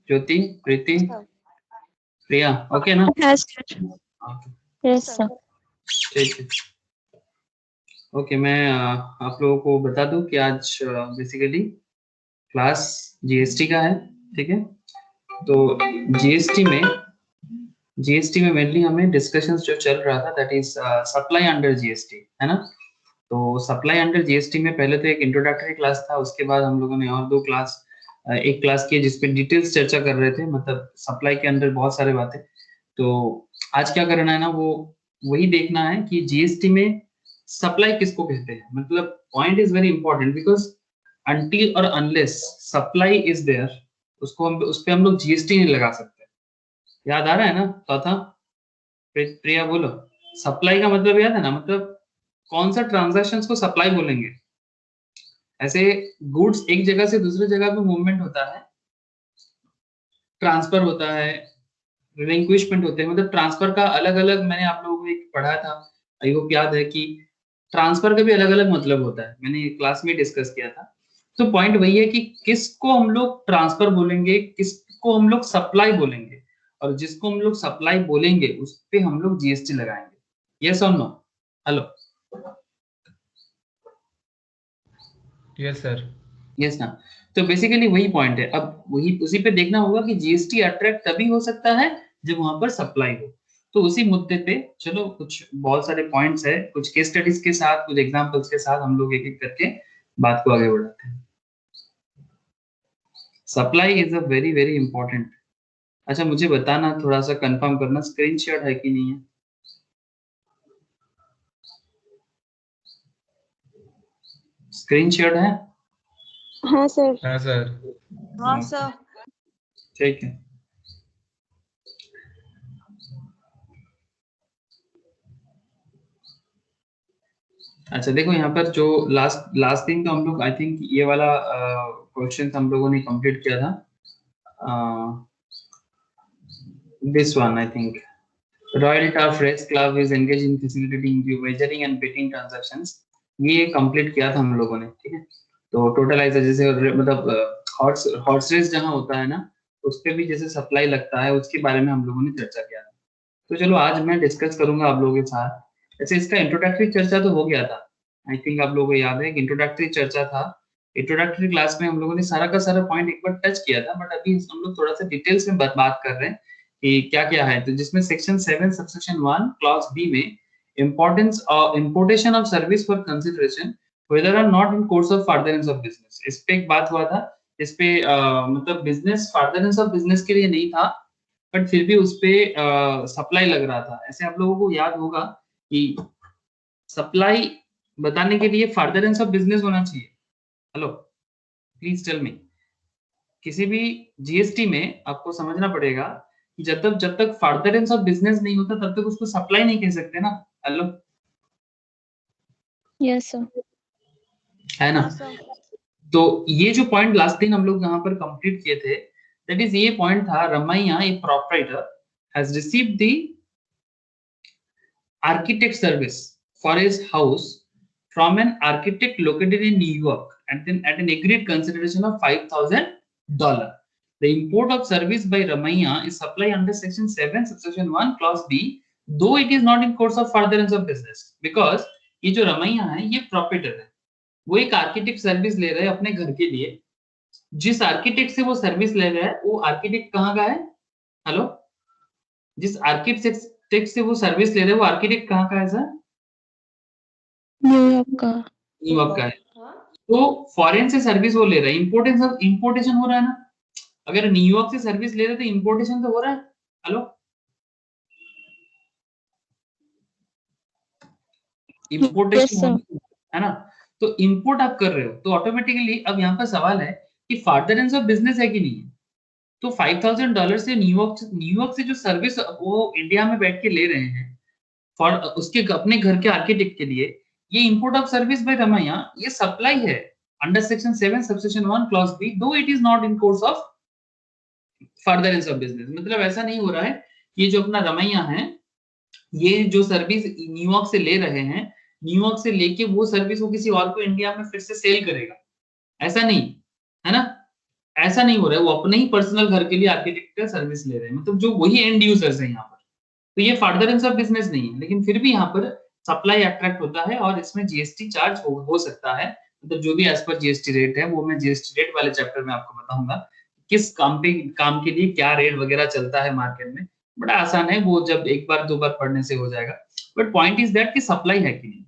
ज्योति, प्रीति, प्रिया, okay ना? Yes, sir. Yes, sir. ठीक है, ओके। मैं आप लोगों को बता दूं कि आज बेसिकली क्लास जीएसटी का है, ठीक है? तो जीएसटी में मेनली हमें डिस्कशंस जो चल रहा था that is supply under GST, है ना? तो सप्लाई अंडर जीएसटी में पहले तो एक इंट्रोडक्टरी क्लास था, उसके बाद हम लोगों ने और दो क्लास, एक क्लास की जिसपे डिटेल्स चर्चा कर रहे थे, मतलब सप्लाई के अंदर बहुत सारे बातें। तो आज क्या करना है ना, वो वही देखना है कि जीएसटी में सप्लाई किसको कहते हैं। मतलब point is very important because until और अनलेस सप्लाई इज देयर, उसको हम उस पे हम लोग जीएसटी नहीं लगा सकते। याद आ रहा है ना? तो था प्रिया बोलो, सप्लाई का मतलब याद है ना? मतलब कौन सा ट्रांजैक्शंस को सप्लाई बोलेंगे? ऐसे गुड्स एक जगह से दूसरे जगह पे मूवमेंट होता है, ट्रांसफर होता है, रिलिंक्विशमेंट होते हैं। मतलब ट्रांसफर का अलग अलग, मैंने आप लोगों को एक पढ़ा था, आई होप याद है कि ट्रांसफर का भी अलग अलग मतलब होता है, मैंने क्लास में डिस्कस किया था। तो पॉइंट वही है कि किसको हम लोग ट्रांसफर बोलेंगे, किसको हम लोग सप्लाई बोलेंगे, और जिसको हम लोग सप्लाई बोलेंगे उस पे हम लोग जीएसटी लगाएंगे। यस और no? Hello, yes sir. Yes ना? तो बेसिकली वही पॉइंट है। अब वही उसी पे देखना होगा कि जीएसटी अट्रैक्ट तभी हो सकता है जब वहां पर सप्लाई हो। तो उसी मुद्दे पे चलो, कुछ बहुत सारे पॉइंट्स है, कुछ केस स्टडीज के साथ, कुछ एग्जांपल्स के साथ हम लोग एक एक करके बात को आगे बढ़ाते हैं। Supply is a very very important. अच्छा, मुझे बताना, थोड़ा सा कंफर्म करना, स्क्रीन शेयर है कि नहीं है? स्क्रीन शेयर है? हाँ सर। हाँ सर। हाँ सर। ठीक है। अच्छा देखो, यहाँ पर जो लास्ट दिन तो हम लोग, आई थिंक ये वाला क्वेश्चन हम लोगों ने कंप्लीट किया था, this one I think. Royal Turf Race Club is engaged in facilitating the wagering and betting transactions. ये कंप्लीट किया था हम लोगों ने, ठीक है? तो टोटलाइजर जैसे मतलब हॉर्स रेस जहाँ होता है ना, उस पे भी जैसे सप्लाई लगता है, उसके बारे में हम लोगों ने चर्चा किया था। तो चलो आज मैं डिस्कस करूंगा आप लोगों के साथ। ऐसे इसका इंट्रोडक्टरी चर्चा तो हो गया था, आई थिंक आप लोगों को याद है कि इंट्रोडक्टरी चर्चा था। इंट्रोडक्टरी क्लास में हम लोगों ने सारा का सारा पॉइंट एक बार टच किया था, बट अभी हम लोग थोड़ा सा डिटेल्स में बात कर रहे हैं कि क्या क्या है। तो जिसमें सेक्शन 7 सबसेक्शन 1 क्लॉज बी में importance of importation of service for consideration whether or not in course of furtherance of business, इस पे एक बात हुआ था। इस पे मतलब बिजनेस फर्दरेंस ऑफ बिजनेस के लिए नहीं था, बट फिर भी उस पे सप्लाई लग रहा था। ऐसे आप लोगों को याद होगा कि सप्लाई बताने के लिए फर्दरेंस ऑफ बिजनेस होना चाहिए। Hello, please tell me. किसी भी जीएसटी में आपको समझना पड़ेगा कि जब तक फर्दरेंस ऑफ बिजनेस नहीं होता तब तक उसको सप्लाई नहीं कह सकते ना। Hello, yes sir. है ना? तो ये जो पॉइंट लास्ट दिन हम लोग यहाँ पर कंप्लीट किए थे, दैट इज ये पॉइंट था, Ramaiya a proprietor has received the architect service for his house from an architect located in New York, and then at an agreed consideration of $5,000. The import of service by Ramaiya is supply under section 7 subsection 1 clause B, though it is not in course of furtherance of business, because ये जो रमैया है ये proprietor है, वो एक architect service ले रहे हैं अपने घर के लिए। जिस आर्किटेक्ट से वो सर्विस ले रहा है वो आर्किटेक्ट कहाँ का है? हेलो, जिस आर्किटेक्ट से वो सर्विस ले रहे हैं वो आर्किटेक्ट कहाँ का है सर? न्यूयॉर्क का। न्यूयॉर्क का है। तो फॉरेन से सर्विस वो ले रहा है, इंपोर्टेशन हो रहा है ना? अगर न्यूयॉर्क से सर्विस ले रहे तो इंपोर्टेशन तो हो रहा है। हेलो, इंपोर्टेशन है ना? तो इंपोर्ट आप कर रहे हो तो ऑटोमेटिकली अब यहाँ पर सवाल है कि फर्दरेंस ऑफ बिजनेस है कि नहीं है। तो $5,000 से न्यूयॉर्क से जो सर्विस वो इंडिया में बैठ के ले रहे हैं फॉर उसके अपने घर के आर्किटेक्ट के लिए, ये import of service by Ramaiya, ये सप्लाई है under section 7 subsection 1 clause b, though it is not in course of furtherance of business. मतलब ऐसा नहीं हो रहा है, ये जो अपना रमैया है ये जो सर्विस न्यूयॉर्क से ले रहे हैं, न्यूयॉर्क से लेके वो सर्विस वो किसी और को इंडिया में फिर से सेल करेगा, ऐसा नहीं है ना? ऐसा नहीं हो रहा है, वो अपने ही पर्सनल घर के लिए आर्किटेक्चर सर्विस ले रहे हैं, मतलब जो वही एंड यूजर्स है यहाँ पर। तो ये फर्दरेंस ऑफ बिजनेस नहीं है, लेकिन फिर भी यहाँ पर सप्लाई अट्रैक्ट होता है और इसमें जीएसटी चार्ज हो सकता है। मतलब जो भी एज पर जीएसटी रेट है वो मैं जीएसटी रेट वाले चैप्टर में आपको बताऊंगा, किस काम के लिए क्या रेट वगैरह चलता है मार्केट में। बड़ा आसान है वो, जब एक बार दो बार पढ़ने से हो जाएगा। बट पॉइंट इज दैट कि सप्लाई है कि नहीं।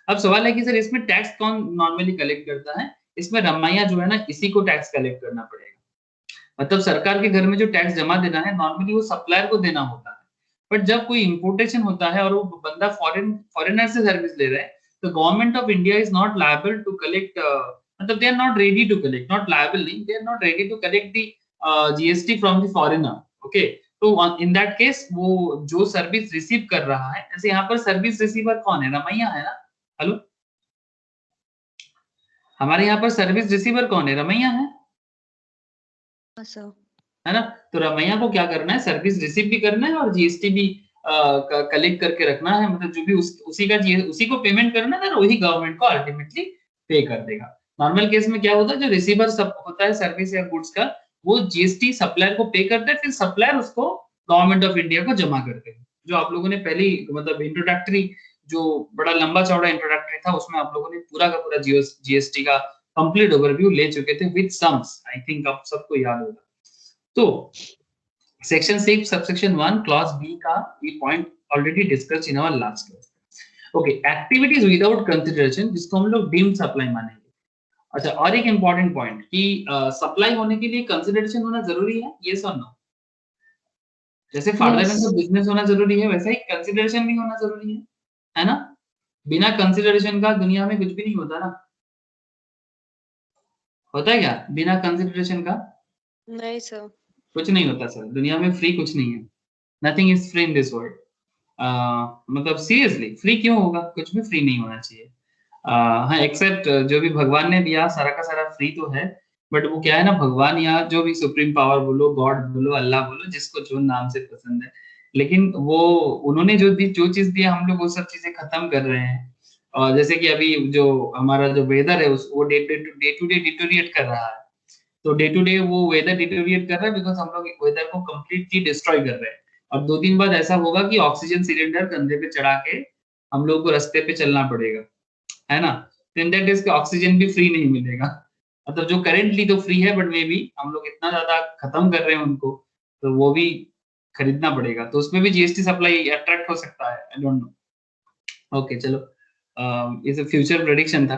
अब सवाल है कि सर इसमें टैक्स कौन नॉर्मली कलेक्ट करता है? इसमें रमैया जो है ना, इसी को टैक्स कलेक्ट करना पड़ेगा। मतलब सरकार के घर में जो टैक्स जमा देना है नॉर्मली वो सप्लायर को देना होता है। बट जब कोई इंपोर्टेशन होता है और वो बंदा फॉरेनर से सर्विस ले रहा है, तो government of India is not liable to collect, मतलब they are not ready to collect, not liable नहीं, they are not ready to collect the GST from the foreigner. Okay, तो इन दैट केस वो जो service receive कर रहा है, जैसे यहाँ पर सर्विस रिसीवर कौन है? रमैया है ना। हेलो, हमारे यहाँ पर सर्विस रिसीवर कौन है? रमैया है सर। है ना। तो रमैया को क्या करना है? सर्विस रिसीव भी करना है और जीएसटी भी कलेक्ट करके रखना है। मतलब जो भी उसी को पेमेंट करना है, वही गवर्नमेंट को अल्टीमेटली पे कर देगा। नॉर्मल केस में क्या होता है, जो रिसीवर सब होता है सर्विस या गुड्स का, वो जीएसटी सप्लायर को पे करता है, फिर सप्लायर उसको गवर्नमेंट ऑफ इंडिया को जमा करते हैं। जो आप लोगों ने पहले मतलब इंट्रोडक्टरी, जो बड़ा लंबा चौड़ा इंट्रोडक्टरी था, उसमें आप लोगों ने पूरा का पूरा जीएसटी का कंप्लीट ओवरव्यू ले चुके थे विद सम्स। आई थिंक आप सबको याद होगा। तो सेक्शन 6 सबसेक्शन 1 क्लॉज बी का ये point already discuss in our last class. Okay, activities without consideration, जिसको हम लोग डीम्ड सप्लाई मानेंगे। अच्छा, और एक इंपॉर्टेंट पॉइंट कि सप्लाई होने के लिए कंसीडरेशन होना जरूरी है, यस और नो? जैसे फर्दरेंस ऑफ बिजनेस होना जरूरी है, वैसा ही कंसीडरेशन भी होना जरूरी है ना। बिना कंसीडरेशन का दुनिया में कुछ भी नहीं होता ना। होता है क्या बिना कंसीडरेशन का? नहीं सर। कुछ नहीं होता सर, दुनिया में फ्री कुछ नहीं है। Nothing is free in this world. मतलब सीरियसली फ्री क्यों होगा? कुछ भी फ्री नहीं होना चाहिए। हाँ, एक्सेप्ट जो भी भगवान ने दिया सारा का सारा फ्री तो है। बट वो क्या है ना, भगवान या जो भी सुप्रीम पावर बोलो, गॉड बोलो, अल्लाह बोलो, जिसको जो नाम से पसंद है, लेकिन वो उन्होंने जो चीज दी हम लोग वो सब चीजें खत्म कर रहे हैं। और जैसे कि अभी जो हमारा जो वेदर है वो डे टू डे डिटोरिएट कर रहा है। तो डे टू डे वो वेदर डिटोरिएट कर रहा है बिकॉज हम लोग वेदर को कंप्लीटली डिस्ट्रॉय कर रहे हैं। और 2 दिन बाद ऐसा होगा कि ऑक्सीजन सिलेंडर कंधे पे चढ़ा के हम लोग को रास्ते पे चलना पड़ेगा, है ना। तो इन दैट केस ऑक्सीजन भी फ्री नहीं मिलेगा। मतलब जो करेंटली तो फ्री है, बट मे बी हम लोग इतना ज्यादा खत्म कर रहे हैं उनको, तो वो भी खरीदना पड़ेगा। तो उसमें भी जीएसटी सप्लाई अट्रैक्ट हो सकता है, आई डोंट नो। ओके चलो, ये फ्यूचर प्रेडिक्शन था।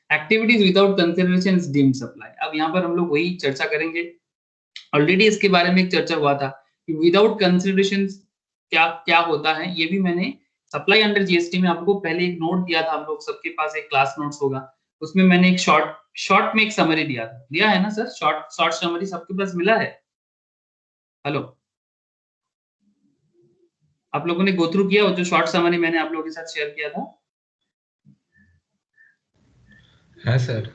Activities without consideration is deemed supply. अब यहाँ पर हम लोग वही चर्चा करेंगे। ऑलरेडी इसके बारे में एक चर्चा हुआ था कि विदाउट कंसिडरेशन क्या क्या होता है। ये भी मैंने सप्लाई अंडर जीएसटी में आपको पहले एक नोट दिया था। हम लोग सबके पास एक क्लास नोट्स होगा, उसमें मैंने एक शॉर्ट में एक समरी दिया है ना सर। शॉर्ट समरी सबके पास मिला है? हेलो, आप लोगों ने गो थ्रू किया वो जो शॉर्ट समरी मैंने आप लोगों के साथ शेयर किया था? है सर।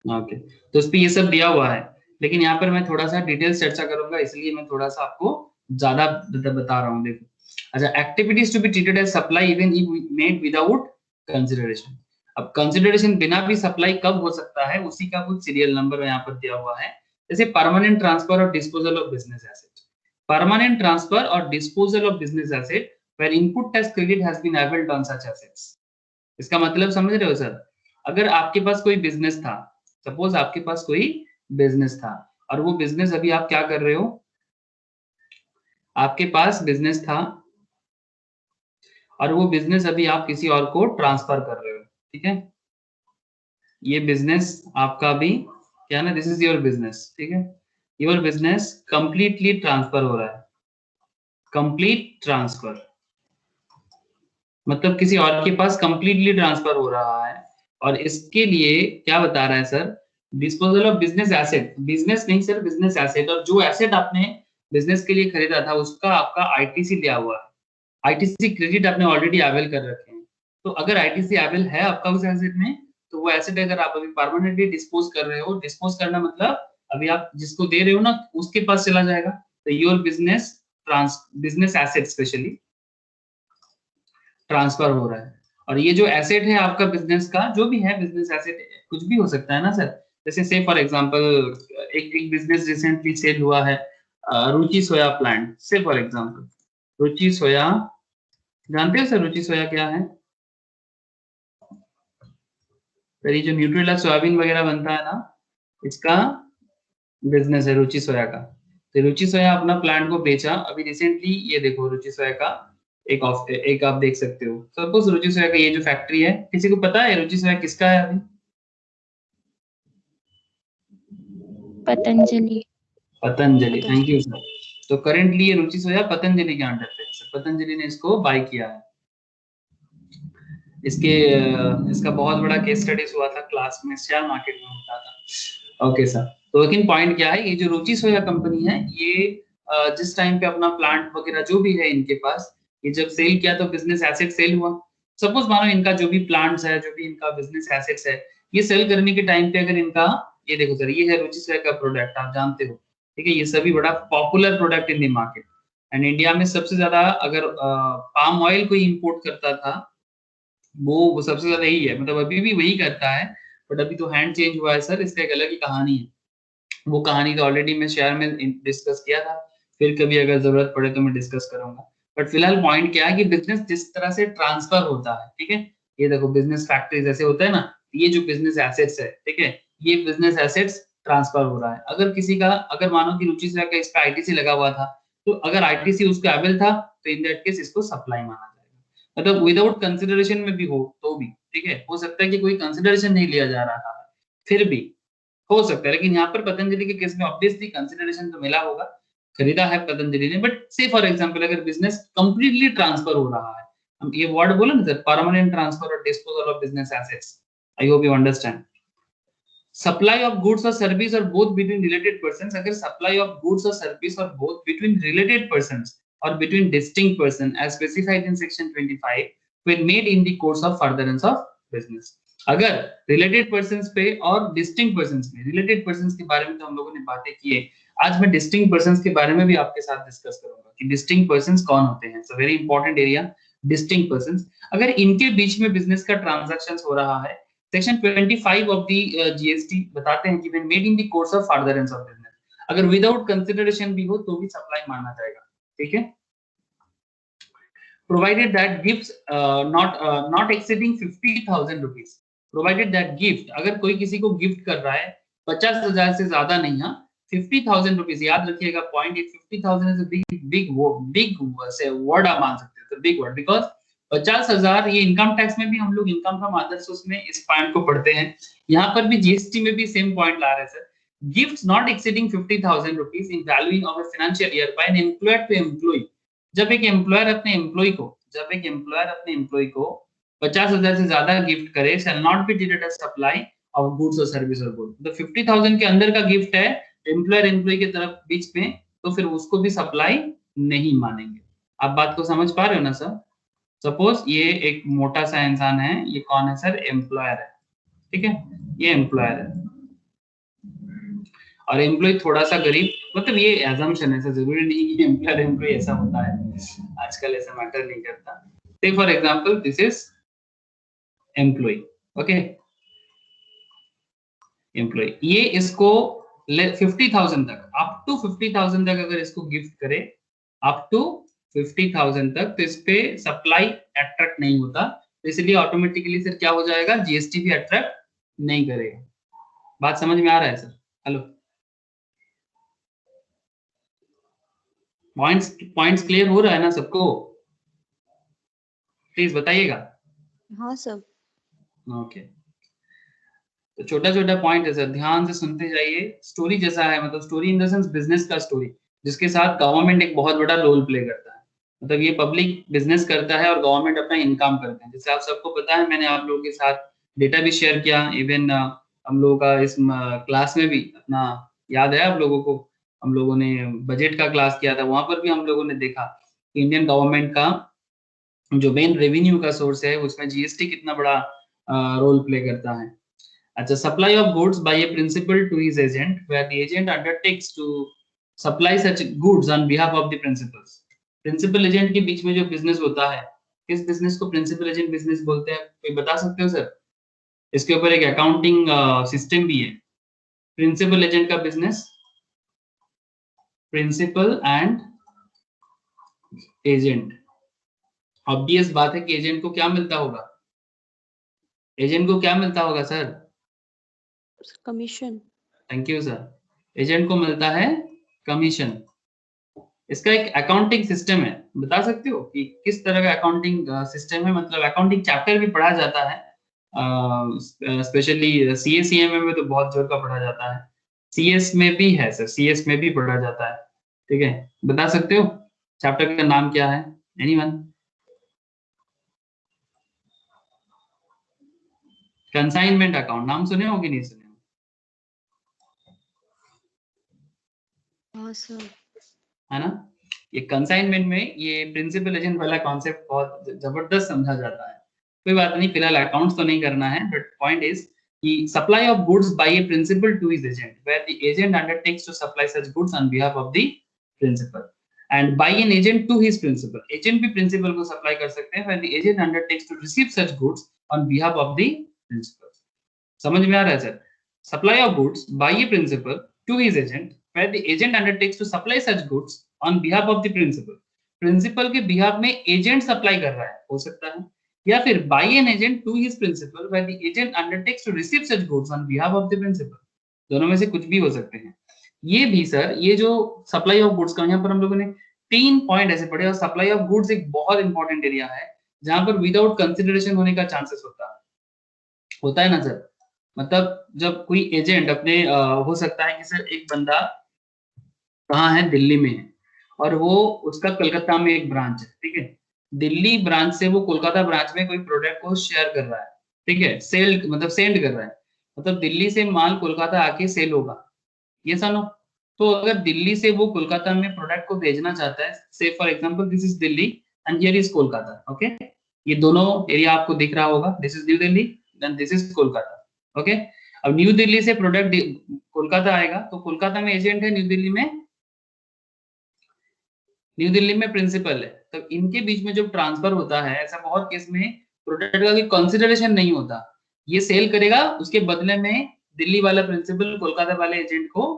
ओके, तो उस पे ये सब दिया हुआ है, लेकिन यहाँ पर मैं थोड़ा सा डिटेल्स चर्चा करूंगा, इसलिए मैं थोड़ा सा आपको ज्यादा बता रहा हूँ। देखो, अच्छा, activities to be treated as supply even if made without consideration. अब कंसीडरेशन बिना भी सप्लाई कब हो सकता है, उसी का कुछ सीरियल नंबर यहाँ पर दिया हुआ है। जैसे परमानेंट ट्रांसफर और disposal of business asset. Permanent transfer और disposal of business asset where input tax credit has been availed on such assets। इसका मतलब समझ रहे हो सर? अगर आपके पास कोई बिजनेस था, सपोज आपके पास कोई बिजनेस था, और वो बिजनेस अभी आप क्या कर रहे हो, आपके पास बिजनेस था और वो बिजनेस अभी आप किसी और को ट्रांसफर कर रहे हो, ठीक है। ये बिजनेस आपका भी क्या ना, दिस इज योर बिजनेस, ठीक है। योर बिजनेस कंप्लीटली ट्रांसफर हो रहा है, कंप्लीट ट्रांसफर मतलब किसी और के पास कंप्लीटली ट्रांसफर हो रहा है। और इसके लिए क्या बता रहा है sir, disposal of business asset, business नहीं सर, बिजनेस एसेट। और जो एसेट आपने बिजनेस के लिए खरीदा था उसका आपका आईटीसी लिया हुआ है, आईटीसी क्रेडिट आपने ऑलरेडी अवेल कर रखे हैं। तो अगर आईटीसी अवेल है आपका उस एसेट में, तो वो एसेट अगर आप अभी परमानेंटली डिस्पोज कर रहे हो, डिस्पोज करना मतलब अभी आप जिसको दे रहे हो ना उसके पास चला जाएगा। तो your business asset specially transfer हो रहा है। और ये जो एसेट है आपका बिजनेस का, जो भी है बिजनेस एसेट कुछ भी हो सकता है ना सर। जैसे से फॉर एग्जांपल एक बिजनेस रिसेंटली सेल हुआ है, रुचि सोया प्लांट, से फॉर एग्जांपल रुचि सोया, जानते हो सर रुचि सोया क्या है? सर ये जो न्यूट्रेला सोयाबीन वगैरह बनता है ना, इसका बिजनेस है रुचि सोया का। तो रुचि सोया अपना प्लांट को बेचा अभी रिसेंटली, ये देखो रुचि सोया का एक आप देख सकते हो। सपोज रुचि सोया का ये जो फैक्ट्री है, किसी को पता है रुचि सोया किसका है अभी? Patanjali. Patanjali, thank you sir. तो करेंटली ये रुचि सोया पतंजलि के अंडर पे है सर, पतंजलि ने इसको बाय किया है। इसका बहुत बड़ा केस स्टडीज हुआ था क्लास में, शेयर मार्केट में होता था। ओके सर, तो लेकिन पॉइंट क्या है, ये जो रुचि सोया कंपनी है, ये जिस टाइम पे अपना प्लांट वगैरह जो भी है इनके पास, ये जब सेल किया तो बिजनेस एसेट सेल हुआ। सपोज मानो इनका जो भी प्लांट्स है, जो भी इनका बिजनेस एसेट्स है, ये सेल करने के टाइम पे अगर इनका, ये देखो सर ये है रुचि सोया का प्रोडक्ट, आप जानते हो, ठीक है, ये सभी बड़ा popular product in the market. And India में सबसे ज्यादा अगर पाम ऑयल को इंपोर्ट करता था, वो सबसे ज्यादा यही है, मतलब अभी भी वही करता है, बट अभी तो हैंड चेंज हुआ है सर, इसका एक अलग ही कहानी है। वो कहानी तो ऑलरेडी मैं शेयर में डिस्कस किया था, फिर कभी अगर जरूरत पड़े तो मैं डिस्कस करूंगा। बट फिलहाल पॉइंट क्या है कि बिजनेस जिस तरह से ट्रांसफर होता है, ठीक है, ये देखो बिजनेस फैक्ट्री जैसे होता है ना, ये जो बिजनेस एसेट्स है, ठीक है, ये बिजनेस एसेट्स ट्रांसफर हो रहा है। अगर किसी का, अगर मानो कि रुचि से इस पे आईटीसी लगा हुआ था, तो अगर आईटीसी उसको अवेल था, तो इन दैट केस इसको सप्लाई माना जाएगा, मतलब विदाउट कंसिडरेशन में भी हो तो भी, ठीक है, हो सकता है कि कोई कंसिडरेशन नहीं लिया जा रहा है, फिर भी हो सकता है। लेकिन यहाँ पर पतंजलि के केस में ऑब्वियसली कंसिडरेशन तो मिला होगा, खरीदा है पतंजलि ने। बट से फॉर एग्जांपल अगर बिजनेस कंप्लीटली ट्रांसफर हो रहा है, हम ये वर्ड बोला ना सर, परमानेंट ट्रांसफर और disposal of business assets, I hope you understand. Supply of goods और सर्विस और बोथ बिटवीन रिलेटेड पर्संस, अगर सप्लाई ऑफ गुड्स और सर्विस और बोथ बिटवीन रिलेटेड पर्संस और between distinct person as specified in section 25 when made in the course of furtherance of business, अगर related persons पे और distinct persons में, related persons के बारे में तो हम लोगों ने बातें की है, आज मैं डिस्टिंक्ट पर्संस के बारे में भी आपके साथ डिस्कस करूंगा कि डिस्टिंक्ट पर्संस कौन होते हैं। So very important area, distinct persons, अगर इनके बीच में बिजनेस का ट्रांजैक्शंस हो रहा है, सेक्शन 25 ऑफ द जीएसटी बताते हैं कि when made in the course of furtherance of business, अगर विदाउट कंसीडरेशन भी हो तो भी सप्लाई माना जाएगा, ठीक है। provided that gifts not exceeding 50,000 rupees, provided that gift, अगर कोई किसी को गिफ्ट कर रहा है 50,000 से ज्यादा नहीं, हाँ 50,000 रुपीज, याद रखिएगा पॉइंट, 50,000 इज बिग वर्ड आप मान सकते हो, बिग वर्ड, बिकॉज 50,000 ये इनकम टैक्स में भी हम लोग इनकम फ्रॉम अदर सोर्स में इस पॉइंट को पढ़ते हैं, यहाँ पर भी जीएसटी में भी सेम पॉइंट ला रहे हैं sir. Gifts not exceeding 50,000 rupees in value of a financial year by an employer to employ, जब एक एम्प्लॉयर अपने एम्प्लॉय को 50,000 से ज्यादा गिफ्ट करे, shall not be treated as supply of goods और सर्विस और बोथ, तो 50,000 के अंदर का गिफ्ट है एम्प्लॉयर एम्प्लॉय के तरफ बीच में, तो फिर उसको भी सप्लाई नहीं मानेंगे। आप बात को समझ पा रहे हो ना सर? सपोज ये एक मोटा सा इंसान है, ये कौन है सर? एम्प्लॉयर है, ठीक है, ये एम्प्लॉयर है और एम्प्लॉय थोड़ा सा गरीब, मतलब ये एजम्पशन है, ऐसा जरूरी नहीं कि एम्प्लॉयर एम्प्लॉय ऐसा होता है, आजकल ऐसा मैटर नहीं करता। Say for example this is employ, okay, employ, ये इसको 50,000 तक, अप टू 50,000 तक अगर इसको गिफ्ट करे, अप टू 50,000 तक, तो इस पे सप्लाई अट्रैक्ट नहीं होता, तो इसलिए ऑटोमेटिकली सर क्या हो जाएगा, जीएसटी भी अट्रैक्ट नहीं करेगा। बात समझ में आ रहा है सर? हेलो, पॉइंट्स क्लियर हो रहा है ना सबको? प्लीज बताइएगा। हाँ सर। ओके, तो छोटा छोटा पॉइंट है सर, ध्यान से सुनते जाइए। स्टोरी जैसा है, मतलब story in the sense business का स्टोरी, जिसके साथ गवर्नमेंट एक बहुत बड़ा रोल प्ले करता है, मतलब ये पब्लिक बिजनेस करता है और गवर्नमेंट अपना इनकम करते हैं। जैसे आप सबको पता है, मैंने आप लोगों के साथ डेटा भी शेयर किया, इवन हम लोगों का इस क्लास में भी अपना, याद है आप लोगों को, हम लोगों ने बजट का क्लास किया था, वहां पर भी हम लोगों ने देखा कि इंडियन गवर्नमेंट का जो मेन रेवेन्यू का सोर्स है उसमें जीएसटी कितना बड़ा रोल प्ले करता है। अच्छा, supply of goods by a principal to his agent where the agent undertakes to supply such goods on behalf of the principals. Principal agent के बीच में जो बिजनेस होता है, किस बिजनेस को प्रिंसिपल एजेंट बिजनेस बोलते हैं, कोई बता सकते हो सर? इसके ऊपर एक अकाउंटिंग सिस्टम भी है, प्रिंसिपल एजेंट का business, principal and agent. Obvious बात है कि एजेंट को क्या मिलता होगा, एजेंट को क्या मिलता होगा sir? Commission. Thank you sir. Agent को मिलता है कमीशन। इसका एक अकाउंटिंग सिस्टम है, बता सकते हो कि किस तरह का अकाउंटिंग सिस्टम है? मतलब अकाउंटिंग चैप्टर भी पढ़ा जाता है, स्पेशली सीएसीएम में तो बहुत जोर का पढ़ा जाता है, सीएस में भी है सर, सीएस में भी पढ़ा जाता है। ठीक है, बता सकते हो चैप्टर का नाम क्या है? एनीवन? कंसाइनमेंट अकाउंट नाम सुने हो कि नहीं सुने हो? हाँ सर। है ना? ये कंसाइनमेंट में ये प्रिंसिपल एजेंट वाला कॉन्सेप्ट बहुत जबरदस्त समझा जाता है। कोई बात नहीं, फिलहाल अकाउंट्स तो नहीं करना है, बट पॉइंट इज कि supply of goods by a principal to his agent, where the agent undertakes to supply such goods on behalf of the principal, and by an agent to his principal. Agent भी principal को supply कर सकते हैं, where the agent undertakes to receive such goods on behalf of the principal. समझ में आ रहा है sir? Supply of goods by a principal to his agent, where the agent undertakes to supply such goods on behalf of the principal। Principal के behalf में agent supply कर रहा है, हो सकता है, या फिर by an agent to his principal, where the agent undertakes to receive such goods on behalf of the principal। दोनों में से कुछ भी हो सकते हैं। ये भी सर, ये जो सप्लाई ऑफ गुड्स का यहाँ पर हम लोगों ने 3 पॉइंट ऐसे पढ़े, और सप्लाई ऑफ गुड्स एक बहुत इंपॉर्टेंट एरिया है जहां पर विदाउट कंसिडरेशन होने का चांसेस होता है ना सर? मतलब जब कोई एजेंट अपने हो सकता है कि सर एक बंदा कहाँ है, दिल्ली में है, और वो उसका कलकत्ता में एक ब्रांच है, ठीक है, दिल्ली ब्रांच से वो कोलकाता ब्रांच में कोई प्रोडक्ट को शेयर कर रहा है, ठीक है, सेल मतलब सेंड कर रहा है, मतलब दिल्ली से माल कोलकाता आके सेल होगा, ये सुनो। तो अगर दिल्ली से वो कोलकाता में प्रोडक्ट को भेजना चाहता है, से for example this is Delhi and here is Kolkata, okay, ये दोनों एरिया आपको दिख रहा होगा, this is new Delhi then this is Kolkata, okay. अब न्यू दिल्ली से प्रोडक्ट कोलकाता आएगा, तो कोलकाता में एजेंट है, न्यू दिल्ली में प्रिंसिपल है, तो इनके बीच में जब ट्रांसफर होता है, ऐसा बहुत केस में प्रोडक्ट का कोई कंसिडरेशन नहीं होता, ये सेल करेगा, उसके बदले में दिल्ली वाला प्रिंसिपल कोलकाता वाले एजेंट को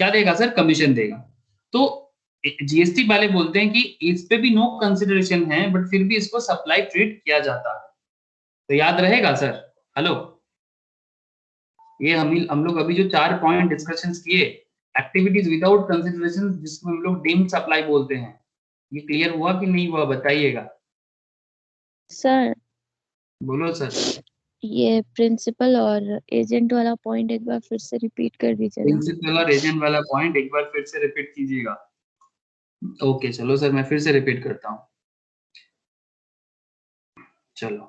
क्या देगा सर? कमीशन देगा। तो जीएसटी वाले बोलते हैं कि इस पे भी नो कंसिडरेशन है, बट फिर भी इसको सप्लाई ट्रीट किया जाता है। तो याद रहेगा सर? हेलो, ये हम लोग अभी जो 4 पॉइंट डिस्कशंस किए, एक्टिविटीज विदाउट कंसिडरेशन, जिसको हम लोग डीम्ड सप्लाई बोलते हैं, ये क्लियर हुआ कि नहीं हुआ, बताइएगा। सर बोलो सर। ये प्रिंसिपल और एजेंट वाला पॉइंट एक बार फिर से रिपीट कर दीजिएगा। प्रिंसिपल और एजेंट वाला पॉइंट एक बार फिर से रिपीट कीजिएगा। ओके चलो सर, मैं फिर से रिपीट करता हूँ। चलो,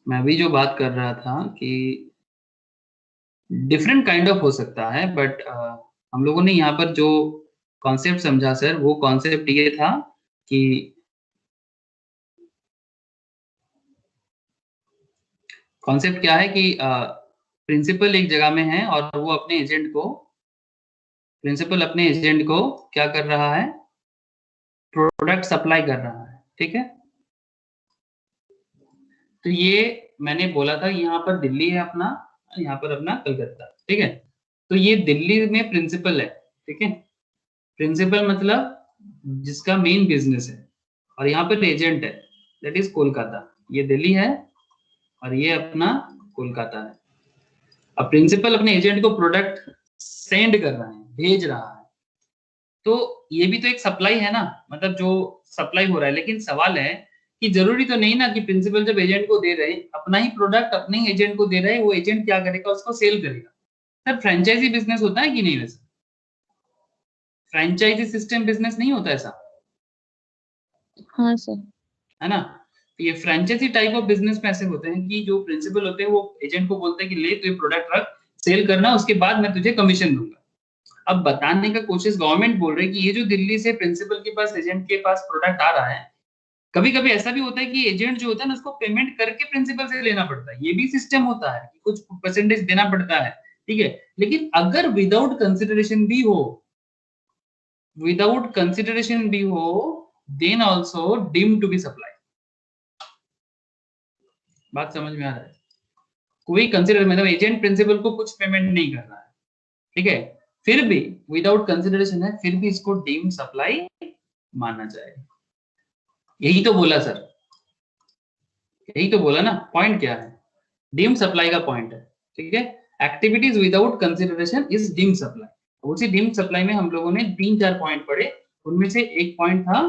मैं अभी जो बात कर रहा था कि डिफरेंट काइंड ऑफ हो सकता है, बट हम लोगों ने यहाँ पर जो कॉन्सेप्ट समझा सर, वो कॉन्सेप्ट ये था कि कॉन्सेप्ट क्या है कि प्रिंसिपल एक जगह में है और वो अपने एजेंट को, प्रिंसिपल अपने एजेंट को क्या कर रहा है? प्रोडक्ट सप्लाई कर रहा है, ठीक है। तो ये मैंने बोला था, यहाँ पर दिल्ली है अपना, यहाँ पर अपना कलकत्ता, ठीक है। तो ये दिल्ली में प्रिंसिपल है, ठीक है, प्रिंसिपल मतलब जिसका मेन बिजनेस है, और यहाँ पर एजेंट है, दैट इज कोलकाता। ये दिल्ली है और ये अपना कोलकाता है। अब प्रिंसिपल अपने एजेंट को प्रोडक्ट सेंड कर रहा है, भेज रहा है, तो ये भी तो एक सप्लाई है ना, मतलब जो सप्लाई हो रहा है। लेकिन सवाल है कि जरूरी तो नहीं ना कि प्रिंसिपल जब एजेंट को दे रहे, अपना ही प्रोडक्ट अपने ही एजेंट को दे रहे, वो एजेंट क्या करेगा? उसको सेल करेगा। सर फ्रेंचाइजी बिजनेस होता है कि नहीं? वैसे फ्रेंचाइजी सिस्टम बिजनेस नहीं होता ऐसा, हाँ सर। है ना? तो ये फ्रेंचाइजी टाइप ऑफ बिजनेस में ऐसे होते हैं कि जो प्रिंसिपल होते हैं वो एजेंट को बोलते हैं कि ले तू ये प्रोडक्ट रख, सेल करना, उसके बाद मैं तुझे कमीशन दूंगा। अब बताने का कोशिश गवर्नमेंट बोल रही है कि ये जो दिल्ली से प्रिंसिपल के पास, एजेंट के पास प्रोडक्ट आ रहा है, कभी कभी ऐसा भी होता है कि एजेंट जो होता है ना, उसको पेमेंट करके प्रिंसिपल से लेना पड़ता है, ये भी सिस्टम होता है कि कुछ परसेंटेज देना पड़ता है, ठीक है। लेकिन अगर विदाउट कंसिडरेशन भी हो, विदाउट कंसिडरेशन भी हो, then also deemed to be supply. बात समझ में आ रहा है? कोई कंसिडर मतलब एजेंट प्रिंसिपल को कुछ पेमेंट नहीं कर रहा है, ठीक है, फिर भी विदाउट कंसिडरेशन है, फिर भी इसको डीम्ड सप्लाई माना जाएगा। यही तो बोला सर, यही तो बोला ना, पॉइंट क्या है, डीम्ड सप्लाई का पॉइंट है, ठीक है। Activities without consideration is deemed supply. उसी डीम्ड सप्लाई में हम लोगों ने 3-4 पॉइंट पढ़े, उनमें से एक पॉइंट था,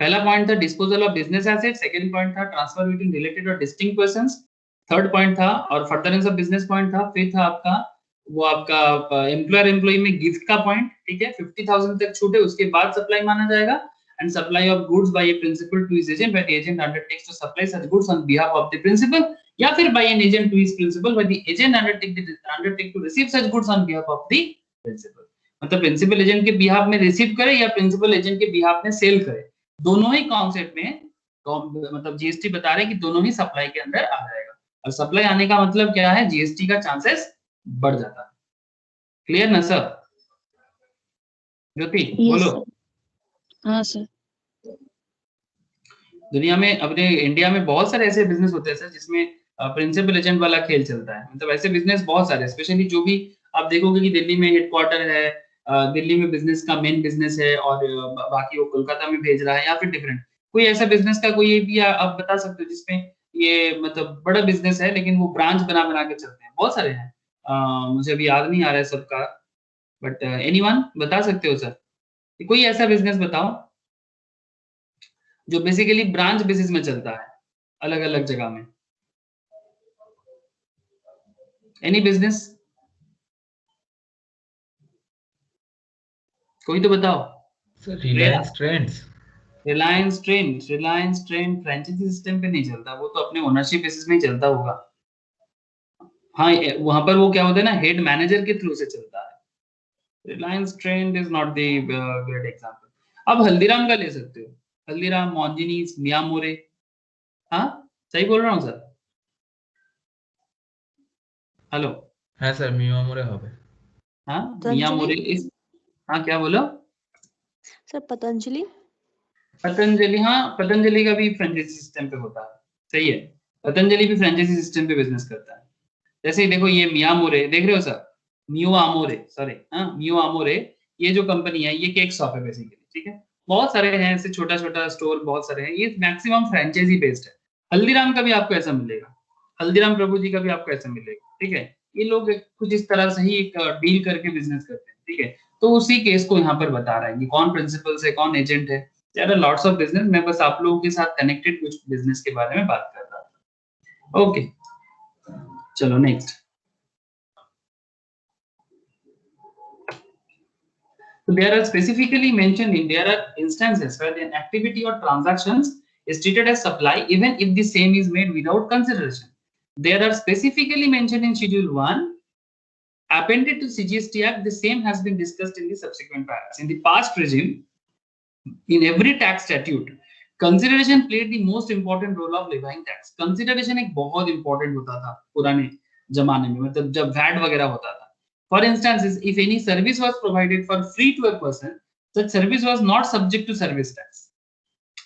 पहला पॉइंट था disposal of business asset, second point था ट्रांसफर बिटवीन रिलेटेड और डिस्टिंक्ट पर्संस, थर्ड पॉइंट था और फर्दरेंस ऑफ बिजनेस पॉइंट था, फिर था आपका वो आपका एम्प्लॉयर एम्प्लॉई में गिफ्ट का पॉइंट, ठीक है, 50,000 तक छूटे उसके बाद सप्लाई माना जाएगा। And supply of goods by a principal to his agent, when the agent undertakes to supply such goods on behalf of the principal, या फिर by an agent to his principal, when the agent undertake to receive such goods on behalf of the principal. मतलब principal agent के behalf में receive करे या principal agent के behalf में sell करे, दोनों ही कॉन्सेप्ट में मतलब जीएसटी बता रहे हैं कि दोनों ही सप्लाई के अंदर आ जाएगा। और सप्लाई आने का मतलब क्या है, जीएसटी का चांसेस बढ़ जाता है। क्लियर ना सर? ज्योति बोलो। हाँ सर। दुनिया में अपने इंडिया में बहुत सारे ऐसे बिजनेस होते हैं सर जिसमें प्रिंसिपल एजेंट वाला खेल चलता है। मतलब ऐसे बिजनेस बहुत सारे, स्पेशली जो भी आप देखोगे कि दिल्ली में हेडक्वार्टर है, दिल्ली में बिजनेस का मेन बिजनेस है और बाकी वो कोलकाता में भेज रहा है या फिर डिफरेंट कोई ऐसा बिजनेस का कोई भी आप बता सकते हो जिसमें ये मतलब बड़ा बिजनेस है लेकिन वो ब्रांच बना बना के चलते हैं, बहुत सारे हैं। मुझे अभी याद नहीं आ रहा है सबका, बट एनीवन बता सकते हो सर, कोई ऐसा बिजनेस बताओ जो बेसिकली ब्रांच बेसिस में चलता है अलग अलग जगह में। एनी बिजनेस, कोई तो बताओ। Sir Reliance trends. Reliance trend franchise system पे नहीं चलता, वो तो अपने ओनरशिप बेसिस में ही चलता होगा। हाँ वहां पर वो क्या होता है ना, हेड मैनेजर के थ्रू से चलता है। Reliance trend is not the great example. अब हल्दीराम का ले सकते हो, हल्दीराम, मॉन्जिनीस, मिया मोरे। हाँ सही बोल रहा हूँ सर? हेलो? हाँ सर मिया मोरे হবে। हाँ मिया मोरे इस, हाँ क्या बोलो? सर पतंजलि। पतंजलि, हाँ पतंजलि का भी फ्रेंचाइजी सिस्टम पे होता है, सही है, पतंजलि भी फ्रेंचाइजी सिस्टम पे बिजनेस करता है। जैसे देखो ये मिया मोरे देख रहे हो सर, मियो आमोरे, सॉरी हाँ मियो आमोरे, ये जो कंपनी है ये केक शॉप है बेसिकली, ठीक है। बहुत सारे हैं ऐसे छोटा छोटा स्टोर, बहुत सारे हैं, ये मैक्सिमम फ्रेंचाइजी बेस्ड है। हल्दीराम का भी आपको ऐसा मिलेगा, हल्दीराम प्रभु जी का भी आपको ऐसा मिलेगा, ठीक है। ये लोग कुछ इस तरह से ही एक डील करके बिजनेस करते हैं, ठीक है। तो उसी केस को यहाँ पर बता रहा है कि कौन प्रिंसिपल है कौन एजेंट है। There are lots of business, मैं बस आप लोगों के साथ कनेक्टेड कुछ बिजनेस के बारे में बात कर रहा था। ओके चलो next. So there are specifically mentioned in there are instances where an activity or transactions is treated as supply even if the same is made without consideration. There are specifically mentioned in Schedule 1 appended to CGST Act. The same has been discussed in the subsequent paragraphs. In the past regime, in every tax statute, consideration played the most important role of levying tax. Consideration एक बहुत important होता था पुराने जमाने में, मतलब जब VAT वगैरह होता था। For instance, if any service was provided for free to a person, such service was not subject to service tax.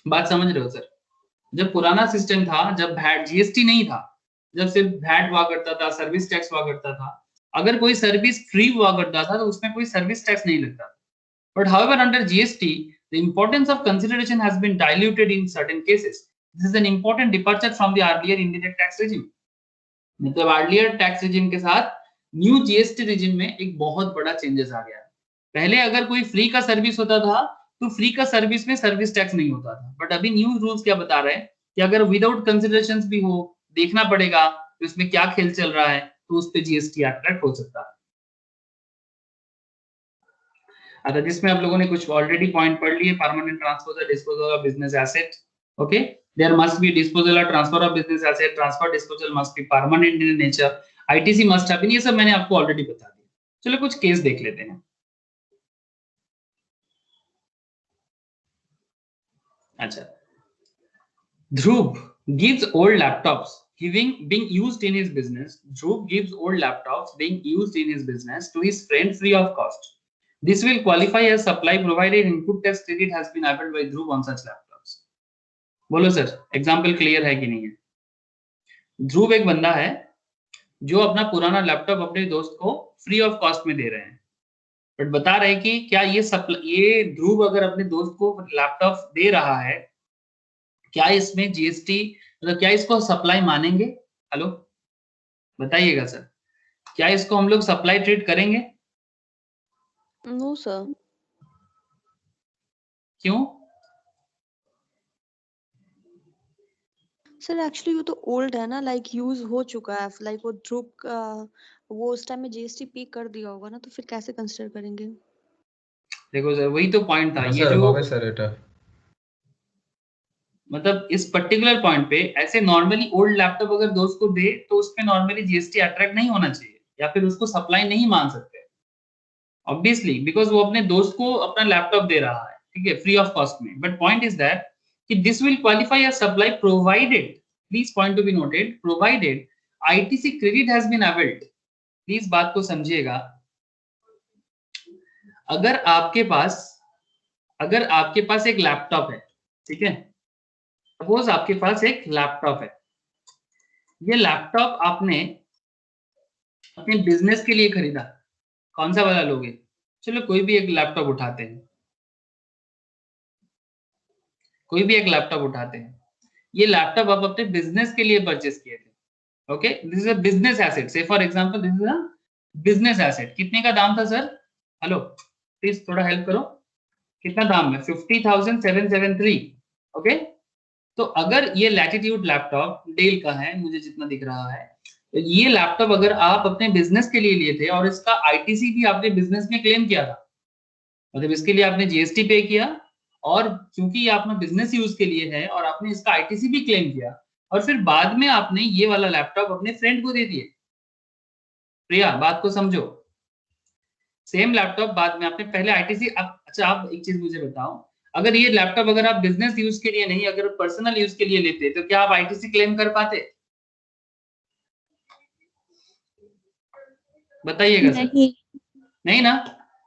बात समझ रहे हो सर? जब पुराना सिस्टम था, जब VAT जीएसटी नहीं था, जब सिर्फ VAT हुआ करता था, सर्विस टैक्स हुआ करता था, अगर कोई सर्विस फ्री हुआ करता था तो उसमें कोई सर्विस टैक्स नहीं लगता। But however, under GST, the importance of consideration has been diluted in certain cases. This is an important departure from the earlier indirect tax regime. मतलब earlier tax regime के साथ न्यू जीएसटी रिजिम में एक बहुत बड़ा changes आ गया है। पहले अगर कोई फ्री का सर्विस होता था तो फ्री का सर्विस में सर्विस टैक्स नहीं होता था, बट अभी न्यू रूल्स क्या बता रहे हैं कि अगर विदाउट कंसिडरेशंस भी हो, देखना पड़ेगा तो इसमें क्या खेल चल रहा है, तो उस पे जीएसटी अट्रैक्ट हो सकता है। अच्छा जिसमें आप लोगों ने कुछ ऑलरेडी पॉइंट पढ़ लिए, permanent transfer disposal of business asset, okay there must be disposal और transfer of business asset, transfer disposal must be permanent in nature, ITC must have been, ये सब मैंने आपको ऑलरेडी बता दिया। चलो कुछ केस देख लेते हैं। अच्छा, ध्रुव gives old laptops being used in his business. Dhruv gives old laptops being used in his business to his friend free of cost. This will qualify as supply provided input tax credit has been availed by Dhruv on such laptops. बोलो sir, example clear है कि नहीं है? ध्रुव एक बंदा है जो अपना पुराना लैपटॉप अपने दोस्त को फ्री ऑफ कॉस्ट में दे रहे हैं, बट बता रहे हैं कि क्या ये ध्रुव अगर अपने दोस्त को लैपटॉप दे रहा है, क्या इसमें जीएसटी मतलब क्या इसको सप्लाई मानेंगे? हेलो बताइएगा सर, क्या इसको हम लोग सप्लाई ट्रीट करेंगे? No sir. क्यों? सर एक्चुअली वो तो ओल्ड है ना, लाइक यूज हो चुका है, लाइक वो ध्रुव का वो उस टाइम में जीएसटी पे कर दिया होगा ना, तो फिर कैसे कंसिडर करेंगे? देखो सर, वही तो पॉइंट था। হ্যাঁ ये স্যার जो হবে স্যার এটা मतलब इस पर्टिकुलर पॉइंट पे ऐसे नॉर्मली ओल्ड लैपटॉप अगर दोस्त को दे तो उस पे नॉर्मली जीएसटी अट्रैक्ट नहीं होना चाहिए, या फिर उसको सप्लाई नहीं मान सकते ऑब्वियसली, बिकॉज वो अपने दोस्त को अपना लैपटॉप दे रहा है, ठीक है, फ्री ऑफ कॉस्ट में। बट पॉइंट इज दैट कि this will qualify as supply provided, please point to be noted, provided ITC credit has been availed. Please बात को समझिएगा। अगर आपके पास एक लैपटॉप है, ठीक है, सपोज आपके पास एक लैपटॉप है, ये लैपटॉप आपने अपने बिजनेस के लिए खरीदा, कौन सा वाला लोगे? चलो कोई भी एक लैपटॉप उठाते हैं, ये लैपटॉप आप अपने बिजनेस के लिए परचेस किए थे, okay, this is a business asset, say for example this is a business asset. कितने का दाम था सर? हेलो प्लीज थोड़ा हेल्प करो, कितना दाम है? 50,773, ओके। तो अगर ये लैटिट्यूड लैपटॉप डेल का है, मुझे जितना दिख रहा है, तो ये लैपटॉप अगर आप अपने बिजनेस के लिए लिए थे और इसका आईटीसी भी आपने बिजनेस में क्लेम किया था, मतलब इसके लिए आपने जीएसटी पे किया, और क्योंकि ये आपने बिजनेस यूज के लिए है और आपने इसका आईटीसी भी क्लेम किया, और फिर बाद में आपने ये वाला लैपटॉप अपने फ्रेंड को दे दिए। प्रिया बात को समझो, सेम लैपटॉप बाद में आपने पहले आईटीसी, अच्छा आप एक चीज मुझे बताओ, अगर ये लैपटॉप अगर आप बिजनेस यूज के लिए नहीं, अगर पर्सनल यूज के लिए लेते तो क्या आप आईटीसी क्लेम कर पाते? बताइएगा सर। नहीं। नहीं ना।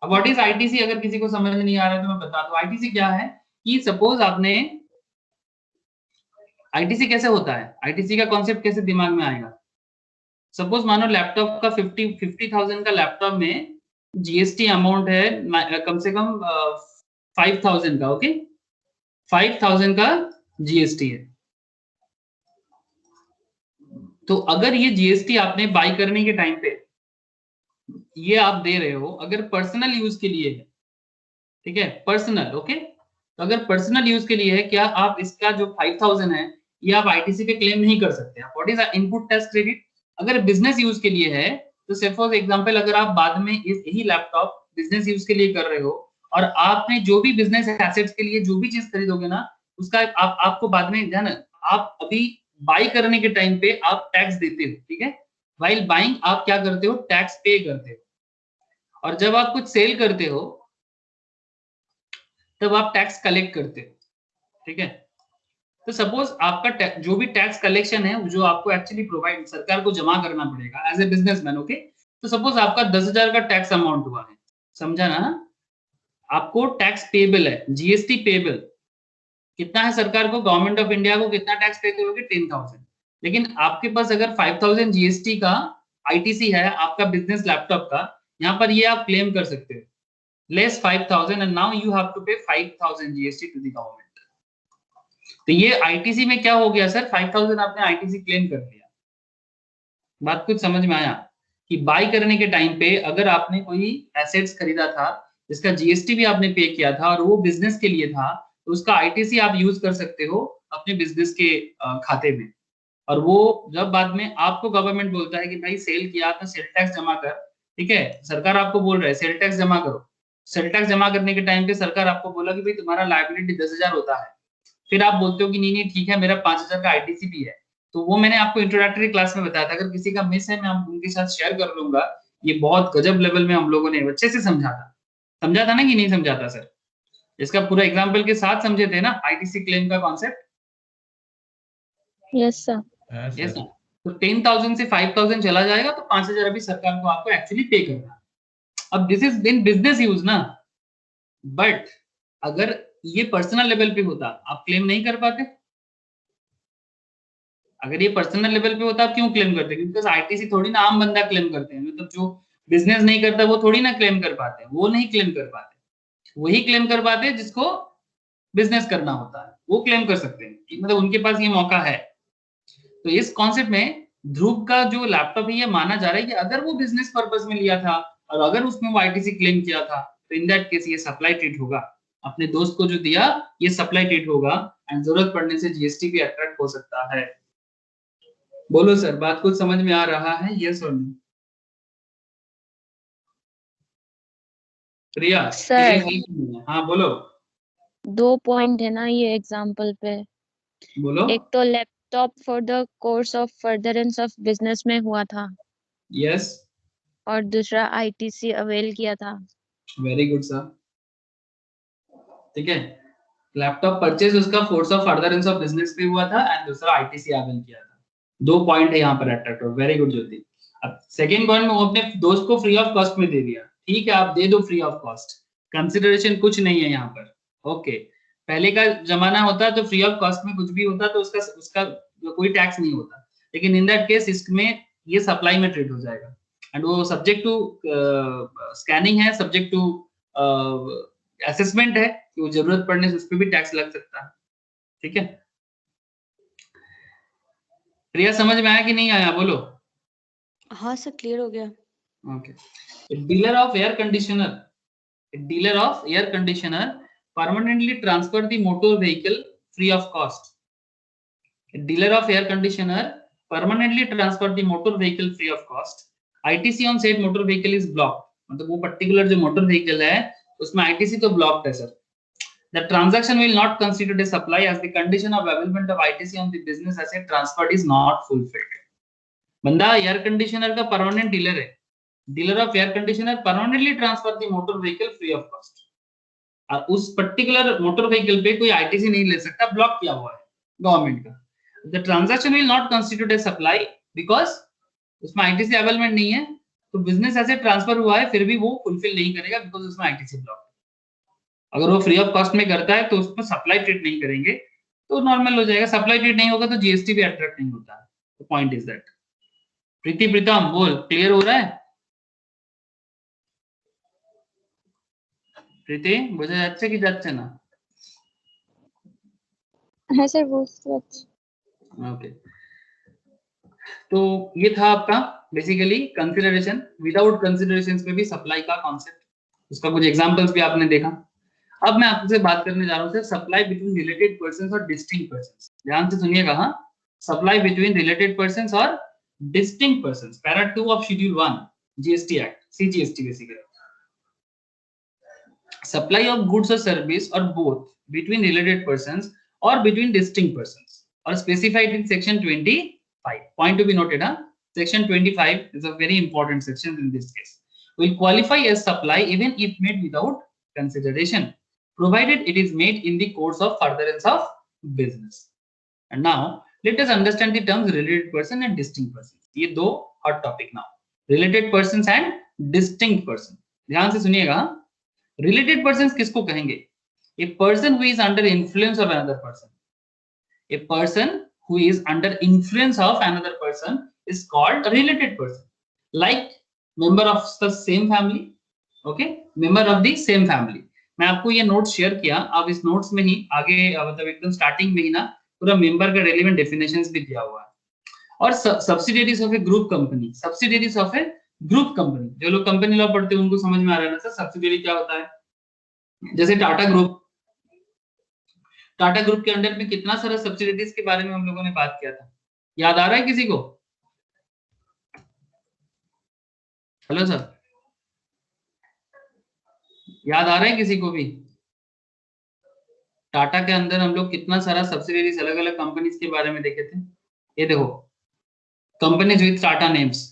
अब व्हाट इज आईटीसी, अगर किसी को समझ नहीं आ रहा है तो मैं बता दूं आईटीसी क्या है। कि सपोज आपने, आईटीसी कैसे होता है, आईटीसी का कॉन्सेप्ट कैसे दिमाग में आएगा? सपोज मानो लैपटॉप का 50,000 का लैपटॉप में जीएसटी अमाउंट है कम से कम 5,000 का, ओके, 5,000 का जीएसटी है। तो अगर ये जीएसटी आपने बाई करने के टाइम पे ये आप दे रहे हो, अगर पर्सनल यूज के लिए है, ठीक है, पर्सनल, ओके, तो अगर पर्सनल यूज के लिए है, क्या आप इसका जो 5,000 है ये आप आईटीसी पे क्लेम नहीं कर सकते? What is input tax credit? अगर बिजनेस यूज के लिए है तो सिर्फ फॉर एग्जांपल अगर आप बाद में यही लैपटॉप बिजनेस यूज के लिए कर रहे हो और आपने जो भी बिजनेस एसेट्स के लिए जो भी चीज खरीदोगे ना, उसका आपको बाद में ध्यान, आप अभी बाई करने के टाइम पे आप टैक्स देते हो, ठीक है, वाइल बाइंग आप क्या करते हो? टैक्स पे करते हो, और जब आप कुछ सेल करते हो तब आप टैक्स कलेक्ट करते हो, ठीक है। तो सपोज आपका जो भी टैक्स कलेक्शन है जो आपको एक्चुअली प्रोवाइड सरकार को जमा करना पड़ेगा एज ए बिजनेसमैन, ओके, तो सपोज आपका 10,000 का टैक्स अमाउंट हुआ है, समझा ना? आपको टैक्स पेबल है, जीएसटी पेबल कितना है सरकार को, गवर्नमेंट ऑफ इंडिया को कितना टैक्स पे करोगे? 10,000। लेकिन आपके पास अगर 5,000 जीएसटी का आईटीसी है आपका बिजनेस लैपटॉप का, यहाँ पर ये आप क्लेम कर सकते हो, less 5,000 and now you have to pay 5,000 GST to the government. तो ये आईटीसी में क्या हो गया सर? 5,000 आपने आईटीसी क्लेम कर लिया। बात कुछ समझ में आया? कि बाई करने के टाइम पे अगर आपने कोई एसेट्स खरीदा था जिसका जीएसटी भी आपने पे किया था और वो बिजनेस के लिए था, तो उसका आईटीसी आप यूज कर सकते हो अपने बिजनेस के खाते में। और वो जब बाद में आपको गवर्नमेंट बोलता है कि भाई सेल किया तो सेल टैक्स जमा कर, ठीक है, सरकार आपको बोल रहा है सेल टैक्स जमा करो, सेल टैक्स जमा करने के टाइम पे सरकार आपको बोला कि भाई तुम्हारा लायबिलिटी 10,000 होता है, फिर आप बोलते हो कि नहीं नहीं ठीक है मेरा 5,000 का आईटीसी भी है। तो वो मैंने आपको इंट्रोडक्टरी क्लास में बताया था, अगर किसी का मिस है मैं उनके साथ शेयर कर लूंगा। ये बहुत गजब लेवल में हम लोगों ने अच्छे से समझा था ना कि नहीं समझा था सर? इसका पूरा एग्जाम्पल के साथ समझे थे ना आईटीसी क्लेम का कॉन्सेप्ट? Yes sir. হ্যাঁ यस স্যার ना। तो 10,000 से 5,000 चला जाएगा तो 5,000 अभी सरकार को आपको एक्चुअली पे करना है। अब this is in business use ना, बट अगर ये पर्सनल लेवल पे होता आप क्लेम नहीं कर पाते। अगर ये पर्सनल लेवल पे होता आप क्यों क्लेम करते? क्योंकि आईटीसी थोड़ी ना आम बंदा क्लेम करते हैं, मतलब जो बिजनेस नहीं करता वो थोड़ी ना क्लेम कर पाते हैं, वो नहीं क्लेम कर पाते, वही क्लेम कर पाते हैं जिसको बिजनेस करना होता है, वो क्लेम कर सकते हैं, मतलब उनके पास ये मौका है। तो इस कॉन्सेप्ट में ध्रुव का जो लैपटॉप है ये माना जा रहा है कि अगर वो बिजनेस पर्पस में लिया था और अगर उसमें वो आईटीसी क्लेम किया था तो इन दैट केस ये सप्लाई ट्रीट होगा, अपने दोस्त को जो दिया ये सप्लाई ट्रीट होगा एंड जरूरत पड़ने से जीएसटी भी अट्रैक्ट हो सकता है। बोलो सर, बात कुछ समझ में आ रहा है? यस और नो? प्रिया सर हाँ बोलो। 2 पॉइंट है ना ये एग्जाम्पल पे, बोलो। एक तो laptop for the course of furtherance of business में हुआ था यस, और दूसरा आईटीसी अवेल किया था। Very good sir. ठीक है, लैपटॉप परचेज उसका force of furtherance of business पे हुआ था एंड दूसरा आईटीसी अवेल किया था। 2 पॉइंट है यहाँ पर अट्रैक्ट हो, वेरी गुड ज्योति। अब सेकंड पॉइंट में वो अपने दोस्त को फ्री ऑफ कॉस्ट में दे दिया, ठीक है आप दे दो फ्री ऑफ कॉस्ट, कंसिडरेशन कुछ नहीं है यहाँ पर। ओके, पहले का जमाना होता तो फ्री ऑफ कॉस्ट में कुछ भी होता तो उसका उसका कोई टैक्स नहीं होता, लेकिन इन दैट केस इसमें ये सप्लाई में ट्रीट हो जाएगा एंड वो सब्जेक्ट टू स्कैनिंग है, सब्जेक्ट टू असेसमेंट है कि वो जरूरत पड़ने से उस पर भी टैक्स लग सकता है। ठीक है, प्रिया समझ में आया कि नहीं आया? बोलो। हाँ सर, क्लियर हो गया। Okay, dealer of air conditioner, dealer of air conditioner permanently transfer the motor vehicle free of cost. A dealer of air conditioner permanently transfer the motor vehicle free of cost. ITC on said motor vehicle is blocked. मतलब वो particular जो motor vehicle है उसमें ITC तो blocked है sir. The transaction will not constitute a supply as the condition of availment of ITC on the business asset transferred is not fulfilled. बंदा air conditioner का permanent dealer है, dealer of air conditioner permanently transfer the motor vehicle free of cost, और उस particular motor vehicle पे कोई ITC नहीं ले सकता, ब्लॉक किया हुआ है गवर्नमेंट का। The transaction will not constitute A supply because उसमें आईटीसी अवेलेबल नहीं है, तो बिजनेस ऐसे ट्रांसफर हुआ है फिर भी वो फुलफिल नहीं करेगा बिकॉज उसमें आईटीसी ब्लॉक। अगर वो फ्री ऑफ कॉस्ट में करता है तो उसमें सप्लाई ट्रीट नहीं करेंगे तो नॉर्मल हो जाएगा, सप्लाई ट्रीट नहीं होगा तो जीएसटी भी अट्रैक्ट नहीं होता है। Point is that. Preeti Pritam बोल, क्लियर हो रहा है? প্রীতি বোঝা যাচ্ছে কি যাচ্ছে না? हाँ सर बुझতে পারছি। ओके, तो ये था आपका बेसिकली कंसिडरेशन, विदाउट कंसिडरेशंस में भी सप्लाई का कॉन्सेप्ट, उसका कुछ एग्जांपल्स भी आपने देखा। अब मैं आपसे बात करने जा रहा हूँ sir supply between related persons और डिस्टिंक्ट पर्संस। ध्यान से सुनिएगा, हाँ, सप्लाई बिटवीन रिलेटेड पर्संस और distinct persons, para 2 of schedule 1 GST act, CGST basically. Supply of goods or service or both between related persons or between distinct persons or specified in section 25. Point to be noted, huh? Section 25 is a very important section in this case. Will qualify as supply even if made without consideration, provided it is made in the course of furtherance of business. And now let us understand the terms related person and distinct persons. ये दो hot topic now. Related persons and distinct person. ध्यान से सुनिएगा। Related person किसको कहेंगे? A person who is under influence of another person, a person who is under influence of another person is called related person, like member of the same family. Okay, member of the same family. मैं आपको ये note share किया, आप इस notes में ही आगे मतलब एकदम स्टार्टिंग में ही ना पूरा मेंबर का रेलेवेंट डेफिनेशंस भी दिया हुआ है। और subsidiaries of A group company, subsidiaries of A group company, जो लोग कंपनी लॉ पढ़ते हैं उनको समझ में आ रहा है ना सर सब्सिडियरी क्या होता है। जैसे टाटा ग्रुप, टाटा ग्रुप के अंडर में कितना सारा सब्सिडियरीज के बारे में हम लोगों ने बात किया था, याद आ रहा है किसी को? हेलो सर, याद आ रहा है किसी को भी? टाटा के अंदर हम लोग कितना सारा सब्सिडियरीज अलग अलग कंपनीज के बारे में देखे थे। ये देखो, कंपनीज विद टाटा नेम्स।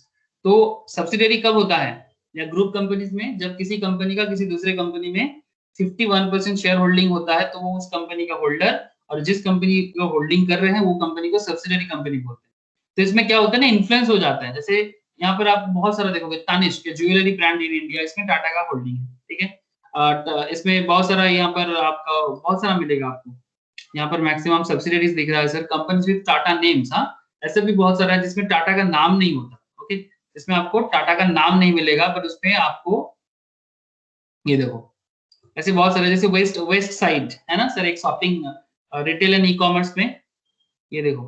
तो सब्सिडियरी कब होता है या ग्रुप कंपनीज में? जब किसी कंपनी का किसी दूसरे कंपनी में 51% शेयर होल्डिंग होता है तो वो उस कंपनी का होल्डर, और जिस कंपनी को होल्डिंग कर रहे हैं वो कंपनी को सब्सिडियरी कंपनी बोलते हैं। तो इसमें क्या होता है ना, इन्फ्लुएंस हो जाता है। जैसे यहाँ पर आप बहुत सारा देखोगे, तानिष्क ज्वेलरी ब्रांड इन इंडिया, इसमें टाटा का होल्डिंग है, ठीक है। इसमें बहुत सारा यहाँ पर आपका बहुत सारा मिलेगा आपको। यहाँ पर मैक्सिमम सब्सिडियरीज दिख रहा है sir, companies with Tata names, हाँ, ऐसे भी बहुत सारा है जिसमें टाटा का नाम नहीं होता, ओके, इसमें आपको टाटा का नाम नहीं मिलेगा, पर उसमें आपको ये देखो ऐसे बहुत सारे, जैसे वेस्ट वेस्ट साइड है ना सर, एक shopping retail and e commerce में, ये देखो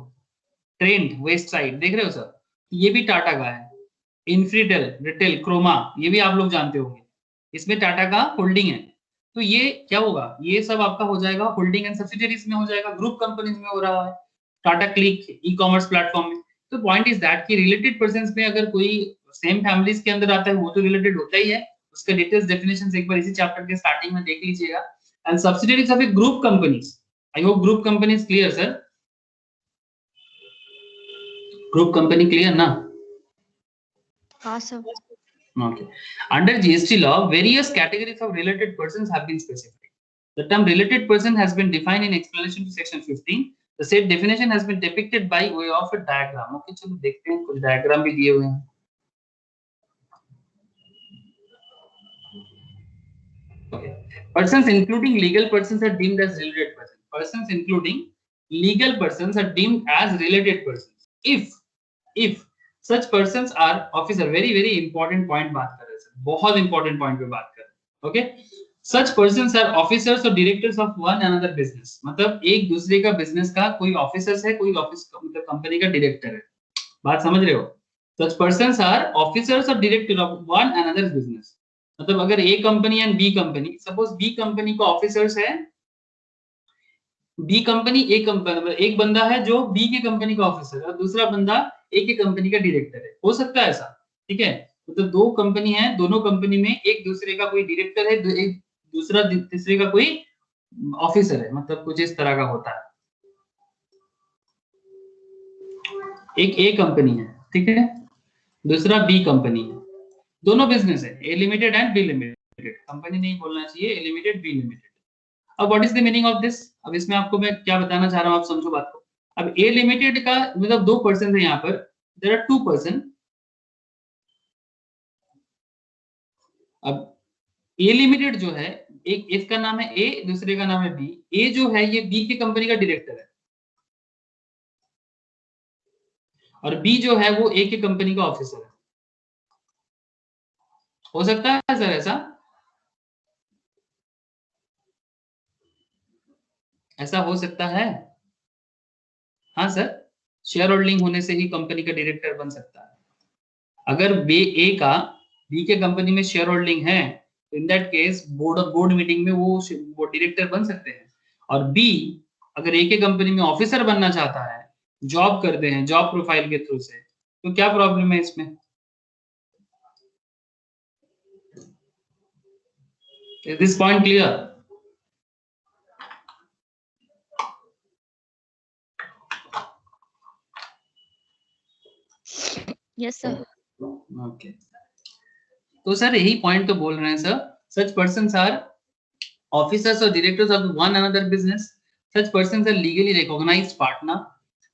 ट्रेंड वेस्ट साइड देख रहे हो सर, ये भी टाटा का है। इन्फ्रीटेल रिटेल क्रोमा, ये भी आप लोग जानते होंगे, इसमें टाटा का होल्डिंग है। तो ये क्या होगा, ये सब आपका हो जाएगा होल्डिंग एंड सब्सिडरीज में हो जाएगा, ग्रुप कंपनीज में हो रहा है, Tata click e commerce platform में। तो पॉइंट इज दैट कि रिलेटेड पर्संस में अगर कोई सेम फैमिलीज के अंदर आता है वो तो रिलेटेड होता ही है, उसका डिटेल्स डेफिनेशंस एक बार इसी चैप्टर के स्टार्टिंग में देख लीजिएगा। And subsidiaries of A group companies, I hope group companies clear sir, group company clear ना? हाँ sir. Okay. Under GST law, various categories of related persons have been specified. The term related person has been defined in explanation to section 15. The said definition has been depicted by way of a diagram. Okay, चलो देखते हैं, कुछ diagram भी दिए हुए हैं. Okay. Persons including legal persons are deemed as related persons. Persons including legal persons are deemed as related persons. If such persons are officer, very important point बात कर रहे हैं सर, बहुत important point पे बात कर रहे हैं. Okay, such persons are officers or directors of one another business. मतलब एक दूसरे का business का कोई officers है, कोई office मतलब कंपनी का director है, बात समझ रहे हो? Such persons are officers or director of one another business. मतलब अगर A company and B company, suppose B company का ऑफिसर्स है, बी कंपनी ए कंपनी, मतलब एक बंदा है जो बी के कंपनी का ऑफिसर है और दूसरा बंदा ए के कंपनी का डायरेक्टर है, हो सकता है ऐसा, ठीक है? तो दो कंपनी है, दोनों कंपनी में एक दूसरे का कोई डायरेक्टर है, एक दूसरा तीसरे का कोई ऑफिसर है, मतलब कुछ इस तरह का होता है। एक ए कंपनी है, ठीक है, दूसरा बी कंपनी है, दोनों बिजनेस है, a limited and b limited, company नहीं बोलना चाहिए, ए लिमिटेड बी लिमिटेड। अब what is the meaning of this? अब इसमें आपको मैं क्या बताना चाह रहा हूं, आप समझो बात को। अब ए लिमिटेड का मतलब दो पर्सन है यहाँ पर, देयर आर टू पर्सन। अब ए लिमिटेड जो है, एक इसका नाम है ए, दूसरे का नाम है बी। ए जो है ये बी की कंपनी का डायरेक्टर है और बी जो है वो ए की कंपनी का ऑफिसर है। हो सकता है सर ऐसा? ऐसा हो सकता है? हाँ सर, शेयर होल्डिंग होने से ही कंपनी का डायरेक्टर बन सकता है। अगर बी ए का बी के कंपनी में शेयर होल्डिंग है, in that case board meeting में वो डायरेक्टर बन सकते हैं। और बी अगर ए के कंपनी में ऑफिसर बनना चाहता है, जॉब करते हैं जॉब प्रोफाइल के थ्रू से, तो क्या प्रॉब्लम है इसमें? Is this point clear? Yes sir. Okay, तो सर यही पॉइंट तो बोल रहे हैं sir, such persons are officers और directors of one another business, such persons are legally recognised partner,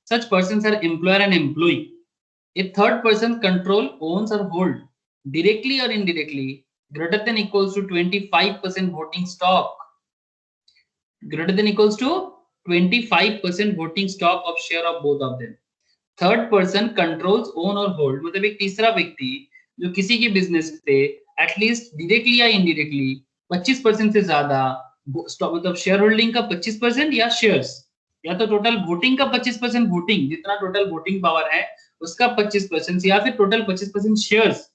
such persons are employer and employee. A third person control, owns or hold directly or indirectly greater than equals to 25% voting stock, greater than equals to 25% voting stock of share of both of them. Third person controls, own or hold, मतलब एक तीसरा व्यक्ति जो किसी की business पे at least directly या indirectly 25% से ज्यादा मतलब शेयर होल्डिंग का 25% या शेयर्स, या तो टोटल वोटिंग का 25% वोटिंग, जितना टोटल वोटिंग पावर है उसका 25%, या फिर टोटल 25% शेयर्स,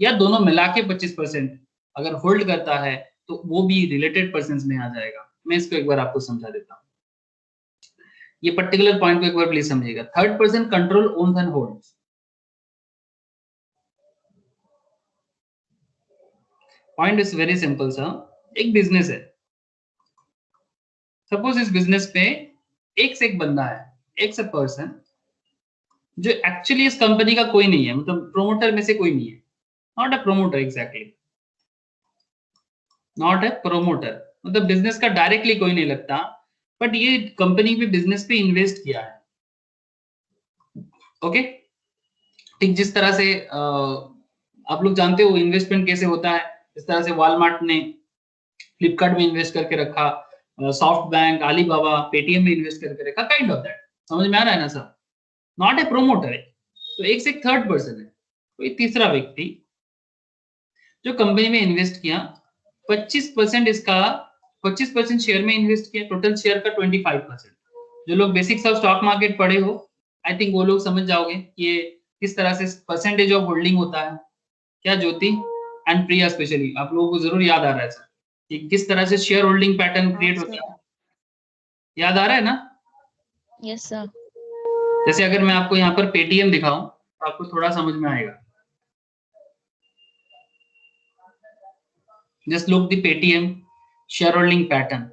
या दोनों मिला के 25% अगर होल्ड करता है तो वो भी रिलेटेड पर्संस में आ जाएगा। मैं इसको एक बार आपको समझा देता हूँ, ये पर्टिकुलर पॉइंट को एक बार प्लीज समझिएगा। Third person control, owns and holds. Point is very simple sir, एक बिजनेस है, सपोज इस बिजनेस पे एक से एक बंदा है, एक से पर्सन जो एक्चुअली इस कंपनी का कोई नहीं है, मतलब प्रोमोटर में से कोई नहीं है, not a promoter, exactly not a promoter, मतलब बिजनेस का डायरेक्टली कोई नहीं लगता, बट ये कंपनी पे बिजनेस पे इन्वेस्ट किया है। ओके, ठीक जिस तरह से आप लोग जानते हो इन्वेस्टमेंट कैसे होता है, इस तरह से वॉलमार्ट ने फ्लिपकार्ट में इन्वेस्ट करके रखा, सॉफ्ट बैंक, अलीबाबा, पेटीएम में इन्वेस्ट करके रखा, काइंड ऑफ दैट। समझ में आ रहा है ना सर? नॉट ए प्रोमोटर है, तो एक से एक थर्ड पर्सन है, कोई तीसरा व्यक्ति जो कंपनी में इन्वेस्ट किया 25% इसका 25% शेयर में इन्वेस्ट किया, टोटल शेयर का 25%। जो लोग बेसिक्स ऑफ स्टॉक मार्केट पढ़े हो आई थिंक वो लोग समझ जाओगे कि ये किस तरह से परसेंटेज ऑफ होल्डिंग होता है। क्या ज्योति एंड प्रिया स्पेशली आप लोगों को जरूर याद आ रहा है सर कि किस तरह से शेयर होल्डिंग पैटर्न क्रिएट होता है, याद आ रहा है ना? Yes sir. जैसे अगर मैं आपको यहाँ पर पेटीएम दिखाऊं तो आपको थोड़ा समझ में आएगा। Just look the Paytm share holding pattern.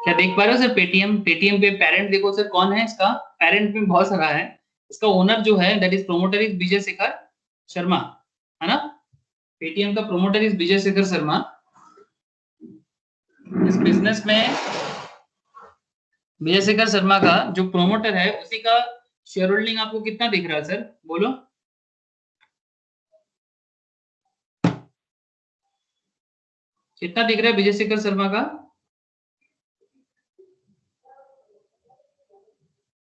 क्या देख पा रहे हो सर? पेटीएम पे पेरेंट देखो सर, कौन है इसका पेरेंट में बहुत सारा है। इसका ओनर जो है that is promoter is Vijay Shekhar Sharma, है ना? पेटीएम का प्रोमोटर इज विजय शेखर शर्मा। इस बिजनेस में विजय शेखर शर्मा का जो प्रोमोटर है उसी का शेयर होल्डिंग आपको कितना दिख रहा है सर, बोलो? कितना दिख रहा है विजय शेखर शर्मा का?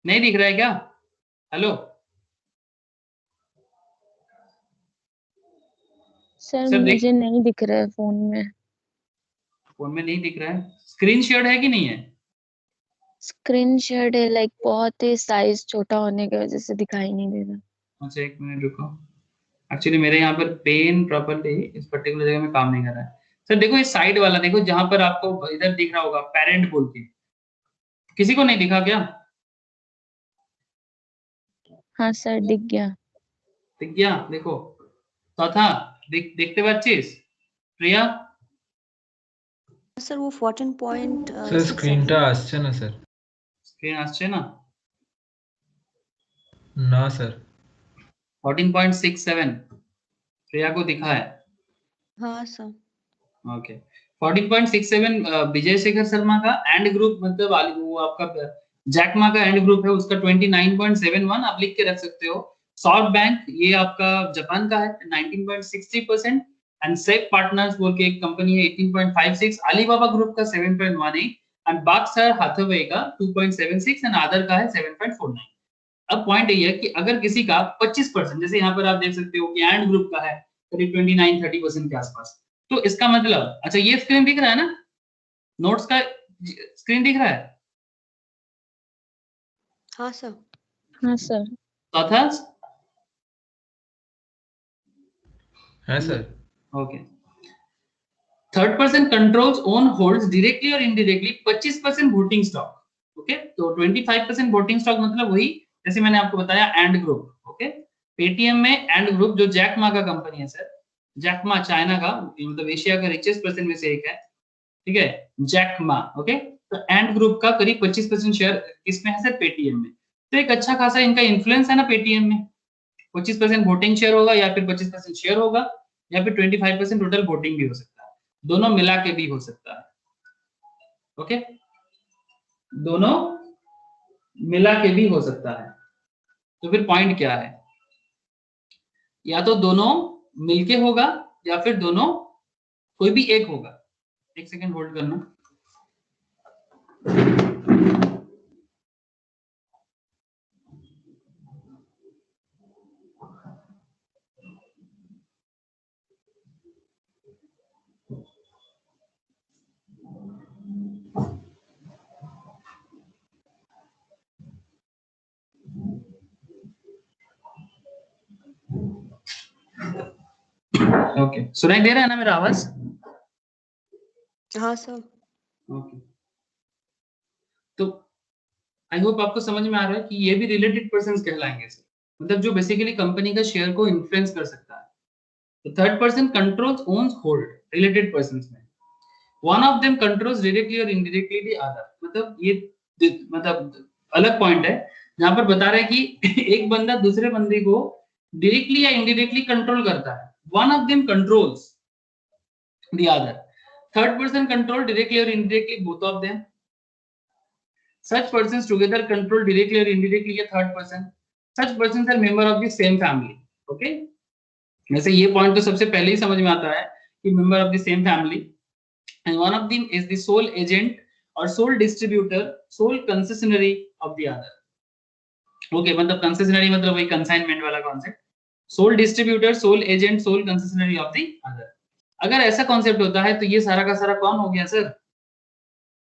नहीं दिख रहा है क्या? हेलो सर सर मुझे नहीं दिख रहा है फोन में। फोन में नहीं दिख रहा है। स्क्रीन शेयर है कि नहीं है? स्क्रीन शेयर्ड है, लाइक बहुत ही साइज छोटा होने की वजह से दिखाई नहीं दे रहा। अच्छा एक मिनट रुको, एक्चुअली मेरे यहाँ पर पेन प्रॉपर्ली इस पर्टिकुलर जगह में काम नहीं कर रहा है। सर देखो इस साइड वाला देखो, जहां पर आपको इधर दिख रहा होगा पेरेंट बोल के, किसी को नहीं दिखा क्या? हाँ सर दिख गया। दिख गया? देखो चौथा देखते हुए अच्छे प्रिया স্যার ও 14.6 স্যার স্ক্রিনটা আসছে না স্যার। स्क्रीन আসছে না? না স্যার। 14.67 प्रिया को दिखा है? हाँ सर। ओके 14.67 विजय शेखर शर्मा का एंड ग्रुप मतलब वो आपका जैकमा का एंड ग्रुप है उसका 29.71 आप लिख के रख सकते हो। सॉफ्ट बैंक ये आपका जापान का है 19.63% एंड सेफ पार्टनर्स बोल के एक कंपनी है 18.56, अलीबाबा ग्रुप का 7.18 एंड बक्सर हाथवे का 2.76 एंड अदर का है 7.49। अब पॉइंट ये है कि अगर किसी का 25% जैसे यहाँ पर आप देख सकते हो कि एंड ग्रुप का है करीब 29-30% के आसपास, तो इसका मतलब अच्छा ये स्क्रीन दिख रहा है ना, नोट्स का स्क्रीन दिख रहा है? हाँ सर। हाँ सर। चौथा है sir. Okay third person controls own holds directly और इनडायरेक्टली 25% वोटिंग स्टॉक। ओके तो 25% वोटिंग स्टॉक मतलब वही जैसे मैंने आपको बताया एंड ग्रुप। ओके पेटीएम में एंड ग्रुप जो जैकमा का कंपनी है सर, जैकमा चाइना का मतलब एशिया का रिचेस्ट पर्सन में से एक है, ठीक है जैकमा। ओके तो एंड ग्रुप का करीब 25% शेयर किसमें है सर? पेटीएम में। तो एक अच्छा खासा इनका इन्फ्लुएंस है ना पेटीएम में। 25% वोटिंग शेयर होगा या फिर 25% शेयर होगा या फिर 25% टोटल वोटिंग भी हो सकता है, दोनों मिला के भी हो सकता है। ओके दोनों मिला के भी हो सकता है। तो फिर पॉइंट क्या है? या तो दोनों मिलके होगा या फिर दोनों कोई भी एक होगा। एक सेकंड होल्ड करना। ओके सुनाई दे रहा है ना मेरा आवाज? हाँ सर। ओके तो आई होप आपको समझ में आ रहा है कि ये भी रिलेटेड पर्संस कहलाएंगे सर, मतलब जो बेसिकली कंपनी का शेयर को इन्फ्लुएंस कर सकता है। तो third person controls owns hold related persons में, one of them controls directly और इनडायरेक्टली द अदर। मतलब ये मतलब अलग पॉइंट है जहां पर बता रहा है कि एक बंदा दूसरे बंदे को डायरेक्टली या इनडायरेक्टली कंट्रोल करता है। One of them controls the other, third person control directly और indirectly both of them. Such persons together control directly or indirectly a third person. Such persons are member of the same family. Okay? वैसे ये point तो सबसे पहले ही समझ में आता है कि member of the same family and one of them is the sole agent or sole distributor, sole concessionary of the other. ओके मतलब कंसेशनरी मतलब वही कंसाइनमेंट वाला concept, sole distributor, sole agent, sole concessionary of the other. अगर ऐसा concept होता है तो ये सारा का सारा कौन हो गया सर?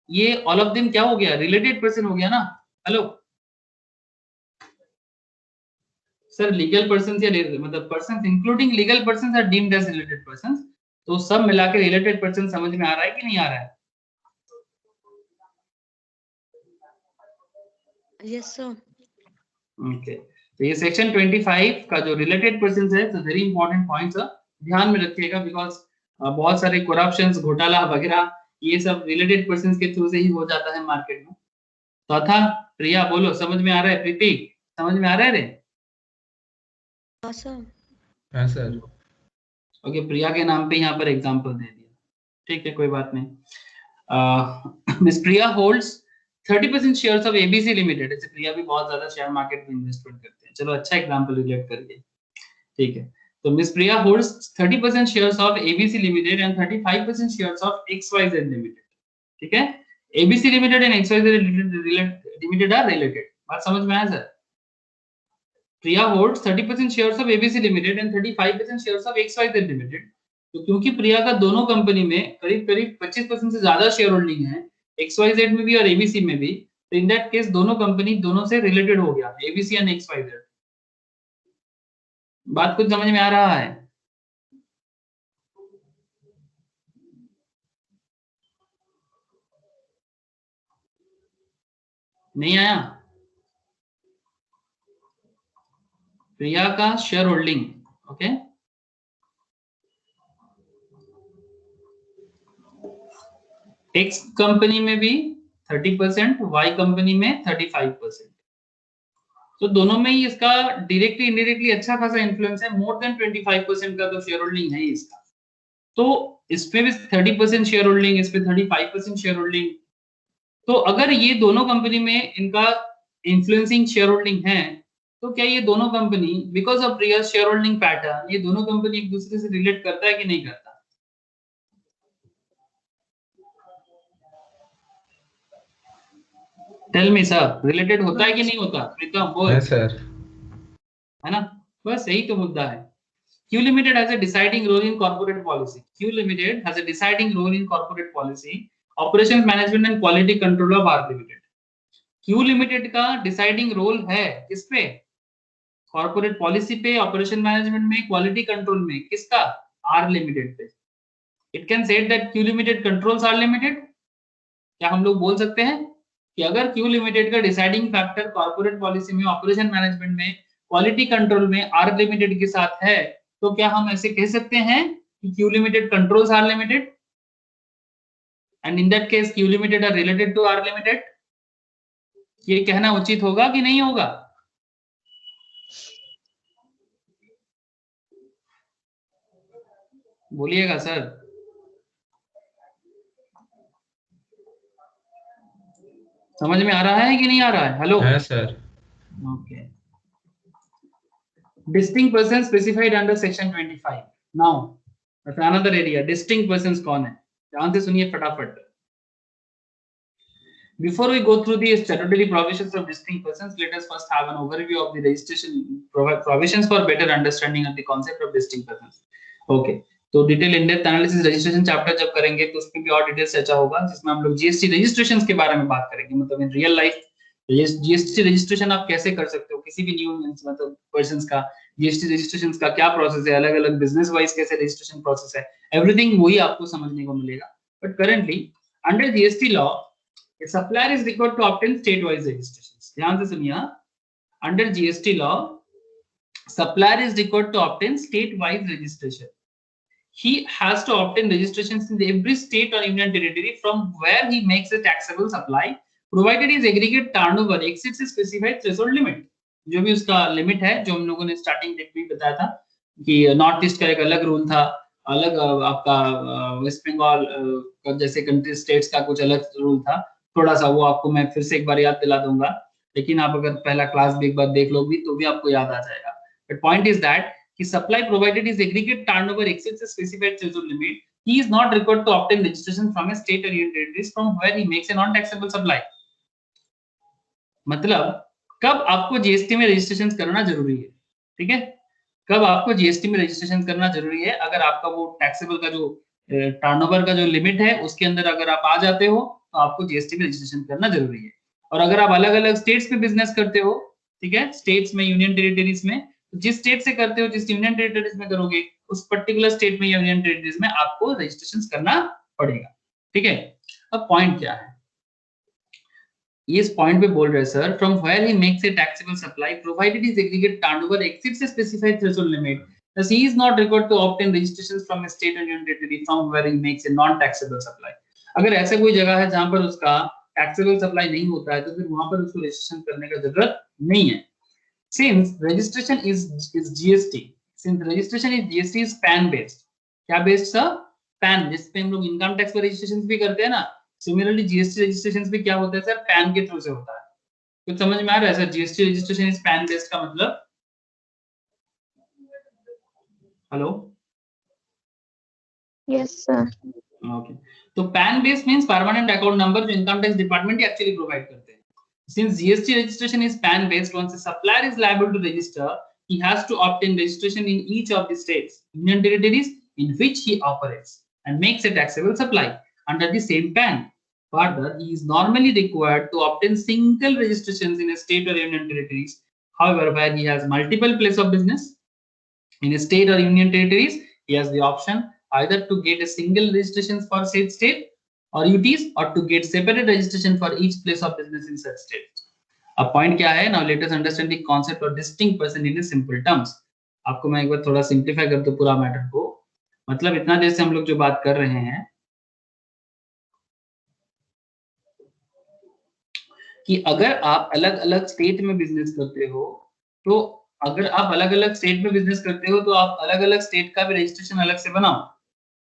ये ऑल ऑफ देम क्या हो गया? रिलेटेड पर्सन हो गया ना। हेलो सर, लीगल पर्सन या मतलब person including legal person are deemed as related person. तो सब मिला के रिलेटेड पर्सन समझ में आ रहा है कि नहीं आ रहा है? Yes sir. ओके तो ये सेक्शन 25 का जो रिलेटेड पर्सन है, तो वेरी इंपॉर्टेंट पॉइंट्स ध्यान में रखिएगा, बिकॉज बहुत सारे करप्शंस, घोटाला वगैरह ये सब रिलेटेड पर्सन के थ्रू से ही हो जाता है मार्केट में। तो था प्रिया बोलो, समझ में आ रहा है? प्रीति समझ में आ रहा है रे? हाँ सर। हाँ सर। ओके प्रिया के नाम पे यहाँ पर एग्जांपल दे दिया, ठीक है कोई बात नहीं। Miss Priya holds 30% shares of ABC limited. ऐसे प्रिया भी बहुत ज्यादा शेयर मार्केट में इन्वेस्टमेंट करते हैं, चलो अच्छा एग्जांपल रिलेट करके, ठीक है। तो miss Priya holds 30% shares of ABC limited and 35% shares of XYZ limited, ठीक है। ABC limited and XYZ limited are related, बात समझ में आया sir? Priya holds 30% shares of ABC limited and 35% shares of XYZ limited. तो क्योंकि प्रिया का दोनों कंपनी में करीब करीब 25% से ज्यादा शेयर होल्डिंग है, एक्सवाईजेड में भी और एबीसी में भी, तो इन दैट केस दोनों कंपनी दोनों से रिलेटेड हो गया, एबीसी एंड एक्सवाईजेड। बात कुछ समझ में आ रहा है? नहीं आया? प्रिया का share holding, okay, x company में भी 30%, वाई कंपनी में 35%। तो दोनों में ही इसका डायरेक्टली इनडायरेक्टली अच्छा खासा इन्फ्लुएंस है, मोर देन 25% का तो शेयर होल्डिंग है इसका। तो इसमें भी 30% शेयर होल्डिंग, इस पे 35% शेयर होल्डिंग। तो अगर ये दोनों कंपनी में इनका इन्फ्लुएंसिंग शेयर होल्डिंग है, तो क्या ये दोनों company because of Priya share holding pattern, ये दोनों कंपनी एक दूसरे से रिलेट करता है कि नहीं करता? टेल मी सर, रिलेटेड होता है कि नहीं होता? प्रीतम बोल। हाँ सर। है ना, बस यही तो मुद्दा है। Q Limited has a deciding role in corporate policy. Q Limited has a deciding role in corporate policy, operations management and quality control of R Limited. Q Limited का deciding role है किस पे? कॉर्पोरेट पॉलिसी पे, operation management में, quality control में, किसका? R Limited पे। It can say that Q Limited controls R Limited. क्या हम लोग बोल सकते हैं कि अगर Q Limited का डिसाइडिंग फैक्टर कॉर्पोरेट पॉलिसी में, ऑपरेशन मैनेजमेंट में, क्वालिटी कंट्रोल में R Limited के साथ है, तो क्या हम ऐसे कह सकते हैं कि Q Limited controls R Limited? And in that case Q Limited are related to R Limited? ये कहना उचित होगा कि नहीं होगा? बोलिएगा सर। समझ में आ रहा है कि नहीं आ रहा है? हेलो। हाँ sir. Okay. Distinct persons specified under section 25. Now, that's another area. Distinct persons कौन है? ध्यान से सुनिए फटाफट। Before we go through the statutory provisions of distinct persons, let us first have an overview of the registration provisions for better understanding of the concept of distinct persons. Okay. तो detail in depth analysis registration chapter जब करेंगे तो उसमें भी और detail चर्चा होगा, जिसमें हम लोग जीएसटी रजिस्ट्रेशंस के बारे में बात करेंगे, मतलब in real life GST registration आप कैसे कर सकते हो, किसी भी न्यू मतलब पर्संस का जीएसटी रजिस्ट्रेशन का क्या प्रोसेस है, अलग अलग बिजनेस वाइज कैसे रजिस्ट्रेशन प्रोसेस है, एवरीथिंग वही आपको समझने को मिलेगा। But currently under GST law a supplier is required to obtain state wise registrations. ध्यान से सुनिए, under GST law supplier is required to obtain state wise registration. He has to obtain registrations in every state or union territory from where he makes a taxable supply, provided his aggregate turnover exceeds a specified threshold limit. जो भी उसका limit है, जो हम लोगों ने starting date में बताया था कि नॉर्थ ईस्ट का एक अलग रूल था, अलग आपका वेस्ट बंगाल जैसे कंट्री स्टेट्स का कुछ अलग रूल था, थोड़ा सा वो आपको मैं फिर से एक बार याद दिला दूंगा, लेकिन आप अगर पहला क्लास भी एक बार देख लोगे तो भी आपको याद आ जाएगा। बट पॉइंट इज दैट कि supply provided is aggregate turnover exceeds a specified threshold limit, he is not required to obtain registration from a state or union territories from where he makes a non taxable supply. मतलब कब आपको GST में registration करना जरूरी है, ठीक है, कब आपको जीएसटी में रजिस्ट्रेशन करना जरूरी है, अगर आपका वो टैक्सेबल का जो टर्नओवर का जो लिमिट है उसके अंदर अगर आप आ जाते हो तो आपको जीएसटी में रजिस्ट्रेशन करना जरूरी है। और अगर आप अलग अलग स्टेट्स में बिजनेस करते हो, ठीक है, स्टेट्स में, यूनियन टेरिटरीज में, जिस स्टेट से करते हो, जिस यूनियन टेरिटरीज में करोगे, उस पर्टिकुलर स्टेट में, यूनियन टेरिटरीज में आपको रजिस्ट्रेशन करना पड़ेगा, ठीक है। अब पॉइंट क्या है, ये इस पॉइंट पे बोल रहे हैं sir, from where he makes a taxable supply provided his aggregate turnover exceeds a specified threshold limit, thus he is not required to obtain registrations from a state or union territory from where he makes a non taxable supply। अगर ऐसा कोई जगह है जहां पर उसका taxable supply नहीं होता है तो फिर वहां पर उसको रजिस्ट्रेशन करने का जरूरत नहीं है। Since registration is GST, since registration is GST is PAN based, क्या based सर? PAN, जिस पे हम लोग इनकम टैक्स पर रजिस्ट्रेशन भी करते हैं ना, सिमिलरली जीएसटी रजिस्ट्रेशन भी क्या होता है सर? पैन के थ्रू से होता है। कुछ समझ में आ रहा है sir? GST registration is PAN based का मतलब, हेलो, यस सर। ओके, तो PAN based means permanent account number जो income tax department actually provide करते हैं। Since GST registration is PAN based, once a supplier is liable to register, he has to obtain registration in each of the states, union territories in which he operates, and makes a taxable supply under the same PAN. Further, he is normally required to obtain single registrations in a state or union territories. However, where he has multiple places of business in a state or union territories, he has the option either to get a single registration for said state or UTs, or to get separate registration for each place of business in such state। अब point क्या है, now let us understand the concept of distinct person in simple terms. आपको मैं एक बार थोड़ा simplify कर दूं पूरा मैटर को। मतलब इतना देर से हम लोग जो बात कर रहे हैं कि अगर आप अलग अलग स्टेट में बिजनेस करते हो, तो अगर आप अलग अलग स्टेट में बिजनेस करते हो तो आप अलग अलग स्टेट का भी रजिस्ट्रेशन अलग से बनाओ,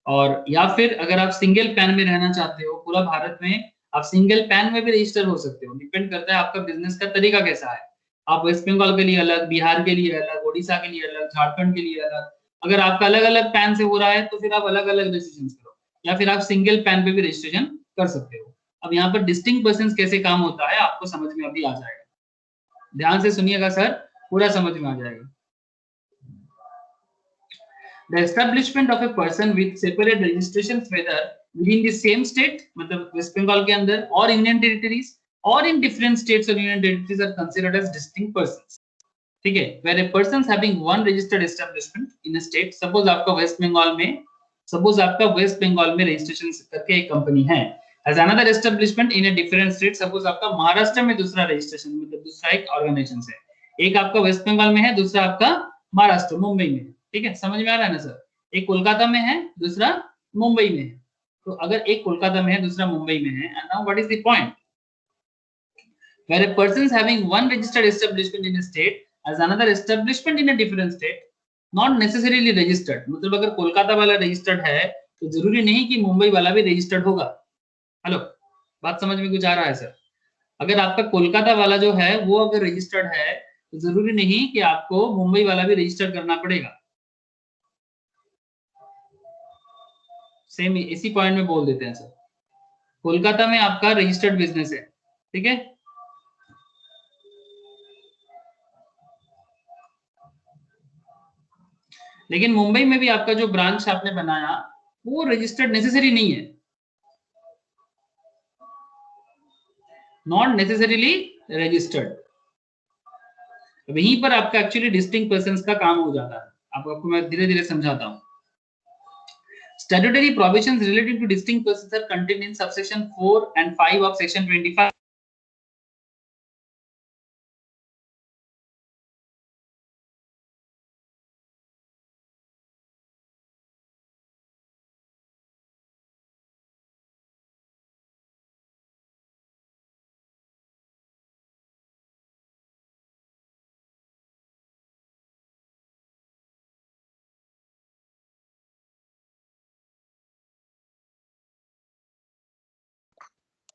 और या फिर अगर आप सिंगल पैन में रहना चाहते हो पूरा भारत में, आप सिंगल पैन में भी रजिस्टर हो सकते हो। डिपेंड करता है आपका बिजनेस का तरीका कैसा है। आप वेस्ट बंगाल के लिए अलग, बिहार के लिए अलग, ओडिशा के लिए अलग, झारखंड के लिए अलग। अगर आपका अलग अलग पैन से हो रहा है तो फिर आप अलग अलग रजिस्ट्रेशन करो, या फिर आप सिंगल पैन पे भी रजिस्ट्रेशन कर सकते हो। अब यहाँ पर डिस्टिंक्ट पर्सन कैसे काम होता है आपको समझ में अभी आ जाएगा। ध्यान से सुनिएगा सर, पूरा समझ में आ जाएगा। The establishment of a person with separate registrations whether within the same state, मतलब वेस्ट बंगाल के अंदर, और यूनियन टेरिटरीज, और in different states or union territories are considered as distinct persons। ठीक है, where a person having one registered establishment in a state, suppose आपका waste Bengal में, suppose आपका वेस्ट बंगाल में रजिस्ट्रेशन करके एक कंपनी है, as another establishment in a different state, suppose आपका महाराष्ट्र में दूसरा रजिस्ट्रेशन, मतलब दूसरा एक ऑर्गेनाइजेशन है, एक आपका वेस्ट बंगाल में है, दूसरा आपका महाराष्ट्र मुंबई में, ठीक है, समझ में आ रहा है ना सर? एक कोलकाता में है, दूसरा मुंबई में है। तो अगर एक कोलकाता में है, दूसरा मुंबई में है, and now what is the point? Where a person is having one registered establishment in a state as another establishment in a different state, not necessarily registered, मतलब अगर कोलकाता वाला रजिस्टर्ड है तो जरूरी नहीं कि मुंबई वाला भी रजिस्टर्ड होगा। हेलो, बात समझ में कुछ आ रहा है सर? अगर आपका कोलकाता वाला जो है वो अगर रजिस्टर्ड है तो जरूरी नहीं कि आपको मुंबई वाला भी रजिस्टर करना पड़ेगा। सेम इसी पॉइंट में बोल देते हैं सर, कोलकाता में आपका रजिस्टर्ड बिजनेस है, ठीक है, लेकिन मुंबई में भी आपका जो ब्रांच आपने बनाया वो रजिस्टर्ड नेसेसरी नहीं है, नॉट नेसेसरीली रजिस्टर्ड। वहीं पर आपका एक्चुअली डिस्टिंक्ट पर्संस का काम हो जाता है। आपको मैं धीरे धीरे समझाता हूँ। Statutory provisions relating to distinct persons are contained in subsection 4 and 5 of section 25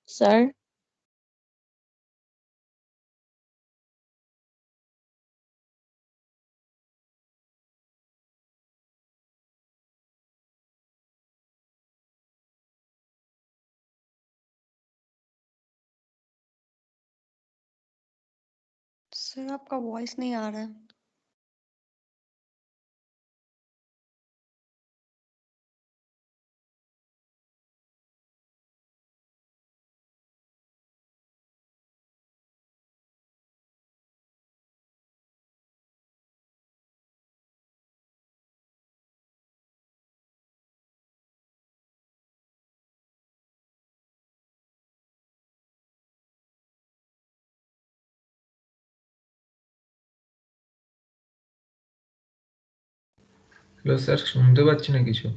sir sir आपका वॉइस नहीं आ रहा है। হ্যালো স্যার, শুনতে পাচ্ছি না কিছু।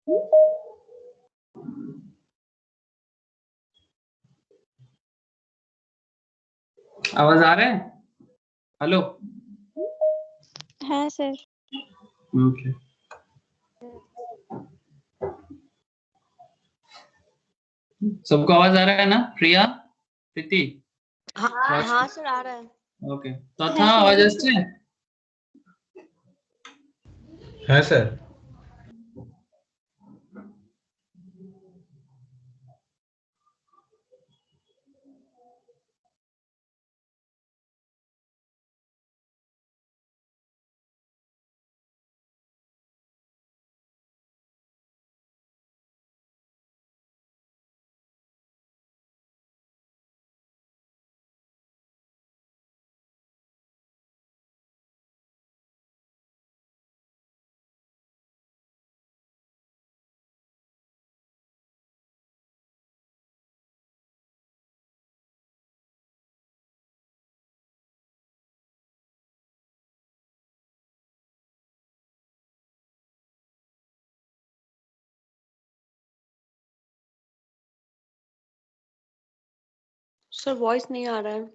आवाज आ रहा है? हेलो। हाँ सर। ओके। सबको आवाज आ रहा है ना? प्रिया, प्रीति? हाँ सर आ रहा है। ओके। तो था आवाज अच्छी है? हाँ सर। सर वॉइस नहीं आ रहा है।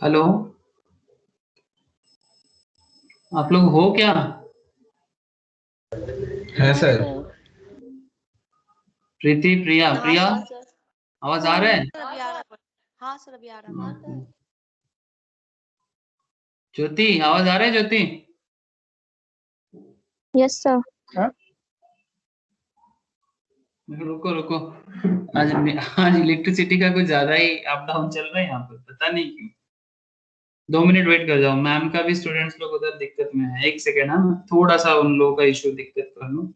हेलो, आप लोग हो क्या? हाँ सर। प्रीति, प्रिया, प्रिया हाँ सर। आवाज आ रहा है? सर अभी आ रहा है। हाँ सर अभी आ रहा है। ज्योति, आवाज आ रहा है ज्योति? Yes sir. रुको रुको, आज आज इलेक्ट्रिसिटी का कुछ ज्यादा ही अप डाउन चल रहा है यहाँ पर, पता नहीं क्यों। 2 मिनट वेट कर जाओ, मैम का भी स्टूडेंट्स लोग उधर दिक्कत में है। एक सेकेंड, हाँ थोड़ा सा उन लोगों का इशू दिक्कत कर लूं।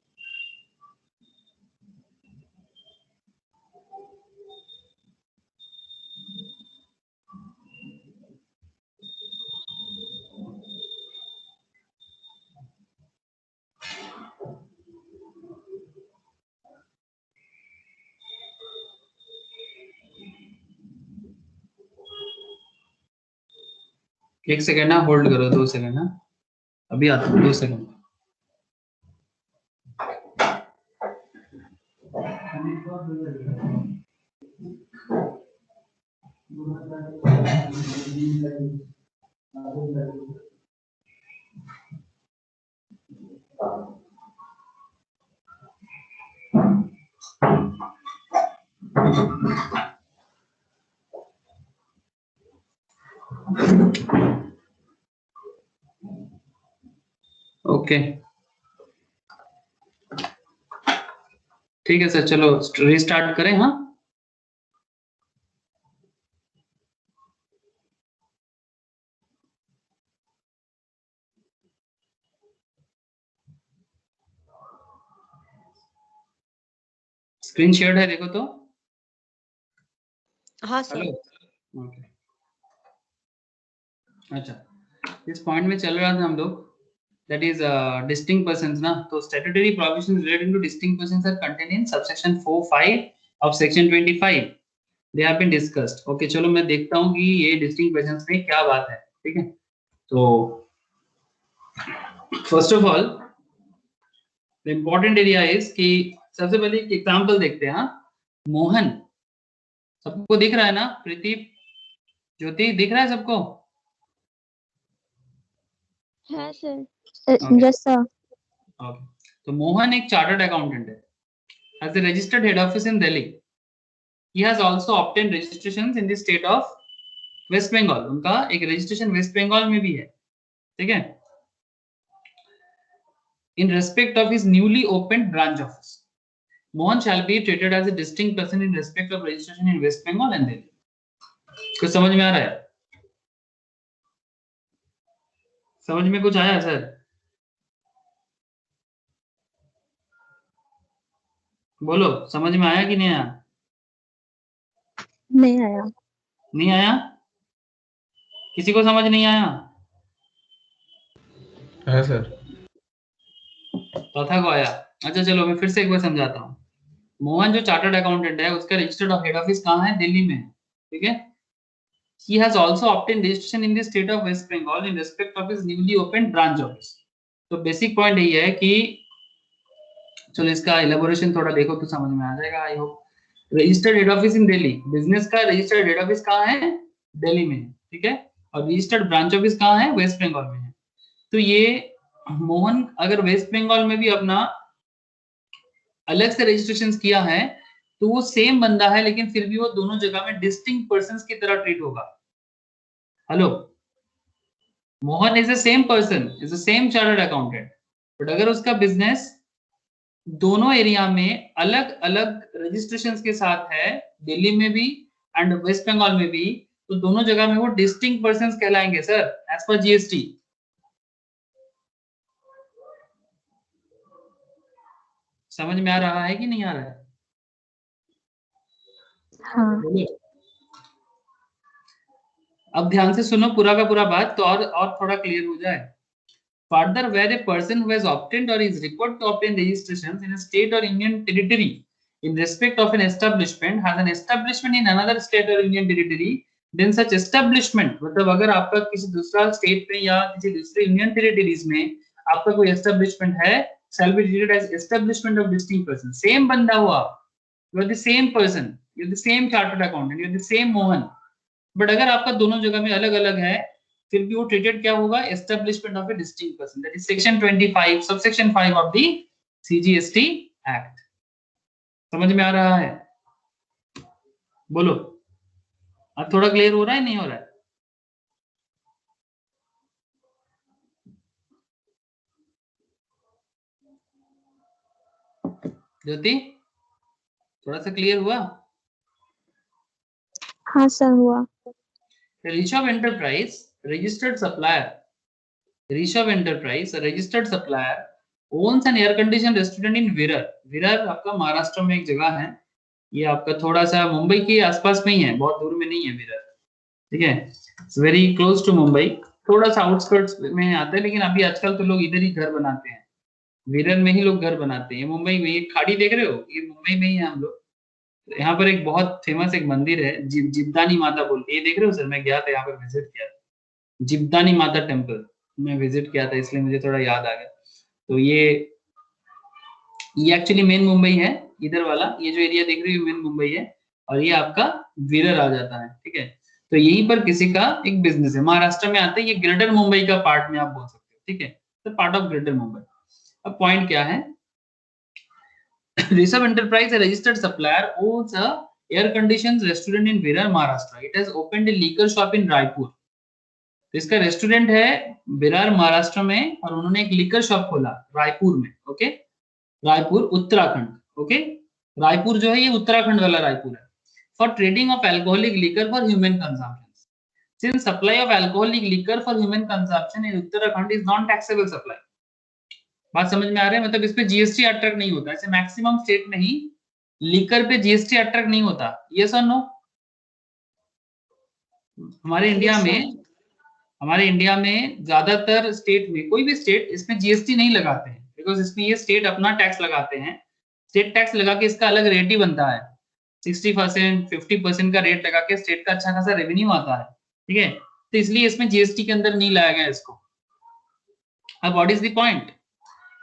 एक सेकेंड ना, होल्ड करो, 2 सेकेंड ना, अभी आता हूँ, 2 सेकेंड। ओके ठीक है सर, चलो रीस्टार्ट करें। हाँ स्क्रीन शेयर है, देखो तो। हाँ सर। हेलो ओके अच्छा, इस पॉइंट में चल रहा था हम लोग, that is distinct persons ना, तो statutory provisions relating to distinct persons are contained in subsection 4(5) of section 25. they have been discussed. okay चलो मैं देखता हूँ कि ये distinct persons में क्या बात है, ठीक है। तो first of all the important area is कि सबसे पहले एक एग्जांपल देखते हैं। हाँ मोहन, सबको दिख रहा है ना? प्रदीप, ज्योति, दिख रहा है सबको? हाँ sir. Okay. Yes sir. Okay. तो मोहन एक चार्टर्ड अकाउंटेंट है, has a registered head office in Delhi. He has also obtained registrations in the state of West Bengal. उनका एक रजिस्ट्रेशन वेस्ट बंगाल में भी है, ठीक है। In respect of his newly opened branch office, Mohan shall be treated as a distinct person in respect of registration in West Bengal and Delhi. कुछ समझ में आ रहा है? समझ में कुछ आया सर? बोलो, समझ में आया कि नहीं आया? नहीं आया। नहीं आया? किसी को समझ नहीं आया? है सर। चौथा को आया? अच्छा चलो मैं फिर से एक बार समझाता हूँ। मोहन जो चार्टर्ड अकाउंटेंट है, उसका रजिस्टर्ड हेड ऑफिस कहाँ है? दिल्ली में, ठीक है। He has also obtained registration in the state of West Bengal in respect of his newly opened branch office. तो बेसिक पॉइंट यही है कि चलो इसका एलेबोरेशन थोड़ा देखो तो समझ में आ जाएगा, I hope. Registered head office in Delhi, business का रजिस्टर्ड हेड ऑफिस कहाँ है? दिल्ली में, ठीक है। और रजिस्टर्ड ब्रांच ऑफिस कहाँ है? वेस्ट बंगाल में है। तो ये मोहन अगर वेस्ट बंगाल में भी अपना अलग से रजिस्ट्रेशन किया है तो वो सेम बंदा है, लेकिन फिर भी वो दोनों जगह में डिस्टिंक्ट पर्संस की तरह ट्रीट होगा। Hello, Mohan is the same person, is the same chartered accountant, but अगर उसका बिजनेस दोनों एरिया में अलग अलग रजिस्ट्रेशंस के साथ है, दिल्ली में भी एंड वेस्ट बंगाल में भी, तो दोनों जगह में वो डिस्टिंक्ट पर्संस कहलाएंगे सर, एज पर जीएसटी। समझ में आ रहा है कि नहीं आ रहा है? हाँ। अब ध्यान से सुनो पूरा का पूरा बात, तो और थोड़ा क्लियर हो जाए। Further, where a person who has obtained or is required to obtain registrations in a state or union territory in respect of an establishment has an establishment in another state or union territory, then such establishment, मतलब अगर आपका किसी दूसरा state में या किसी दूसरे union territories में आपका कोई एस्टेब्लिशमेंट है, shall be treated as establishment of distinct person. Same बंदा हुआ, you are the same person, you are the same chartered accountant, you are the same Mohan, but अगर आपका दोनों जगह में अलग अलग है, फिर भी वो ट्रीटेड क्या होगा? Establishment of A distinct person, that is section 25 subsection 5 of the CGST act. समझ में आ रहा है? बोलो, अब थोड़ा क्लियर हो रहा है, नहीं हो रहा है? ज्योति, थोड़ा सा क्लियर हुआ? हाँ सर हुआ। Rishabh enterprise registered supplier, Rishabh enterprise registered supplier owns an air conditioned restaurant in विरर। विरर आपका महाराष्ट्र में एक जगह है, ये आपका थोड़ा सा मुंबई के आसपास में ही है, बहुत दूर में नहीं है विरर, ठीक है। It's very close to Mumbai, थोड़ा सा आउटस्कर्ट्स में आता है, लेकिन अभी आजकल तो लोग इधर ही घर बनाते हैं, विरर में ही लोग घर बनाते हैं। मुंबई में ये खाड़ी देख रहे हो, ये मुंबई में ही है हम लोग। यहाँ पर एक बहुत फेमस एक मंदिर है, जिब्दानी माता बोल के, ये देख रहे हो सर? मैं गया था यहाँ पर, विजिट किया था, जिब्दानी माता टेम्पल मैं विजिट किया था, इसलिए मुझे थोड़ा याद आ गया। तो ये एक्चुअली मेन मुंबई है, इधर वाला ये जो एरिया देख रही हो मेन मुंबई है, और ये आपका विरर आ जाता है, ठीक है। तो यहीं पर किसी का एक बिजनेस है, महाराष्ट्र में आता है, ये ग्रेटर मुंबई का पार्ट में आप बोल सकते हो, ठीक है, तो पार्ट ऑफ ग्रेटर मुंबई। अब पॉइंट क्या है? Rishabh enterprise a registered supplier owns a air conditioned restaurant in Virar, Maharashtra. It has opened a liquor shop in Raipur. तो इसका रेस्टोरेंट है विरार महाराष्ट्र में, और उन्होंने एक लिकर शॉप खोला रायपुर में। ओके, रायपुर उत्तराखंड। ओके, रायपुर जो है ये उत्तराखंड वाला रायपुर है। For trading of alcoholic liquor for human consumption, since supply of alcoholic liquor for human consumption in Uttarakhand is non taxable supply. बात समझ में आ रहा है? मतलब इस पे जीएसटी अट्रैक्ट नहीं होता, ऐसे मैक्सिमम स्टेट में ही लिकर पे जीएसटी अट्रैक्ट नहीं होता। यस और नो? हमारे इंडिया में हमारे इंडिया में ज्यादातर स्टेट में, कोई भी स्टेट इसमें जीएसटी नहीं लगाते हैं, बिकॉज इसमें ये स्टेट अपना टैक्स लगाते हैं। स्टेट टैक्स लगा के इसका अलग रेट ही बनता है, 60% 50% का रेट लगा के स्टेट का अच्छा खासा रेवेन्यू आता है। ठीक है, तो इसलिए इसमें जीएसटी के अंदर नहीं लाया गया इसको। अब what is the point?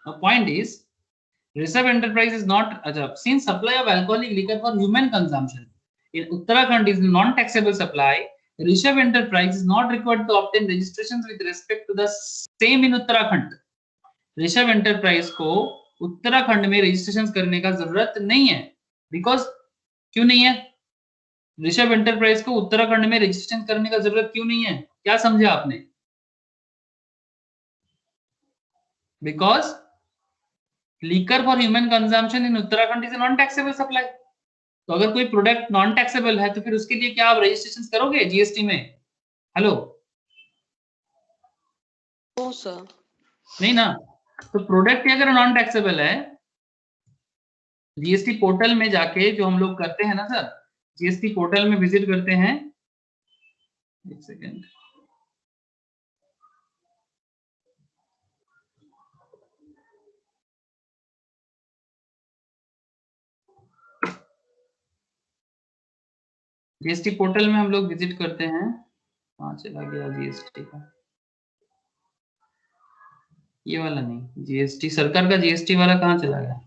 The point is Rishabh Enterprise is not, since supply of alcoholic liquor for human consumption in Uttarakhand is non-taxable supply, Rishabh Enterprise is not required to obtain registrations with respect to the same in Uttarakhand. Rishabh Enterprise को उत्तराखंड में registration करने का जरूरत नहीं है। Because क्यों नहीं है? ऋषभ एंटरप्राइज को उत्तराखंड में रजिस्ट्रेशन करने का जरूरत क्यों नहीं है? क्या समझे आपने? Because liquor for human consumption in Uttarakhand is non taxable supply. तो अगर कोई प्रोडक्ट नॉन टैक्सेबल है तो फिर उसके लिए क्या आप रजिस्ट्रेशन करोगे जीएसटी में? हेलो, ओ सर, नहीं ना। तो प्रोडक्ट अगर नॉन टैक्सेबल है, जीएसटी पोर्टल में जाके जो हम लोग करते हैं ना सर, जीएसटी पोर्टल में विजिट करते हैं, एक सेकेंड, जीएसटी पोर्टल में हम लोग विजिट करते हैं। कहाँ चला गया जीएसटी का? ये वाला नहीं, जीएसटी सरकार का जीएसटी वाला कहाँ चला गया?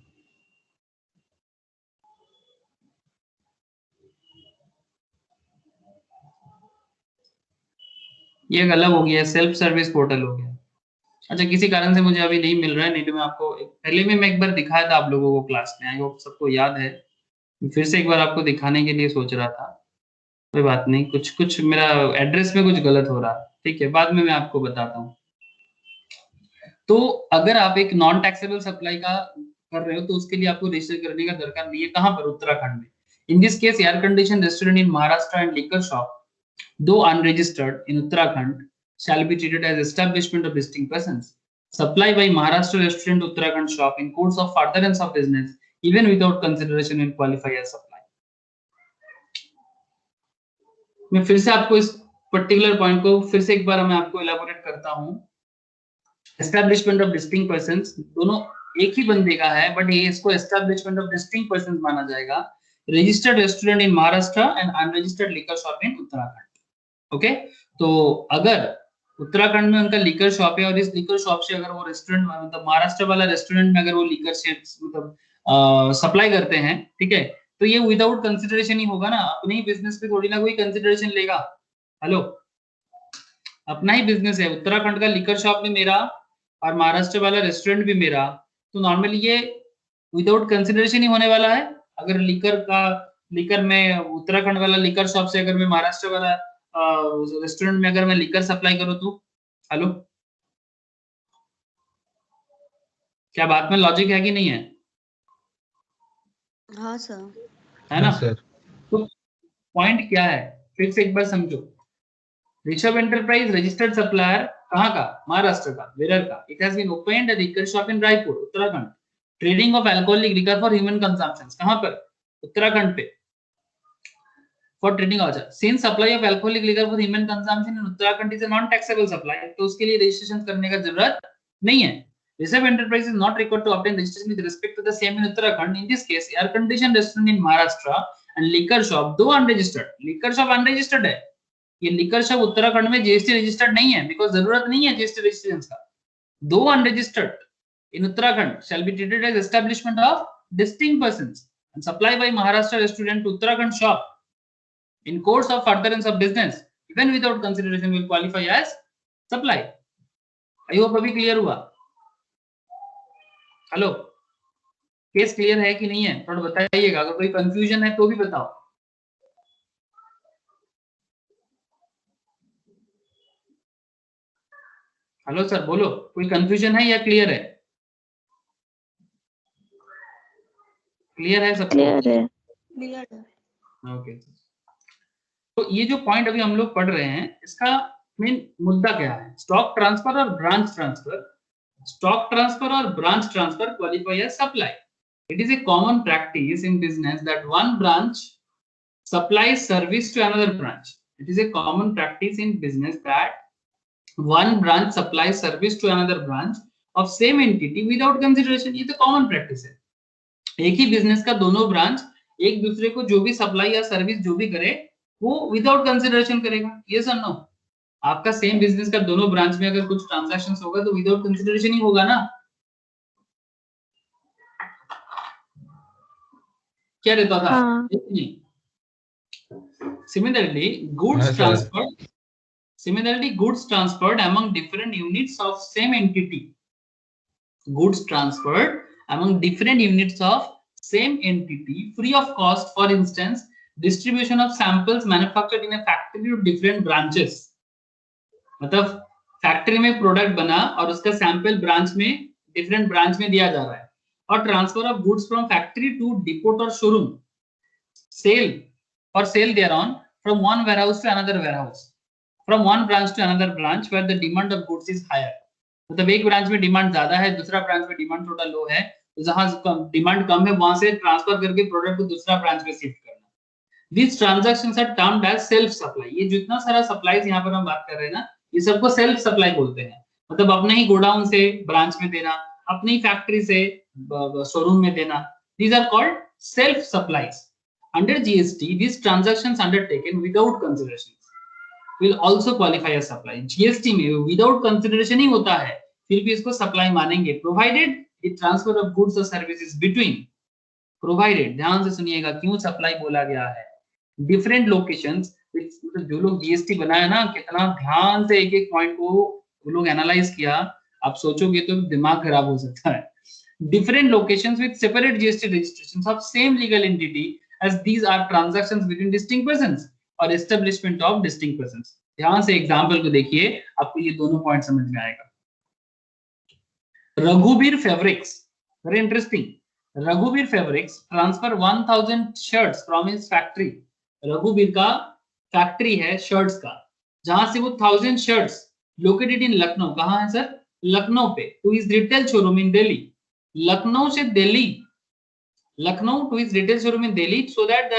ये एक अलग हो गया, सेल्फ सर्विस पोर्टल हो गया। अच्छा, किसी कारण से मुझे अभी नहीं मिल रहा है, नहीं तो मैं आपको पहले में मैं एक बार दिखाया था आप लोगों को क्लास में, आई होप सबको याद है। फिर से एक बार आपको दिखाने के लिए सोच रहा था। कोई बात नहीं, कुछ कुछ मेरा एड्रेस में कुछ गलत हो रहा है, ठीक है, बाद में मैं आपको बताता हूँ। तो अगर आप एक नॉन टैक्सेबल सप्लाई का कर रहे हो तो उसके लिए आपको रजिस्टर करने का दरकार नहीं है। कहाँ पर? उत्तराखंड में। In this case air condition restaurant in Maharashtra and liquor shop though unregistered in Uttarakhand shall be treated as establishment of distinct persons. Supply by Maharashtra restaurant Uttarakhand shop in course of furtherance of business even without consideration will qualify as supply. मैं फिर से आपको इस particular point को फिर से एक बार मैं आपको एलाबोरेट करता हूँ। एस्टैब्लिशमेंट ऑफ डिस्टिंक्ट पर्सन्स, दोनों एक ही बंदे का है, बट ये इसको एस्टैब्लिशमेंट ऑफ डिस्टिंक्ट पर्सन्स माना जाएगा। Registered restaurant in Maharashtra and unregistered liquor shop in Uttarakhand. Okay, तो अगर उत्तराखंड में उनका लिकर शॉप है और इस लिकर शॉप से अगर वो रेस्टोरेंट मतलब महाराष्ट्र वाला रेस्टोरेंट में अगर वो लिकर से मतलब सप्लाई करते हैं, ठीक है, तो ये विदाउट कंसिडरेशन ही होगा ना। अपने ही बिजनेस पे थोड़ी ना कोई कंसिडरेशन लेगा। हेलो, अपना ही बिजनेस है, उत्तराखंड का लिकर शॉप भी मेरा और महाराष्ट्र वाला रेस्टोरेंट भी मेरा, तो नॉर्मली ये विदाउट कंसिडरेशन ही होने वाला है। अगर लिकर में उत्तराखंड वाला लिकर शॉप से अगर मैं महाराष्ट्र वाला रेस्टोरेंट में अगर मैं लिकर सप्लाई करूं तो, हेलो, क्या बात में लॉजिक है कि नहीं है? हाँ सर, है ना? हाँ सर। तो पॉइंट क्या है फिर से एक बार समझो। ऋषभ एंटरप्राइज रजिस्टर्ड सप्लायर कहाँ का? महाराष्ट्र का, विरार का। It has been opened a liquor shop in Raipur Uttarakhand. Trading of alcoholic liquor for human consumption कहाँ पर? उत्तराखंड पे। फॉर ट्रेडिंग अच्छा, since supply of alcoholic liquor for human consumption in Uttarakhand is a non taxable supply, तो उसके लिए registration करने का जरूरत नहीं है। Rishabh Enterprise is not required to obtain registration with respect to the same in Uttarakhand. In this case, air conditioned restaurant in Maharashtra and liquor shop though unregistered, liquor shop unregistered है, ये liquor shop Uttarakhand में GST registered नहीं है, because जरूरत नहीं है GST registration का। though unregistered in Uttarakhand shall be treated as establishment of distinct persons and supplied by Maharashtra restaurant to Uttarakhand shop in course of furtherance of business even without consideration will qualify as supply. I hope अभी clear हुआ। Hello, case clear है कि नहीं है? थोड़ा बताइएगा, अगर कोई कंफ्यूजन है तो भी बताओ। हेलो सर, बोलो, कोई कंफ्यूजन है या क्लियर है? क्लियर है सबको? क्लियर है। क्लियर है। ओके। तो ये जो पॉइंट अभी हम लोग पढ़ रहे हैं, इसका मेन मुद्दा क्या है? स्टॉक ट्रांसफर और ब्रांच ट्रांसफर। स्टॉक ट्रांसफर और branch transfer qualify as supply. It is a common practice in business that one branch supplies service to another branch. It is a common practice in business that one branch supplies service to another branch of same entity without consideration. ये तो common practice है. एक ही business का दोनों branch एक दूसरे को जो भी सप्लाई या सर्विस जो भी करे वो विदाउट कंसिडरेशन करेगा. यस और नो? आपका सेम बिजनेस का दोनों ब्रांच में अगर कुछ ट्रांजैक्शंस होगा तो विदाउट कंसिडरेशन ही होगा ना. क्या रहता था? हाँ। Similarly, goods transferred among different units of same entity. Goods transferred among different units of same entity free of cost. For instance, distribution of samples manufactured in a factory to different branches. मतलब factory में product बना और उसका sample branch में different branch में दिया जा रहा है. और transfer of goods from factory to depot और showroom. Sale thereon from one warehouse to another warehouse, from one branch to another branch where the demand of goods is higher. मतलब एक branch में डिमांड ज्यादा है, दूसरा branch में demand थोड़ा लो है, तो जहां डिमांड कम है वहां से ट्रांसफर करके प्रोडक्ट को दूसरा ब्रांच में शिफ्ट करना. These transactions are termed as self supply. ये जितना सारा सप्लाईज यहाँ पर हम बात कर रहे हैं ना, ये सबको सेल्फ सप्लाई बोलते हैं. मतलब अपने ही गोडाउन से ब्रांच में देना, अपनी ही फैक्ट्री से शोरूम में देना. These are called self supplies. Under GST, these transactions undertaken without consideration will also qualify as supply. GST में without consideration ही होता है, फिर भी इसको सप्लाई मानेंगे, provided the transfer of goods or services between. Provided, ध्यान से सुनिएगा क्यों सप्लाई बोला गया है. Different locations, जो लोग GST बनाया ना, कितना ध्यान से एक एक पॉइंट को वो लोग एनालाइज किया, आप सोचोगे तो दिमाग खराब हो सकता है. Different locations with separate GST registrations of same legal entity, as these are transactions between distinct persons or establishment of distinct persons. ध्यान से एग्जांपल को देखिए, आपको ये दोनों पॉइंट समझ में आएगा. Raghubir fabrics, very interesting. Raghubir fabrics transfer 1000 shirts from his factory. Raghubir का फैक्ट्री है शर्ट्स का, जहां से वो 1000 शर्ट्स लोकेटेड इन लखनऊ. कहां है सर? लखनऊ पे. To his retail showroom in Delhi. Lucknow से Delhi, Lucknow to his retail showroom in Delhi, so that the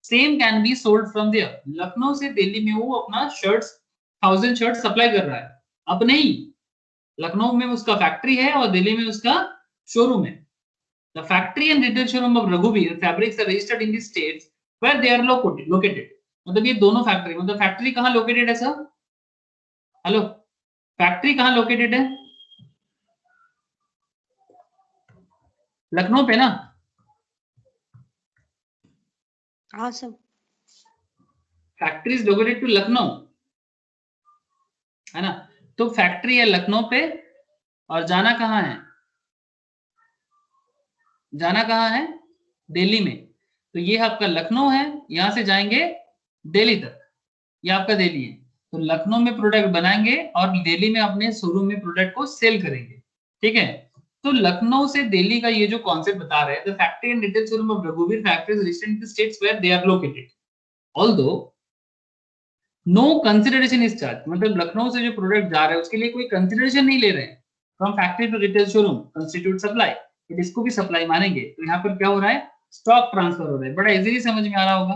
same can be sold from there. Lucknow से दिल्ली में वो अपना शर्ट्स 1000 शर्ट्स सप्लाई कर रहा है अपने ही. लखनऊ में उसका फैक्ट्री है और दिल्ली में उसका शोरूम है. The factory and retail showroom of Raghuveer Fabrics are registered in the states where they are located. मतलब ये दोनों फैक्ट्री, मतलब फैक्ट्री कहाँ लोकेटेड है सर? हेलो, फैक्ट्री कहाँ लोकेटेड है? लखनऊ पे ना? हाँ sir. Factory is located to Lucknow, है ना? तो फैक्ट्री है लखनऊ पे और जाना कहाँ है? जाना कहाँ है? दिल्ली में. तो ये आपका लखनऊ है, यहां से जाएंगे दिल्ली तक, ये आपका दिल्ली है. तो लखनऊ में प्रोडक्ट बनाएंगे और दिल्ली में अपने शोरूम में प्रोडक्ट को सेल करेंगे. ठीक है. तो लखनऊ से दिल्ली का ये जो कॉन्सेप्ट बता रहे हैं, the factory and retail showroom of रघुवीर factories listed in the states where they are located, although no consideration is charge. मतलब लखनऊ से जो प्रोडक्ट जा रहा है उसके लिए कोई कंसिडरेशन नहीं ले रहे हैं. From factory to retail showroom constitute supply, तो इसको भी सप्लाई मानेंगे. तो यहाँ पर क्या हो रहा है? स्टॉक ट्रांसफर हो रहा है. बड़ा इजीली समझ में आ रहा होगा.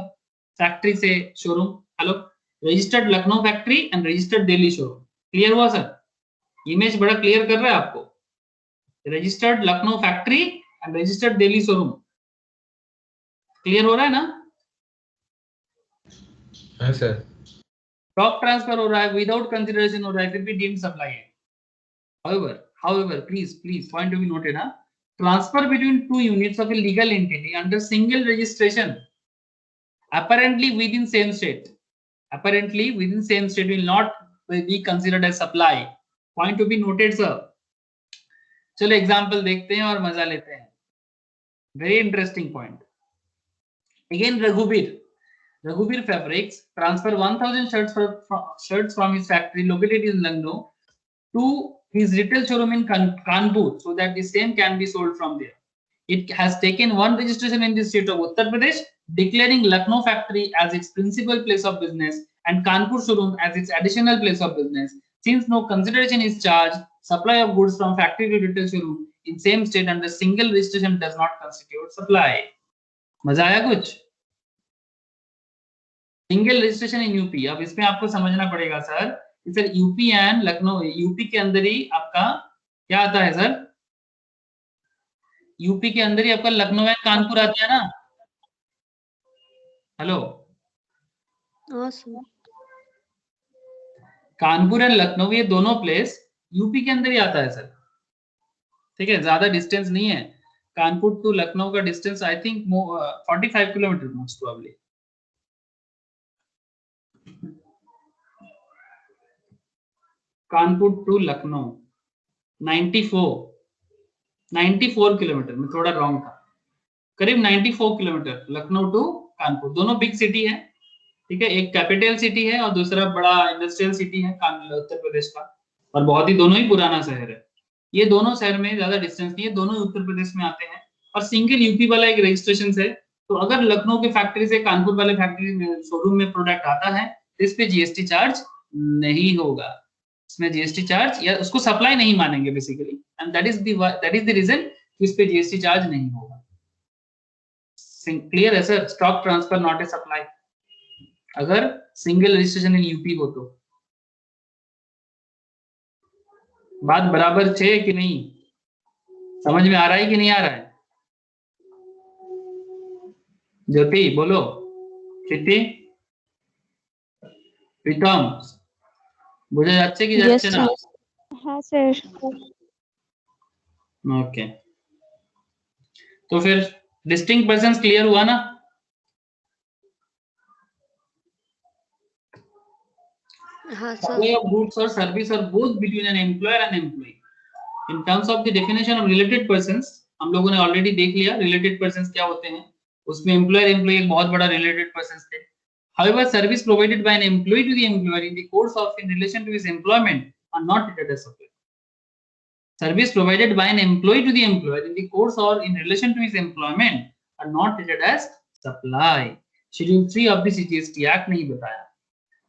फैक्ट्री से showroom. Hello, registered Lucknow factory and registered Delhi showroom. Clear हुआ सर? इमेज बड़ा क्लियर कर रहा है आपको. Registered Lucknow factory and registered Delhi showroom. Clear हो रहा है ना? हाँ सर. स्टॉक ट्रांसफर हो रहा है, विदाउट कंसिडरेशन हो रहा है, फिर भी डीम्ड सप्लाई है. However, please, point to be noted, huh? Transfer between two units of a legal entity under single registration, apparently within same state, will not be considered as supply. Point to be noted, sir. चलो example देखते हैं और मजा लेते हैं. Very interesting point. Again, Raghuveer Fabrics transfer 1000 shirts from his factory located in Lucknow to his retail showroom in Kanpur so that the same can be sold from there. It has taken one registration in the state of Uttar Pradesh, declaring Lucknow factory as its principal place of business and Kanpur showroom as its additional place of business. Since no consideration is charged, supply of goods from factory to retail showroom in same state under single registration does not constitute supply. मजा आया कुछ? Single registration in UP. अब इसमें आपको समझना पड़ेगा sir, sir UP and Lucknow, UP के अंदर ही आपका क्या आता है सर? यूपी के अंदर ही आपका लखनऊ एंड कानपुर आता है ना. हेलो, हाँ सर. कानपुर एंड लखनऊ ये दोनों प्लेस यूपी के अंदर ही आता है सर. ठीक है, ज्यादा डिस्टेंस नहीं है. कानपुर टू लखनऊ का distance I think 45 kilometre most probably. Kanpur to Lucknow 94 kilometre में थोड़ा रॉन्ग था, करीब 94 किलोमीटर लखनऊ टू कानपुर. दोनों बिग सिटी है. ठीक है, एक कैपिटल सिटी है और दूसरा बड़ा इंडस्ट्रियल सिटी है उत्तर प्रदेश का, और बहुत ही दोनों ही पुराना शहर है. ये दोनों शहर में ज्यादा डिस्टेंस नहीं है, दोनों उत्तर प्रदेश में आते हैं और सिंगल यूपी वाला एक रजिस्ट्रेशन है. तो अगर लखनऊ के फैक्ट्री से कानपुर वाले फैक्ट्री में शोरूम में प्रोडक्ट आता है तो इस पे जीएसटी चार्ज नहीं होगा. इसमें जीएसटी चार्ज या उसको सप्लाई नहीं मानेंगे basically, and that is the reason कि इस पे जीएसटी चार्ज नहीं होगा. क्लियर है sir? Stock transfer not a supply अगर सिंगल रजिस्ट्रेशन इन यूपी हो तो. बात बराबर है कि नहीं? समझ में आ रहा है कि नहीं आ रहा है? ज्योति बोलो, চিঠি প্রীতম বোঝা যাচ্ছে কি যাচ্ছে না? हाँ सर. ओके, तो फिर डिस्टिंक्ट पर्सन्स क्लियर हुआ ना? हाँ Supply sir. of goods or service or both between an employer and employee. In terms of the definition of related persons, हम लोगों ने ऑलरेडी देख लिया related persons क्या होते हैं. उसमें employer employee एक बहुत बड़ा related persons थे. However, service provided by an employee to the employer in the course of in relation to his employment are not treated as supply. Service provided by an employee to the employer in the course or in relation to his employment are not treated as supply. Schedule 3 of the CGST Act नहीं बताया.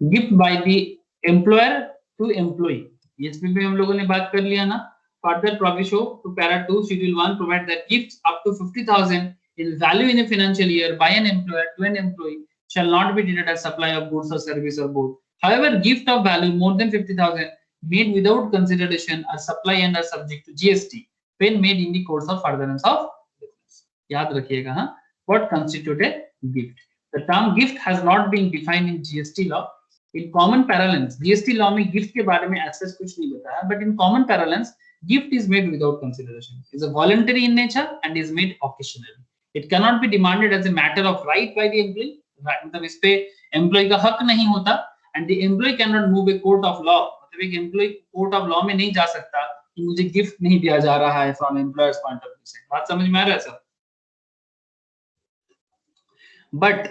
Gift by the employer to employee. इसमें भी हम लोगों ने बात कर लिया ना. Further proviso to para 2 schedule 1 provide that gifts up to 50,000 in value in a financial year by an employer to an employee shall not be treated as supply of goods or service or both. However, gift of value more than 50,000 made without consideration are supply and are subject to GST when made in the course of furtherance of business. याद रखिएगा हाँ. What constitute a gift? The term gift has not been defined in GST law. In common parlance, GST law में gift के बारे में ऐसा कुछ नहीं बताया, but in common parlance, gift is made without consideration. It is a voluntary in nature and is made occasionally. It cannot be demanded as a matter of right by the employee. मतलब इस पे employee का हक नहीं होता, and the employee cannot move a court of law. मतलब एक employee court of law में नहीं जा सकता कि मुझे gift नहीं दिया जा रहा है from employer's point of view से. बात समझ में आ रहा है सर? But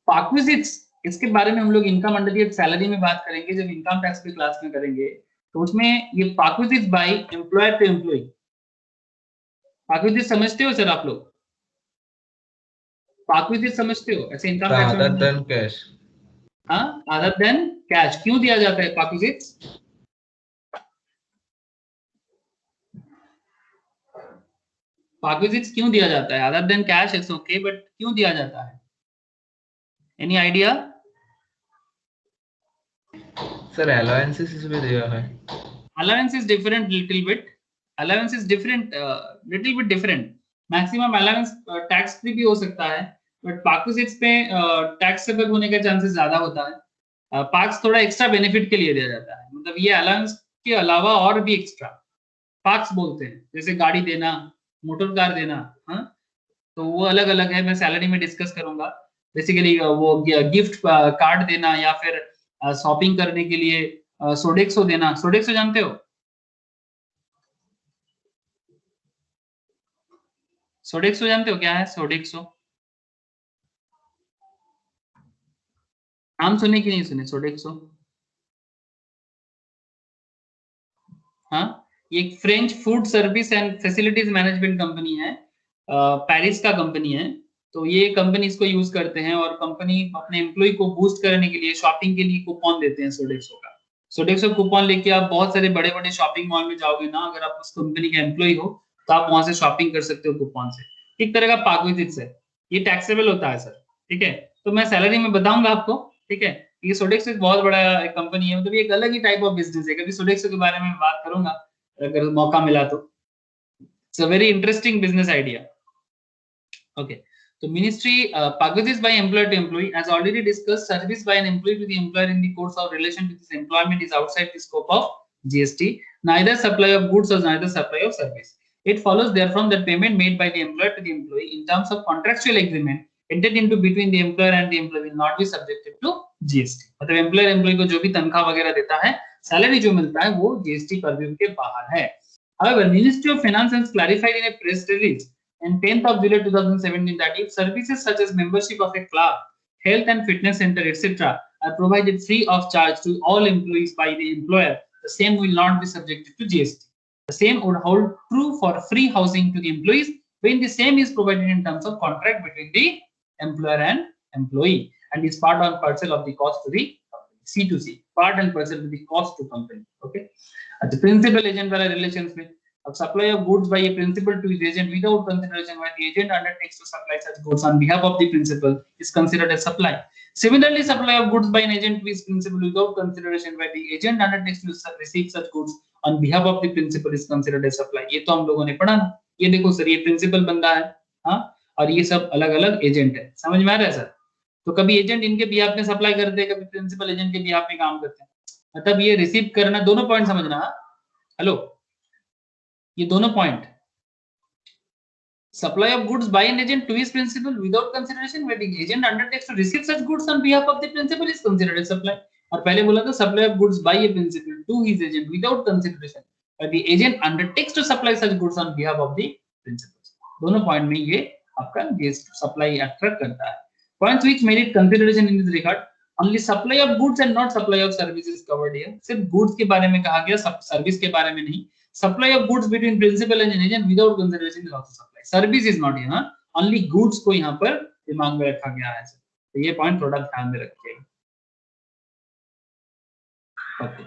perquisites इसके बारे में हम लोग इनकम अंडर द सैलरी में बात करेंगे जब इनकम टैक्स की क्लास में करेंगे. तो उसमें ये perquisites by employer to employee. perquisites समझते हो सर आप लोग? perquisites समझते हो? ऐसे income tax other than cash. हाँ, अदर देन कैश क्यों दिया जाता है perquisites? perquisites क्यों दिया जाता है? Other than cash it's okay, but क्यों दिया जाता है? Any idea? सर अलाउंसेस इसमें दिया है. Allowance is different little bit. Allowance is different, little bit different. Maximum allowance tax free भी हो सकता है, but perquisites पे taxable होने का चांसेस ज्यादा होता है. पार्क्स थोड़ा एक्स्ट्रा बेनिफिट के लिए दिया जाता है. मतलब ये अलाउंस के अलावा और भी एक्स्ट्रा पार्क्स बोलते हैं, जैसे गाड़ी देना, मोटर कार देना. हाँ, तो वो अलग अलग है, मैं सैलरी में डिस्कस करूंगा. बेसिकली वो गिफ्ट कार्ड देना या फिर शॉपिंग करने के लिए सोडेक्सो देना. सोडेक्सो जानते हो? सोडेक्सो जानते हो क्या है? सोडेक्सो नाम सुने कि नहीं सुने? सोडेक्सो हाँ, ये एक French food service and facilities management company है, पेरिस का कंपनी है। तो ये कंपनी इसको यूज करते हैं और कंपनी अपने एम्प्लॉय को बूस्ट करने के लिए शॉपिंग के लिए कूपन देते हैं सोडेक्सो का। सोडेक्सो कूपन लेके आप बहुत सारे बड़े बड़े शॉपिंग मॉल में जाओगे ना, अगर आप उस कंपनी का एम्प्लॉय हो तो आप वहां से शॉपिंग कर सकते हो कूपन से। एक तरह का पाकविजिट्स है, ये टैक्सेबल होता है सर, ठीक है। तो मैं सैलरी में बताऊंगा आपको, ठीक है। ये सोडेक्सो एक बहुत बड़ा कंपनी है, मतलब ये एक अलग ही टाइप ऑफ बिजनेस है। कभी सोडेक्सो के बारे में बात करूंगा अगर मौका मिला तो। It's a very interesting business idea. Okay. So ministry packages by employer to employee, as already discussed, service by an employee to the employer in the course of relation to this employment is outside the scope of GST. Neither supply of goods or neither supply of service. It follows therefrom that payment made by the employer to the employee in terms of contractual agreement entered into between the employer and the employee will not be subjected to GST. मतलब employer employee को जो भी तनख्वाह वगैरह देता है, salary जो मिलता है वो GST परव्यू के बाहर है। However, Ministry of Finance has clarified in a press release on 10th of July 2017 that if services such as membership of a club, health and fitness center, etc. are provided free of charge to all employees by the employer, the same will not be subjected to GST. The same would hold true for free housing to the employees when the same is provided in terms of contract between the employer and employee and is part and parcel of the cost to the C2C, part and parcel of the cost to company. Okay. At the principal agent वाला relations में, अब supply of goods by a principal to his agent without consideration when the agent undertakes to supply such goods on behalf of the principal is considered as supply. Similarly, supply of goods by an agent to his principal without consideration when the agent undertakes to receive such goods on behalf of the principal is considered as supply. ये तो हम लोगों ने पढ़ा ना, ये देखो sir, ये प्रिंसिपल बंदा है, हाँ, और ये सब अलग अलग एजेंट है। समझ में आ रहा है सर? तो कभी एजेंट इनके बिहाफ में सप्लाई करते हैं, कभी प्रिंसिपल एजेंट के बिहाफ में काम करते हैं। मतलब ये रिसीव करना, दोनों पॉइंट समझना। हेलो, ये दोनों point, supply of goods by an agent to his principal without consideration when the agent undertakes to receive such goods on behalf of the principal is considered as supply. और पहले बोला था supply of goods by a principal to his agent without consideration when the agent undertakes to supply such goods on behalf of the principal. दोनों point में ये आपका supply attract करता है। Points which merit consideration in this regard: only supply of goods and not supply of services covered here. सिर्फ goods के बारे में कहा गया, सर्विस के बारे में नहीं। Supply of goods between principal and agent without consideration is also supply. Service is not here, only goods को यहाँ पर दिमाग में रखा गया है। तो ये पॉइंट थोड़ा ध्यान में रखिएगा। ओके,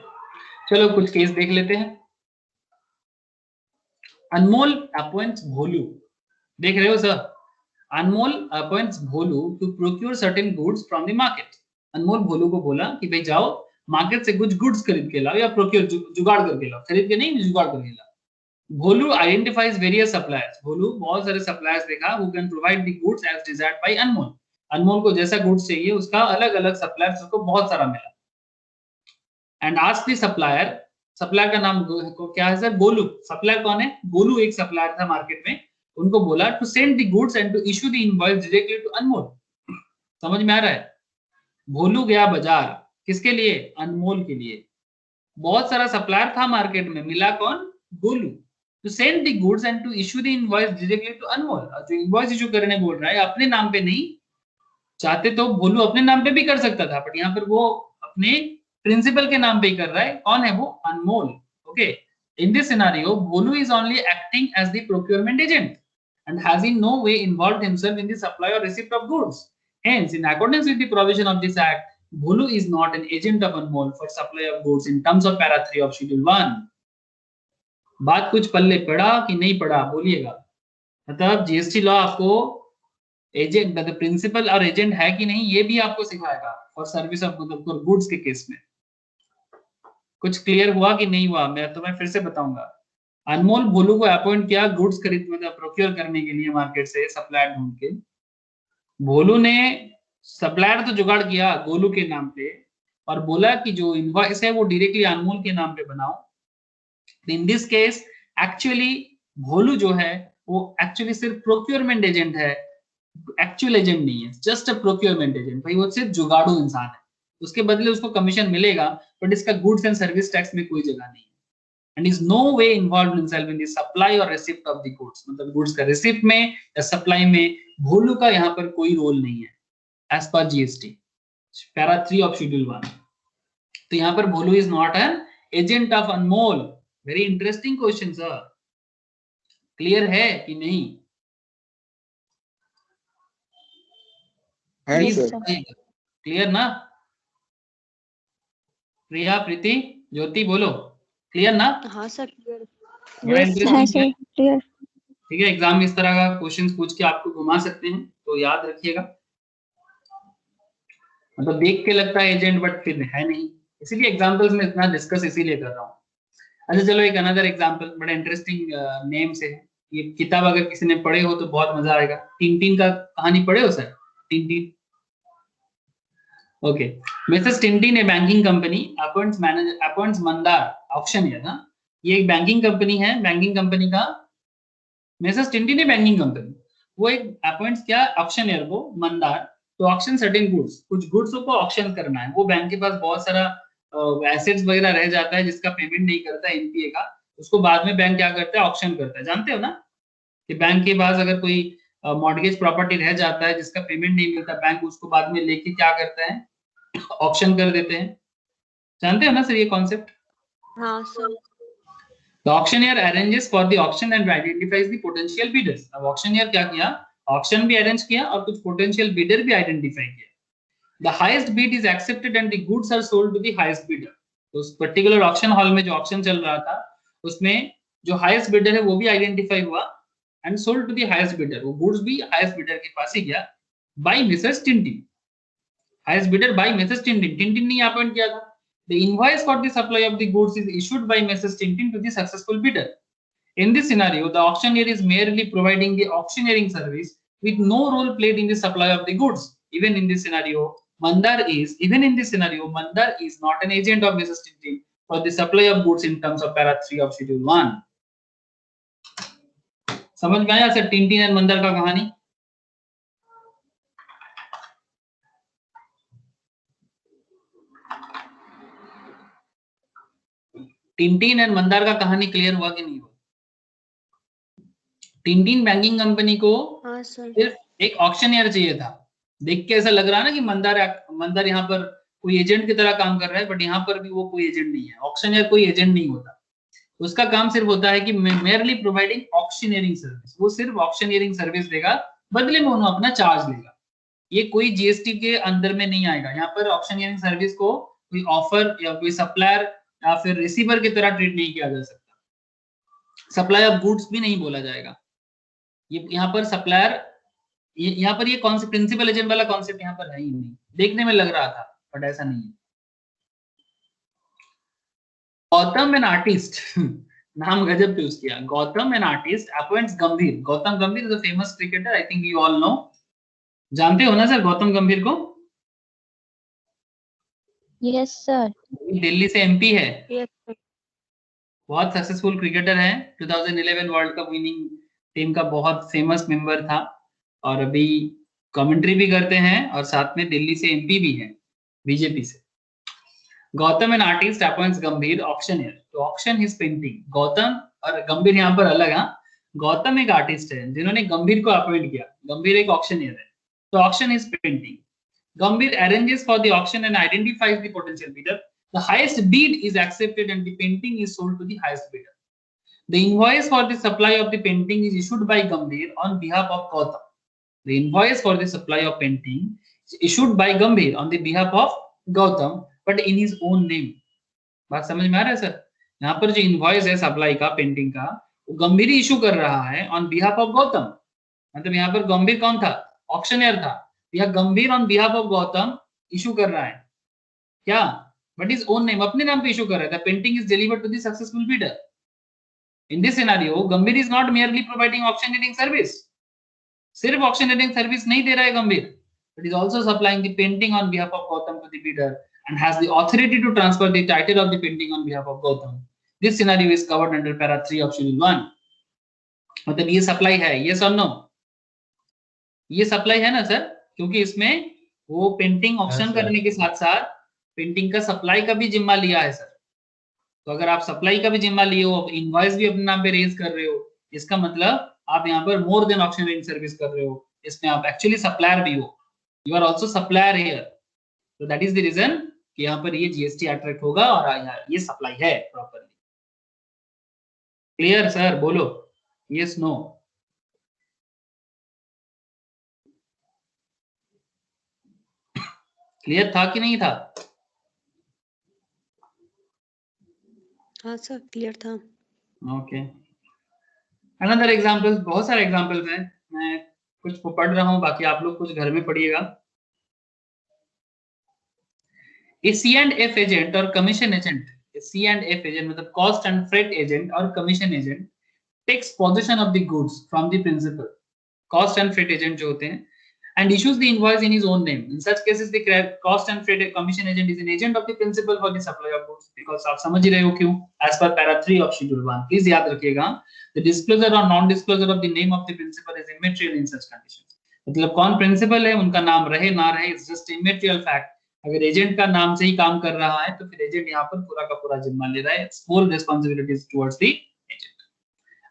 चलो कुछ केस देख लेते हैं। अनमोल अपॉइंट्स भोलू, देख रहे हो sir? Anmol appoints Bholu to procure certain goods from the market. Anmol Bholu को बोला कि भाई जाओ मार्केट से कुछ गुड्स खरीद के लाओ या प्रोक्योर जुगाड़ करके लाओ, खरीद के नहीं, जुगाड़ करके लाओ। Bholu identifies various suppliers, Bholu बहुत सारे सप्लायर्स देखा who can provide the goods as desired by Anmol. Anmol को जैसा गुड्स चाहिए उसका अलग अलग सप्लायर्स को बहुत सारा मिला। And ask the supplier, supplier का नाम क्या है सर? गोलू। सप्लायर कौन है? गोलू एक सप्लायर था मार्केट में। उनको बोला to send the goods and to issue the invoice directly to Anmol. समझ में आ रहा है? भोलू गया बाजार, किसके लिए? अनमोल के लिए। बहुत सारा सप्लायर था मार्केट में, मिला कौन? Golu. To send the goods and to issue the invoice directly to Anmol. जो इनवॉइस इशू करने बोल रहा है अपने नाम पे नहीं, चाहते तो भोलू अपने नाम पे भी कर सकता था, बट यहाँ पर वो अपने प्रिंसिपल के नाम पे ही कर रहा है। कौन है वो? Anmol. Okay, in this scenario Bholu is only acting as the procurement agent and has in no way involved himself in the supply or receipt of goods. Hence, in accordance with the provision of this act, Bholu is not an agent of Anmol for supply of goods in terms of para 3 of schedule 1. बात कुछ पल्ले पड़ा कि नहीं पड़ा बोलिएगा। मतलब GST law आपको agent मतलब प्रिंसिपल और एजेंट है कि नहीं ये भी आपको सिखाएगा फॉर सर्विस ऑफ मतलब गुड्स के केस में। कुछ क्लियर हुआ कि नहीं हुआ? मैं तुम्हें फिर से बताऊंगा। अनमोल भोलू को अपॉइंट किया गुड्स खरीद मतलब प्रोक्योर करने के लिए मार्केट से सप्लायर ढूंढ के। भोलू ने सप्लायर तो जुगाड़ किया गोलू के नाम पे और बोला कि जो इनवॉइस है वो डायरेक्टली अनमोल के नाम पे बनाओ। इन दिस केस एक्चुअली भोलू जो है वो एक्चुअली सिर्फ प्रोक्योरमेंट एजेंट है, एक्चुअल एजेंट नहीं है, जस्ट अ प्रोक्योरमेंट एजेंट। भाई वो सिर्फ जुगाड़ू इंसान है, उसके बदले उसको कमीशन मिलेगा बट इसका गुड्स एंड सर्विस टैक्स में कोई जगह नहीं है। And is no way involved himself in the supply और रिसिप्ट ऑफ द गुड्स। मतलब गुड्स का रिसिप्ट में या सप्लाई में भोलू का यहाँ पर कोई रोल नहीं है as per GST para 3 of schedule 1। तो यहाँ पर Bholu is not an agent of Anmol, very interesting question sir, clear है कि नहीं? है प्लीज सर। क्लियर ना? प्रिया, प्रीति, ज्योति बोलो, क्लियर ना? हाँ सर क्लियर। बड़ा यस इंटरेस्टिंग है, क्लियर। ठीक है। एग्जाम में इस तरह का क्वेश्चंस पूछ के आपको घुमा सकते हैं, तो याद रखिएगा। मतलब देख के लगता है एजेंट, बट फिर है नहीं, इसीलिए एग्जांपल्स में इतना डिस्कस इसीलिए कर रहा हूँ। अच्छा चलो एक अनदर एग्जांपल, बड़ा इंटरेस्टिंग नेम से है। ये किताब अगर किसी ने पढ़े हो तो बहुत मजा आएगा। टिनटिन का कहानी पढ़े हो sir? Tintin, okay. Mrs Tintin a banking company appoints manager, appoints Mandar auctioneer. हाँ, ये एक बैंकिंग कंपनी है, बैंकिंग कंपनी का Mrs Tintin a banking company, वो एक अपॉइंट्स क्या ऑक्शनियर को, मंदार, तो ऑक्शन सर्टेन गुड्स, कुछ गुड्स को ऑक्शन करना है। वो बैंक के पास बहुत सारा एसेट्स वगैरह रह जाता है जिसका पेमेंट नहीं करता एनपीए का, उसको बाद में बैंक क्या करता है, ऑक्शन करता है। जानते हो ना कि बैंक के पास अगर कोई मॉर्गेज प्रॉपर्टी रह जाता है जिसका पेमेंट नहीं मिलता, बैंक उसको बाद में लेके क्या करता है, ऑक्शन कर देते हैं। जानते हो ना सर ये कॉन्सेप्ट? हाँ sir. The auctioneer arranges for the auction and identifies the potential bidders. अब auctioneer क्या किया, ऑक्शन भी अरेंज किया और कुछ पोटेंशियल बिडर भी आइडेंटिफाई किया। The highest bid is accepted and the goods are sold to the highest bidder. तो उस पर्टिकुलर ऑक्शन हॉल में जो ऑक्शन चल रहा था उसमें जो हाईएस्ट बिडर है वो भी आइडेंटिफाई हुआ and sold to the highest bidder, वो गुड्स भी हाईएस्ट बिडर के पास ही गया by Mrs Tintin. Highest bidder by Mrs Tintin, Tintin ने अपॉइंट किया था। The invoice for the supply of the goods is issued by Mrs. Tintin to the successful bidder. In this scenario, the auctioneer is merely providing the auctioneering service with no role played in the supply of the goods. Even in this scenario, Mandar is not an agent of Mrs. Tintin for the supply of goods in terms of para 3 of schedule 1. समझ में आया sir Tintin और मंदार का कहानी? Tintin and Mandar का कहानी clear हुआ कि नहीं हुआ? टिनटिन बैंकिंग कंपनी को हाँ सर। सिर्फ एक ऑक्शनियर चाहिए था। देख के ऐसा लग रहा है ना कि मंदार यहाँ पर कोई एजेंट की तरह काम कर रहा है, बट यहाँ पर भी वो कोई एजेंट नहीं है। ऑक्शनियर कोई एजेंट नहीं होता, उसका काम सिर्फ होता है कि मेयरली प्रोवाइडिंग ऑक्शनियरिंग सर्विस। वो सिर्फ ऑक्शनियरिंग सर्विस देगा, बदले में उन्होंने अपना चार्ज लेगा। ये कोई जीएसटी के अंदर में नहीं आएगा। यहाँ पर ऑक्शनियरिंग सर्विस को कोई ऑफर या कोई सप्लायर या फिर रिसीवर की तरह ट्रीट नहीं किया जा सकता। सप्लाई ऑफ गुड्स भी नहीं बोला जाएगा। ये यहाँ पर सप्लायर, यहाँ पर ये कौन से प्रिंसिपल एजेंट वाला कॉन्सेप्ट यहाँ पर है ही नहीं। देखने में लग रहा था बट ऐसा नहीं है। गौतम एन आर्टिस्ट नाम गजब चूज किया। गौतम एन आर्टिस्ट अपॉइंट्स गंभीर। गौतम गंभीर is a famous cricketer, I think you all know. जानते हो ना सर गौतम गंभीर को? Yes sir. दिल्ली से एमपी है, यस सर। बहुत सक्सेसफुल क्रिकेटर है। 2011 वर्ल्ड कप विनिंग टीम का बहुत फेमस मेंबर था और अभी कमेंट्री भी करते हैं और साथ में दिल्ली से एमपी भी है बीजेपी से। Gautam an artist appoints Gambhir auctioneer to auction his painting. Gautam और गंभीर यहाँ पर अलग है। गौतम एक आर्टिस्ट है जिन्होंने गंभीर को अपॉइंट किया, गंभीर एक ऑक्शनियर है, तो auction his painting. Gambhir arranges for the auction and identifies the potential bidder. The highest bid is accepted and the painting is sold to the highest bidder. The invoice for the supply of the painting is issued by Gambhir on behalf of Gautam. The invoice for the supply of painting is issued by Gambhir on the behalf of Gautam, but in his own name. बात समझ में आ रहा है sir? यहाँ पर जो invoice है सप्लाई का, पेंटिंग का, वो गंभीर इशू कर रहा है ऑन बिहाफ ऑफ गौतम। मतलब यहाँ पर गंभीर कौन था? ऑक्शनियर था। यह गंभीर on behalf of Gautam issue कर रहा है क्या? बट इज ओन नेम, अपने नाम पे इशू कर रहा है। Painting is delivered to the successful bidder. In this scenario Gambhir is not merely providing auctioneering service. सिर्फ ऑक्शनियरिंग सर्विस नहीं दे रहा है Gambhir, but is also supplying the painting on behalf of Gautam to the bidder and has the authority to transfer the title of the painting on behalf of Gautam. This scenario is covered under para 3 of schedule 1. मतलब ये supply है, yes or no? ये supply है ना sir? क्योंकि इसमें वो painting auction करने के साथ साथ पेंटिंग का सप्लाई का भी जिम्मा लिया है सर। तो अगर आप सप्लाई का भी जिम्मा लिए हो, इनवॉइस भी अपने नाम पे रेज कर रहे हो, इसका मतलब आप यहाँ पर मोर देन ऑक्शनियरिंग सर्विस कर रहे हो। इसमें आप एक्चुअली सप्लायर भी हो, you are also supplier here. तो दैट इज द रीजन कि यहाँ पर ये जीएसटी अट्रैक्ट होगा और ये सप्लाई है प्रॉपरली। क्लियर सर, बोलो यस नो। क्लियर था कि नहीं था? हाँ सर क्लियर था। ओके, अनदर एग्जांपल्स, बहुत सारे एग्जांपल्स हैं, मैं कुछ पढ़ रहा हूँ, बाकी आप लोग कुछ घर में पढ़िएगा। A C&F एजेंट और कमीशन एजेंट, C&F एजेंट मतलब कॉस्ट एंड फ्रेट एजेंट और commission agent takes possession of the goods from the principal, cost and freight agent जो होते हैं, and issues the invoice in his own name. In such cases, the cost and freight commission agent is an agent of the principal for the supply of goods. Because आप समझ ही रहे हो क्यों? As per para 3 of schedule 1. Please याद रखिएगा, the disclosure or non-disclosure of the name of the principal is immaterial in such conditions. मतलब कौन principal है, उनका नाम रहे ना रहे, it's just immaterial fact. अगर एजेंट का नाम से ही काम कर रहा है तो फिर एजेंट यहाँ पर पूरा का पूरा जिम्मा ले रहा है, full responsibilities towards the agent.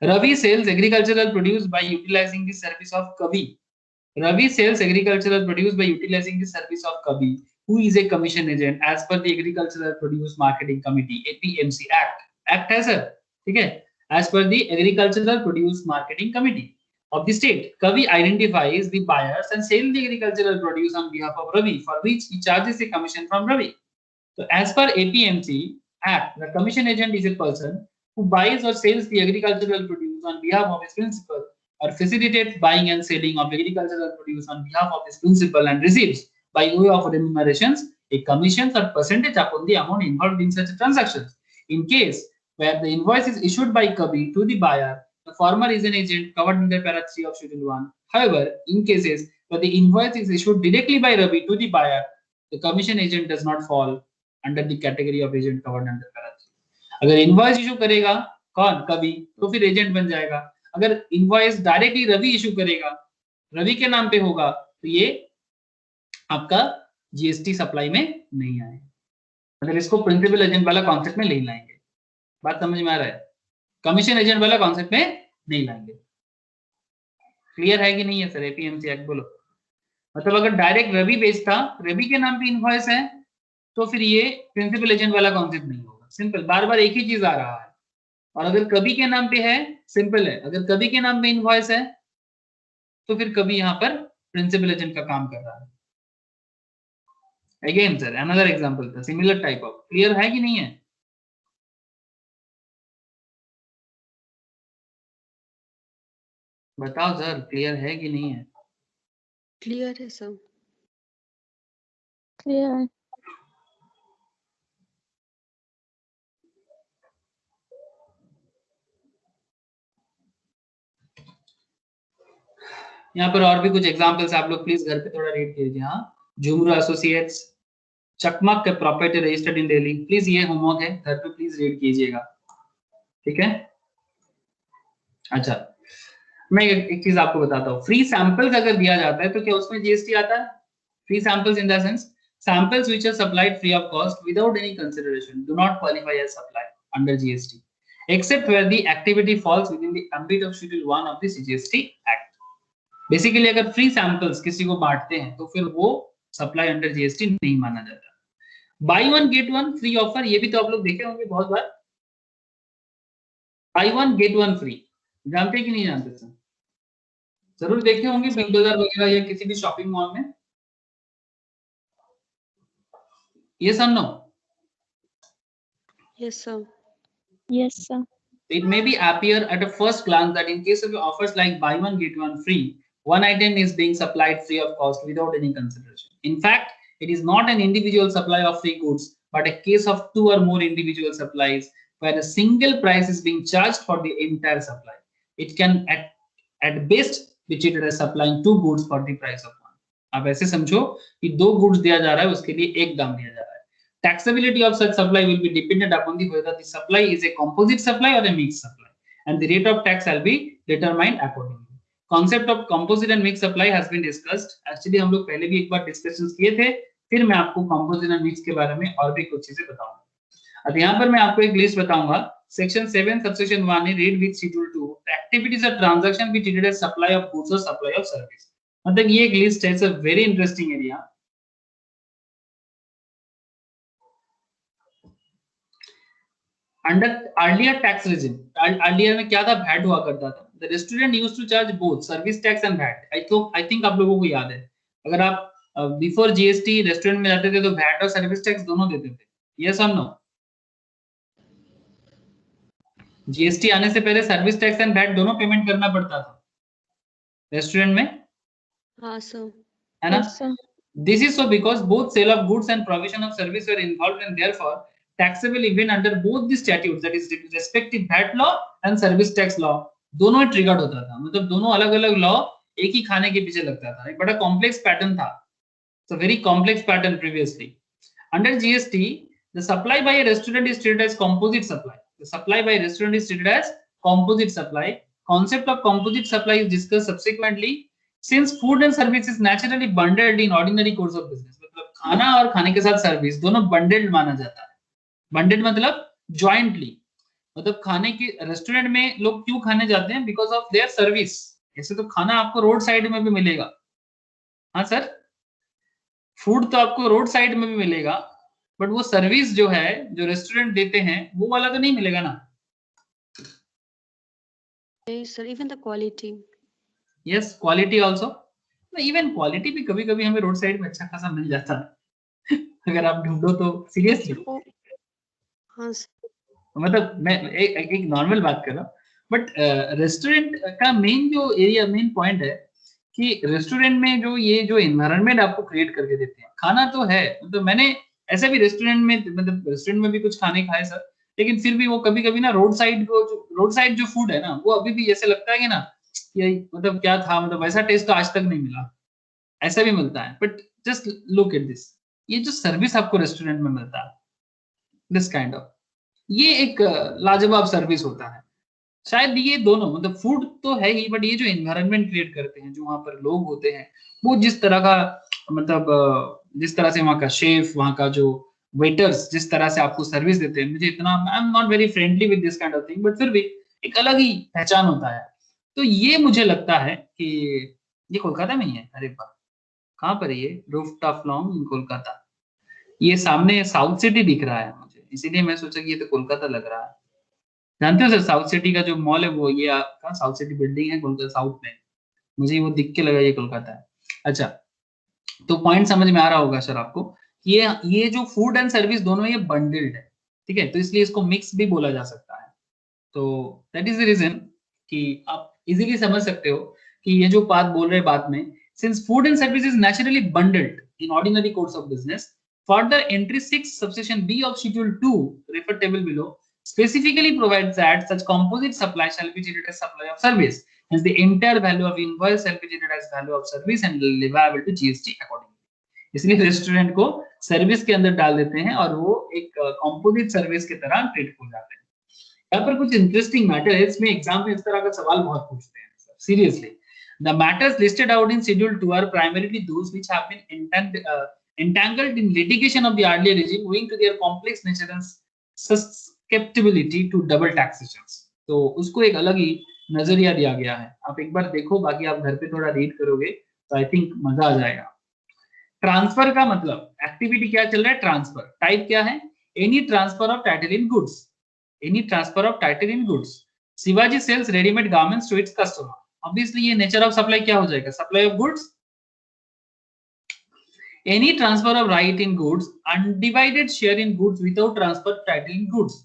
Ravi sells agricultural produce by utilizing the service of Kavi. Ravi sells agricultural produce by utilizing the service of Kavi, who is a commission agent as per the Agricultural Produce Marketing Committee (APMC) Act. Act है sir, ठीक है? As per the Agricultural Produce Marketing Committee of the state, Kavi identifies the buyers and sells the agricultural produce on behalf of Ravi, for which he charges a commission from Ravi. So, as per APMC Act, the commission agent is a person who buys or sells the agricultural produce on behalf of his principal, or facilitates buying and selling of agricultural produce on behalf of his principal, and receives by way of remunerations a commission or percentage upon the amount involved in such transactions. In case where the invoice is issued by Kavi to the buyer, the former is an agent covered under para 3 of schedule 1. However, in cases where the invoice is issued directly by Ravi to the buyer, the commission agent does not fall under the category of agent covered under para 3. अगर invoice issue करेगा कौन, कवि, तो फिर agent बन जाएगा। अगर invoice directly Ravi issue करेगा, रवि के नाम पे होगा, तो ये आपका जीएसटी सप्लाई में नहीं आए, मतलब इसको प्रिंसिपल एजेंट वाला कॉन्सेप्ट में नहीं लाएंगे। बात समझ में आ रहा है? कमीशन एजेंट वाला कॉन्सेप्ट में नहीं लाएंगे। क्लियर है कि नहीं है सर? एपीएमसी एक्ट बोलो। मतलब अगर डायरेक्ट रवि बेचता, रवि के नाम पे इनवॉइस है, तो फिर ये प्रिंसिपल एजेंट वाला कॉन्सेप्ट नहीं होगा। सिंपल, बार बार एक ही चीज आ रहा है। और अगर कभी के नाम पे है, सिंपल है, अगर कभी के नाम पे इनवॉइस है तो फिर कभी यहाँ पर प्रिंसिपल एजेंट का काम कर रहा है। अगेन सर अनदर एग्जांपल था, सिमिलर टाइप ऑफ। क्लियर है कि नहीं है? बताओ सर, क्लियर है कि नहीं है? क्लियर है सर। क्लियर। यहाँ पर और भी कुछ एग्जांपल्स आप लोग प्लीज घर पे थोड़ा रीड कीजिए। हाँ, झुमरू एसोसिएट्स, चकमक के property registered in Delhi. Please ये होमवर्क है, घर पे प्लीज रीड कीजिएगा, ठीक है? अच्छा, मैं एक चीज आपको बताता हूँ, फ्री सैंपल्स अगर दिया जाता है तो क्या उसमें जीएसटी आता है? Free samples in the sense samples which are supplied free of cost without any consideration do not qualify as supply under GST, except where the activity falls within the ambit of Schedule 1 of the CGST Act. Basically अगर free samples किसी को बांटते हैं तो फिर वो supply under GST नहीं माना जाता। Buy one get one free offer, ये भी तो आप लोग देखे होंगे बहुत बार। Buy one get one free, जानते कि नहीं जानते सर? जरूर देखे होंगे बिग बाजार वगैरह या किसी भी शॉपिंग मॉल में। Yes or no? Yes sir. Yes sir. It may be appear at a first glance that in case of offers like buy one get one free, one item is being supplied free of cost without any consideration. In fact, it is not an individual supply of free goods, but a case of two or more individual supplies where a single price is being charged for the entire supply. It can at best be treated as supplying two goods for the price of one. आप ऐसे समझो कि दो goods दिया जा रहा है, उसके लिए एक दाम दिया जा रहा है। Taxability of such supply will be dependent upon the whether the supply is a composite supply or a mixed supply, and the rate of tax shall be determined accordingly. Concept of composite and mixed supply has been discussed. Actually हम लोग पहले भी एक बार discussions किए थे, फिर मैं आपको composite and mixed के बारे में और भी कुछ चीजें बताऊंगा। अब यहाँ पर मैं आपको एक लिस्ट बताऊंगा। Section 7 subsection 1 read with schedule 2 activities or transaction be treated as supply of goods or supply of service। मतलब ये एक लिस्ट है, it's a very interesting area. Under earlier tax regime, earlier में क्या था, वैट हुआ करता था। The restaurant used to charge both service tax and VAT. I think आप लोगों को याद है, अगर आप बिफोर जीएसटी रेस्टोरेंट में जाते थे तो वैट और सर्विस टैक्स दोनों देते थे, यस और नो? जीएसटी आने से पहले सर्विस टैक्स एंड वैट दोनों पेमेंट करना पड़ता था रेस्टोरेंट में, हाँ सर। है ना? Yes, sir. This is so because both sale of goods and provision of service were involved and therefore taxable even under both the statutes, that is respective VAT law and service tax law, दोनों ही triggered होता था। मतलब दोनों अलग अलग law एक ही खाने के पीछे लगता था। एक बड़ा कॉम्प्लेक्स पैटर्न था, so very complex pattern previously. Under GST, the supply by a restaurant is treated as composite supply. The supply by a restaurant is treated as composite supply. Concept of composite supply is discussed subsequently. Since food and service is naturally bundled in ordinary course of business, मतलब खाना और खाने के साथ service दोनों bundled माना जाता है। बंडल्ड मतलब जॉइंटली, मतलब खाने के रेस्टोरेंट में लोग क्यों खाने जाते हैं? Because of their service. ऐसे तो खाना आपको रोड साइड में भी मिलेगा, हाँ सर, फूड तो आपको रोड साइड में भी मिलेगा, बट वो सर्विस जो है जो रेस्टोरेंट देते हैं वो वाला तो नहीं मिलेगा ना। Yes, sir. Even the quality. Yes, quality also, even quality भी कभी कभी हमें रोड साइड में अच्छा खासा मिल जाता है अगर आप ढूंढो तो, सीरियसली। Oh, हाँ सर। मतलब मैं एक नॉर्मल बात कर रहा हूँ, बट रेस्टोरेंट का मेन जो एरिया, मेन पॉइंट है कि रेस्टोरेंट में जो ये जो एनवायरनमेंट आपको क्रिएट करके देते हैं, खाना तो है, मतलब मैंने ऐसे भी रेस्टोरेंट में, मतलब रेस्टोरेंट में भी कुछ खाने खाए सर, लेकिन फिर भी वो कभी कभी ना रोड साइड जो फूड है ना, वो अभी भी ऐसे लगता है कि ना ये मतलब क्या था, मतलब वैसा टेस्ट तो आज तक नहीं मिला, ऐसा भी मिलता है। But just look at this, ये जो सर्विस आपको रेस्टोरेंट में मिलता है, दिस काइंड ऑफ, ये एक लाजवाब सर्विस होता है। शायद ये दोनों, मतलब फूड तो है ही, बट ये जो एनवायरनमेंट क्रिएट करते हैं, जो वहां पर लोग होते हैं, वो जिस तरह का, मतलब जिस तरह से वहाँ का शेफ, वहाँ का जो वेटर्स जिस तरह से आपको सर्विस देते हैं, मुझे इतना, I am not very friendly with this kind of thing, but फिर भी एक अलग ही पहचान होता है। तो ये मुझे लगता है कि ये कोलकाता में ही है। अरे वाह, कहाँ पर है ये? रूफटॉप लॉन्ग इन कोलकाता, ये सामने साउथ सिटी दिख रहा है मुझे, इसीलिए मैं सोचा कि ये तो कोलकाता लग रहा है। जानते हो सर, साउथ सिटी का जो मॉल है वो ये आपका साउथ सिटी बिल्डिंग है कोलकाता साउथ में, मुझे वो दिख के लगा ये कोलकाता है। अच्छा, तो पॉइंट समझ में आ रहा होगा सर आपको, ये जो फूड एंड सर्विस दोनों ये बंडल्ड है, ठीक है, तो इसलिए इसको मिक्स भी बोला जा सकता है। तो दैट इज द रीजन कि आप इजीली समझ सकते हो कि ये जो बात बोल रहे बात में, since food and service is naturally bundled in ordinary course of business, further entry 6 subsection B of schedule 2 refer table below specifically provides that such composite supply shall be treated as supply of service, hence the entire value of invoice shall be treated as value of service and leviable to GST accordingly। इसलिए restaurant को service के अंदर डाल देते हैं और वो एक कंपोजिट सर्विस की तरह ट्रीट हो जाते हैं। यहाँ पर कुछ इंटरेस्टिंग मैटर है, इसमें एग्जाम में इस तरह का सवाल बहुत पूछते हैं seriously. The matters listed out in schedule 2 are primarily those which have been entangled in litigation of the earlier regime owing to their complex nature and susceptibility to double taxations। तो उसको एक अलग ही नजरिया दिया गया है, आप एक बार देखो, बाकी आप घर पे थोड़ा रीड करोगे तो आई थिंक मजा आ जाएगा। ट्रांसफर का मतलब एक्टिविटी क्या चल रहा है, ट्रांसफर। टाइप क्या है, any transfer of title in goods, any transfer of title in goods. Shivaji sells readymade garments to its customer, obviously ये नेचर ऑफ सप्लाई क्या हो जाएगा, supply of goods. Any transfer of right in goods, undivided share in goods without transfer title in goods.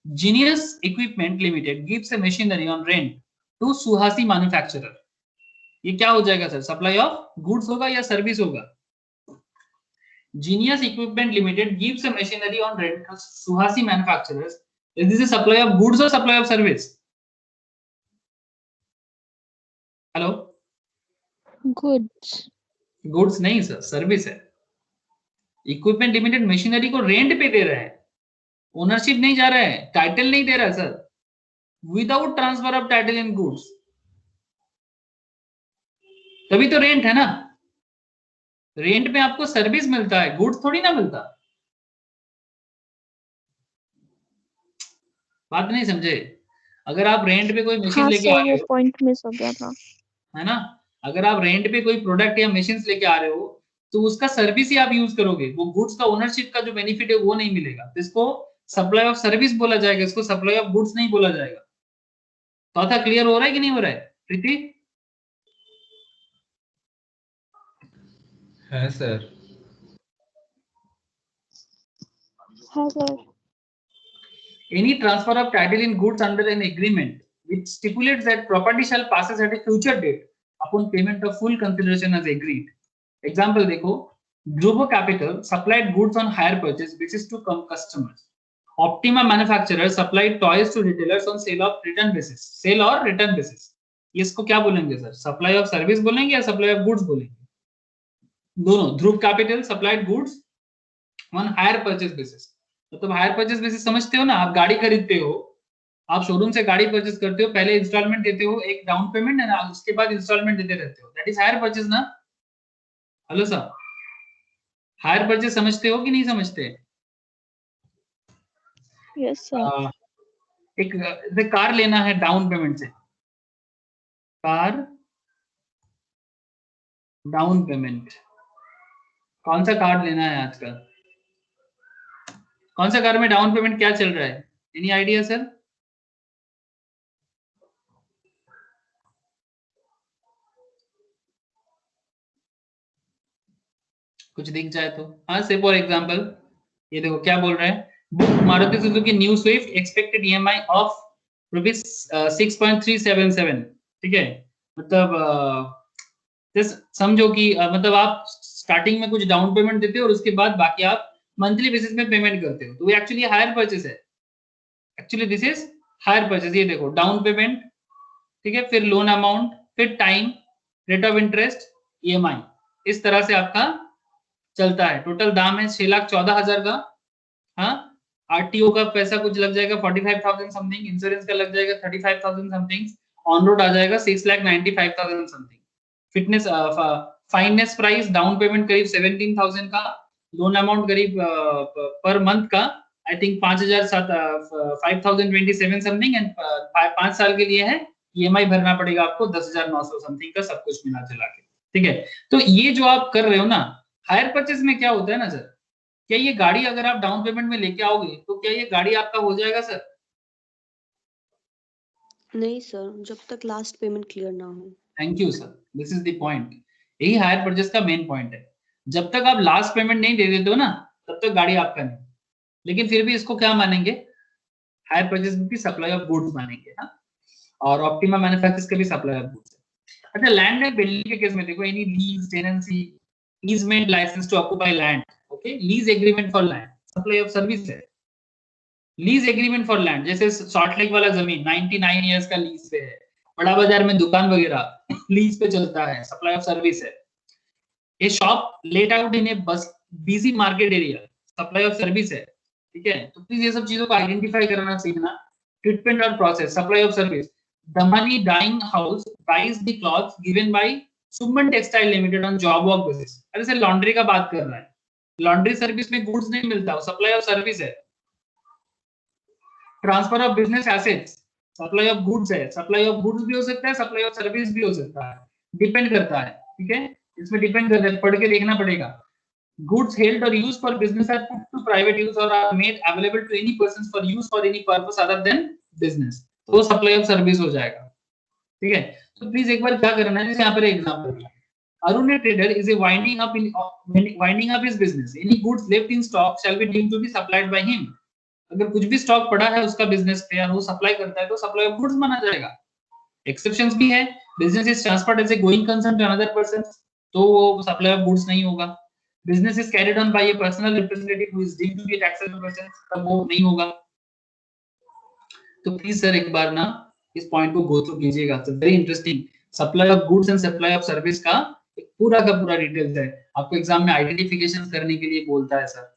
Genius Equipment Limited gives a machinery on rent to Suhasi manufacturer। ये क्या हो जाएगा sir, supply of goods होगा या service होगा? Genius Equipment Limited gives a machinery on rent to Suhasi manufacturers। Is this a supply of goods or supply of service? Hello? Goods. Goods नहीं sir, service है। Equipment limited machinery को rent पे दे रहा है, ownership नहीं जा रहा है, टाइटल नहीं दे रहा sir, without transfer of title in goods, तभी तो रेंट है ना। रेंट में आपको सर्विस मिलता है, गुड्स थोड़ी ना मिलता। बात नहीं समझे? अगर आप रेंट पे कोई मशीन हाँ लेके आ सर, रहे वो हो, पॉइंट मिस हो गया था। है ना, अगर आप रेंट पे कोई प्रोडक्ट या मशीन लेके आ रहे हो तो उसका सर्विस ही आप यूज करोगे, वो गुड्स का ओनरशिप का जो बेनिफिट है वो नहीं मिलेगा। तो इसको सप्लाई ऑफ सर्विस बोला जाएगा, इसको सप्लाई ऑफ गुड्स नहीं बोला जाएगा। तो था क्लियर हो रहा है कि नहीं हो रहा है प्रीति? है सर। हाँ sir. Any transfer of title in goods under an agreement which stipulates that property shall passes at a future date upon payment of full consideration as agreed. Example देखो, Grupo Capital supplied goods on hire purchase basis to customers. Optima manufacturer supplied toys to retailers on sale of return basis. Sale और return basis. ये इसको क्या बोलेंगे sir? Supply of service बोलेंगे या supply of goods बोलेंगे? दोनों. ध्रुव Capital supplied goods on hire purchase basis. मतलब हायर परचेस बेसिस समझते हो ना, आप गाड़ी खरीदते हो, आप शोरूम से गाड़ी परचेस करते हो, पहले इंस्टॉलमेंट देते हो, एक डाउन पेमेंट है ना, उसके बाद इंस्टॉलमेंट देते रहते हो, दैट इज हायर परचेस ना। हेलो सर, हायर परचेस समझते हो कि नहीं समझते? Yes sir. एक कार लेना है डाउन पेमेंट से, कार डाउन पेमेंट, कौन सा कार लेना है आजकल? कौन सा कार में डाउन पेमेंट क्या चल रहा है? Any idea sir? कुछ दिख जाए तो हाँ, से फॉर एग्जांपल ये देखो क्या बोल रहा है, book Maruti Suzuki new Swift expected EMI of rupees 6.377, ठीक है। मतलब समझो कि मतलब आप स्टार्टिंग में कुछ डाउन पेमेंट देते हो और उसके बाद बाकी आप मंथली बेसिस में पेमेंट करते हो, तो वो एक्चुअली हायर परचेस है। Actually this is hire purchase. ये देखो डाउन पेमेंट, ठीक है, फिर लोन अमाउंट, फिर time, rate of interest, EMI, इस तरह से आपका चलता है। टोटल दाम है 6,14,000 का। हाँ, आरटीओ का पैसा कुछ लग जाएगा 45,000 समथिंग, इंश्योरेंस का लग जाएगा 35,000 समथिंग, ऑन रोड आ जाएगा 6,95,000 something. Fitness finance price down payment करीब 17,000 का, लोन अमाउंट करीब पर मंथ का आई थिंक 5,027 समथिंग, एंड 5 साल के लिए है, ईएमआई भरना पड़ेगा आपको 10,900 समथिंग का, सब कुछ मिला जुला के, ठीक है। तो ये जो आप कर रहे हो ना, हायर परचेज में क्या होता है ना सर, क्या ये गाड़ी अगर आप डाउन पेमेंट में लेके आओगे तो क्या ये गाड़ी आपका हो जाएगा सर? नहीं सर, जब तक लास्ट पेमेंट क्लियर ना हो। Thank you sir, this is the point. यही हायर परचेज का मेन पॉइंट है। जब तक आप लास्ट पेमेंट नहीं दे देते हो ना, तब तक गाड़ी आपका नहीं। लेकिन फिर भी इसको क्या मानेंगे? हायर परचेज की सप्लाई ऑफ गुड्स मानेंगे। हाँ, और ऑप्टिमा मैन्युफैक्चरर्स के भी सप्लाई ऑफ गुड्स। अच्छा, लैंड एंड बिल्डिंग के केस में देखो, any lease, tenancy, easement license to occupy land, okay, lease agreement for land, supply of service है। लीज एग्रीमेंट फॉर लैंड, जैसे शॉर्ट लेक वाला जमीन 99 इयर्स का लीज पे है, बड़ा बाजार में दुकान वगैरह लीज पे चलता है, सप्लाई ऑफ सर्विस है। A shop let out in a bus busy market area, supply of service है, ठीक है। तो प्लीज ये सब चीजों को आइडेंटिफाई करना सीखना। ट्रीटमेंट और process, supply of service, Damani dyeing house buys the clothes given by Suman textile limited on job work basis. अरे सर, लॉन्ड्री का बात कर रहा है, लॉन्ड्री सर्विस में गुड्स नहीं मिलता, वो सप्लाई ऑफ सर्विस है। Transfer of business assets, supply of goods है, सप्लाई ऑफ गुड्स भी हो सकता है, सप्लाई ऑफ सर्विस भी हो सकता है, डिपेंड करता है, ठीक है, इसमें डिपेंड करता है, पढ़ के देखना पड़ेगा। Goods held or used for business are put to private use or are made available to any persons for use for any purpose other than business, तो वो सप्लाई ऑफ सर्विस हो जाएगा, ठीक है। तो प्लीज एक बार क्या करना है, जैसे यहाँ पर एग्जांपल दिया, Arun trader is a winding up his business, any goods left in stock shall be deemed to be supplied by him. अगर कुछ भी स्टॉक पड़ा है उसका बिजनेस पे और वो सप्लाई करता है तो सप्लाई ऑफ गुड्स माना जाएगा। एक्सेप्शंस भी है, business is transferred as a going concern to another person, तो वो सप्लाई ऑफ गुड्स नहीं होगा। Business is carried on by a personal representative who is deemed to be a taxable person, तब वो नहीं होगा। तो प्लीज सर एक बार ना इस पॉइंट को गो थ्रू कीजिएगा, it's very interesting. Supply of goods and supply of service का एक पूरा का पूरा डिटेल्स है, आपको एग्जाम में आइडेंटिफिकेशन करने के लिए बोलता है सर,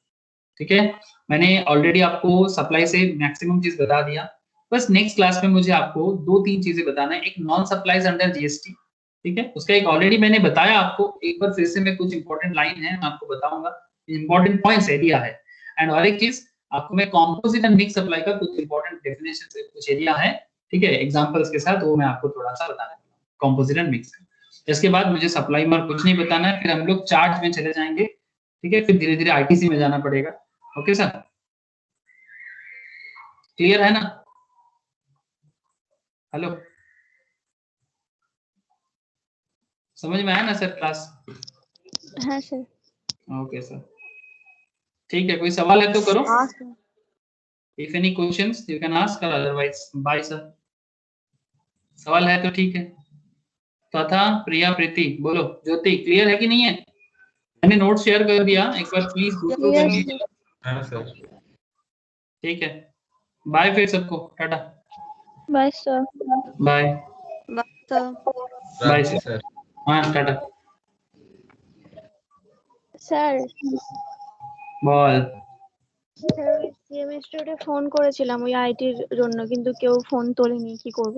ठीक है। मैंने ऑलरेडी आपको सप्लाई से मैक्सिमम चीज बता दिया, बस नेक्स्ट क्लास में मुझे आपको 2-3 चीजें बताना है। एक नॉन सप्लाईज अंडर जीएसटी, ठीक है, उसका एक ऑलरेडी मैंने बताया आपको, एक बार फिर से मैं कुछ इंपॉर्टेंट लाइन है मैं आपको बताऊंगा, इंपॉर्टेंट पॉइंट्स एरिया है। एंड और एक चीज आपको मैं कंपोजिट एंड मिक्स सप्लाई का कुछ इंपॉर्टेंट डेफिनेशन कुछ एरिया है, ठीक है, एग्जांपल्स के साथ, वो मैं आपको थोड़ा सा बताना है कंपोजिट एंड मिक्स। इसके बाद मुझे सप्लाई में कुछ नहीं बताना है, फिर हम लोग चार्ट में चले जाएंगे, ठीक है, फिर धीरे धीरे आईटीसी में जाना पड़ेगा। ओके सर, क्लियर है ना? हेलो, समझ में आया ना सर क्लास? हाँ सर। ओके सर, ठीक है, कोई सवाल है तो करो। हाँ sir. If any questions you can ask, otherwise bye sir. सवाल है तो ठीक है। तथा प्रिया प्रीति बोलो। ज्योति क्लियर है कि नहीं है? मैंने नोट शेयर कर दिया, एक बार प्लीज दूसरों को Yes, भी। sir. हाँ सर। ठीक है, बाय फिर सबको, टाटा। Bye, sir. बाय बस sir. Bye Radhe sir. Sir. हाँ टाटा। স্যার বল। স্যার ওই সেমিস্টারে ফোন করেছিলাম ওই আইটির জন্য কিন্তু কেউ ফোন তোলেনি, কি করব?